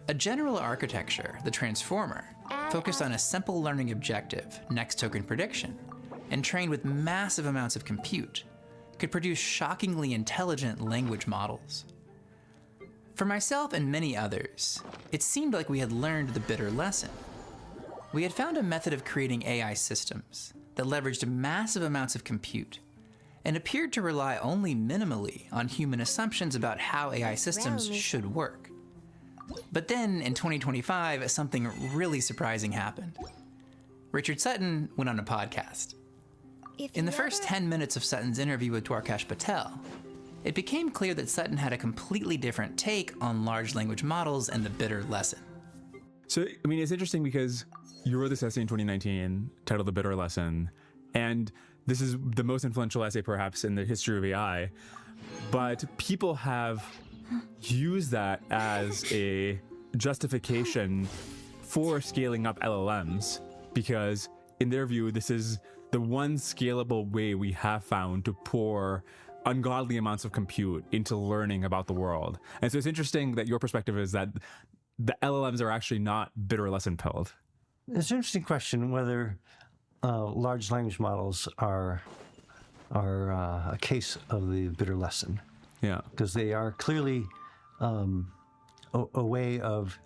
A general architecture, the transformer, focused on a simple learning objective, next token prediction, and trained with massive amounts of compute, could produce shockingly intelligent language models. For myself and many others, it seemed like we had learned the bitter lesson. We had found a method of creating AI systems that leveraged massive amounts of compute and appeared to rely only minimally on human assumptions about how AI systems should work. But then, in 2025, something really surprising happened. Richard Sutton went on a podcast. In the first 10 minutes of Sutton's interview with Dwarkesh Patel, it became clear that Sutton had a completely different take on large language models and the bitter lesson. So, I mean, it's interesting because you wrote this essay in 2019 titled The Bitter Lesson, and this is the most influential essay perhaps in the history of AI, but people have used that as a justification for scaling up LLMs because, in their view, this is the one scalable way we have found to pour ungodly amounts of compute into learning about the world. And so it's interesting that your perspective is that the LLMs are actually not bitter lesson pilled. It's an interesting question whether large language models are a case of the bitter lesson. Yeah. Because they are clearly a way of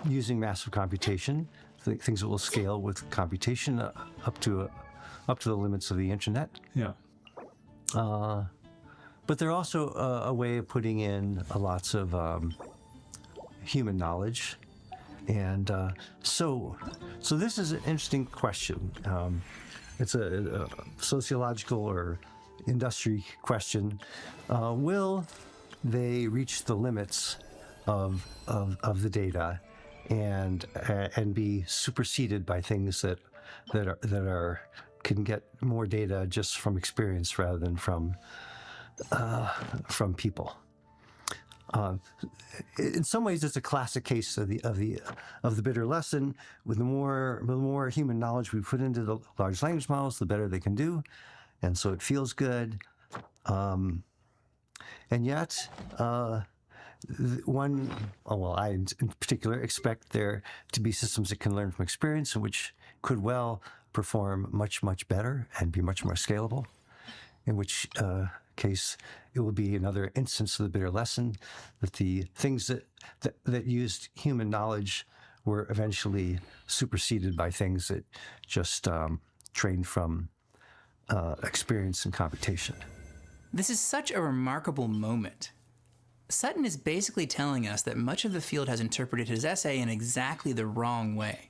using massive computation, things that will scale with computation up to the limits of the internet. Yeah. But they're also a way of putting in lots of human knowledge. And so this is an interesting question. It's a sociological or industry question, will they reach the limits of the data and be superseded by things that can get more data just from experience rather than from people. In some ways, it's a classic case of the bitter lesson. With the more human knowledge we put into the large language models, the better they can do, and so it feels good. And yet, I in particular expect there to be systems that can learn from experience and which could well perform much better and be much more scalable. In which case, it will be another instance of the bitter lesson that the things that used human knowledge were eventually superseded by things that just trained from experience and computation. This is such a remarkable moment. Sutton is basically telling us that much of the field has interpreted his essay in exactly the wrong way.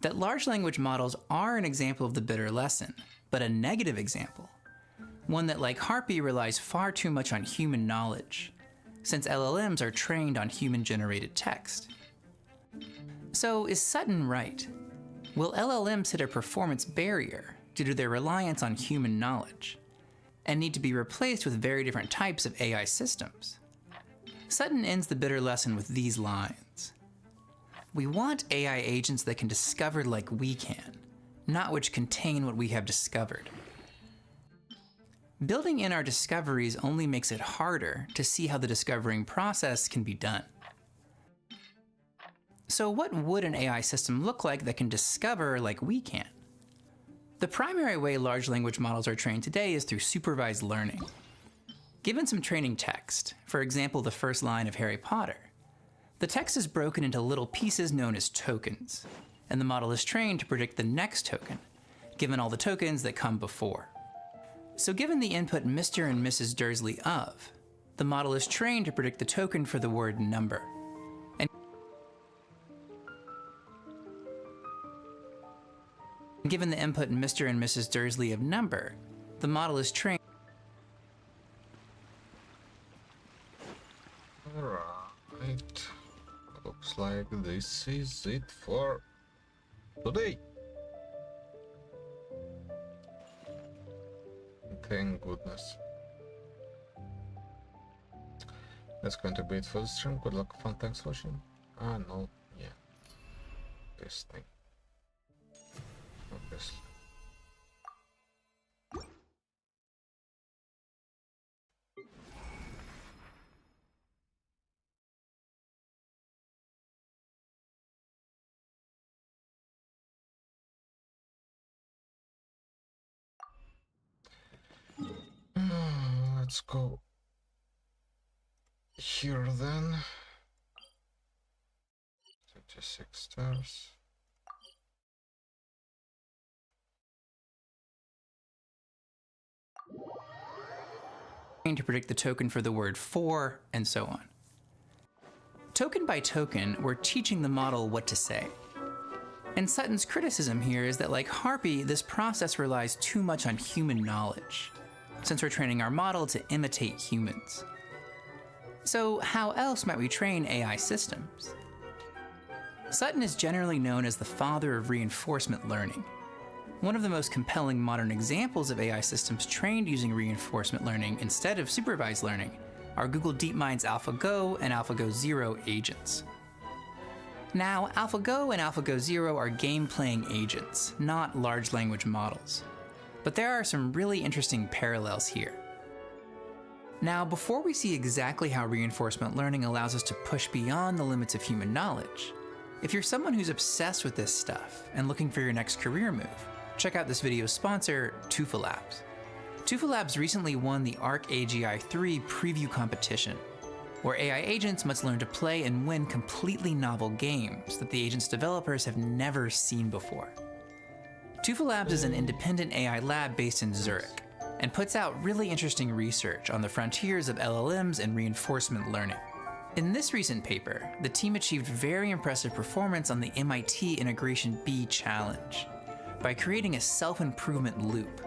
That large language models are an example of the bitter lesson, but a negative example. One that, like Harpy, relies far too much on human knowledge, since LLMs are trained on human-generated text. So is Sutton right? Will LLMs hit a performance barrier due to their reliance on human knowledge, and need to be replaced with very different types of AI systems? Sutton ends the bitter lesson with these lines. We want AI agents that can discover like we can, not which contain what we have discovered. Building in our discoveries only makes it harder to see how the discovering process can be done. So what would an AI system look like that can discover like we can? The primary way large language models are trained today is through supervised learning. Given some training text, for example the first line of Harry Potter, the text is broken into little pieces known as tokens, and the model is trained to predict the next token, given all the tokens that come before. So given the input Mr. and Mrs. Dursley of, the model is trained to predict the token for the word number. And given the input Mr. and Mrs. Dursley of number, the model is trained. Alright. Looks like this is it for today. Thank goodness. That's going to be it for the stream. Good luck, fun, thanks for watching. No, yeah. This thing. Obviously. Let's go here then. 36 stars. To predict the token for the word for, and so on. Token by token, we're teaching the model what to say. And Sutton's criticism here is that, like Harpy, this process relies too much on human knowledge, since we're training our model to imitate humans. So how else might we train AI systems? Sutton is generally known as the father of reinforcement learning. One of the most compelling modern examples of AI systems trained using reinforcement learning instead of supervised learning are Google DeepMind's AlphaGo and AlphaGo Zero agents. Now, AlphaGo and AlphaGo Zero are game-playing agents, not large language models. But there are some really interesting parallels here. Now, before we see exactly how reinforcement learning allows us to push beyond the limits of human knowledge, if you're someone who's obsessed with this stuff and looking for your next career move, check out this video's sponsor, Tufa Labs. Tufa Labs recently won the ARC AGI 3 preview competition, where AI agents must learn to play and win completely novel games that the agent's developers have never seen before. Tufa Labs is an independent AI lab based in Zurich, and puts out really interesting research on the frontiers of LLMs and reinforcement learning. In this recent paper, the team achieved very impressive performance on the MIT Integration B challenge by creating a self-improvement loop,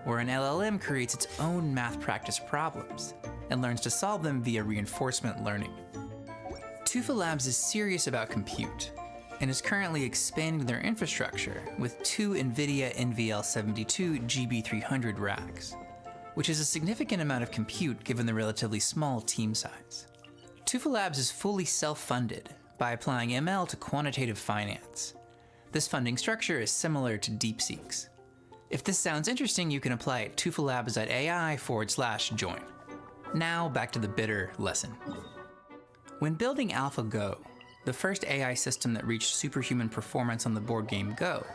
where an LLM creates its own math practice problems and learns to solve them via reinforcement learning. Tufa Labs is serious about compute and is currently expanding their infrastructure with 2 NVIDIA NVL72 GB300 racks, which is a significant amount of compute given the relatively small team size. Tufa Labs is fully self-funded by applying ML to quantitative finance. This funding structure is similar to DeepSeek's. If this sounds interesting, you can apply at tufalabs.ai/join. Now back to the bitter lesson. When building AlphaGo, the first AI system that reached superhuman performance on the board game Go,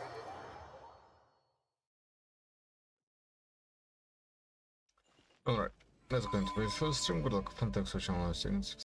Alright, that's going to be the first stream. Good luck, fun, thanks for watching.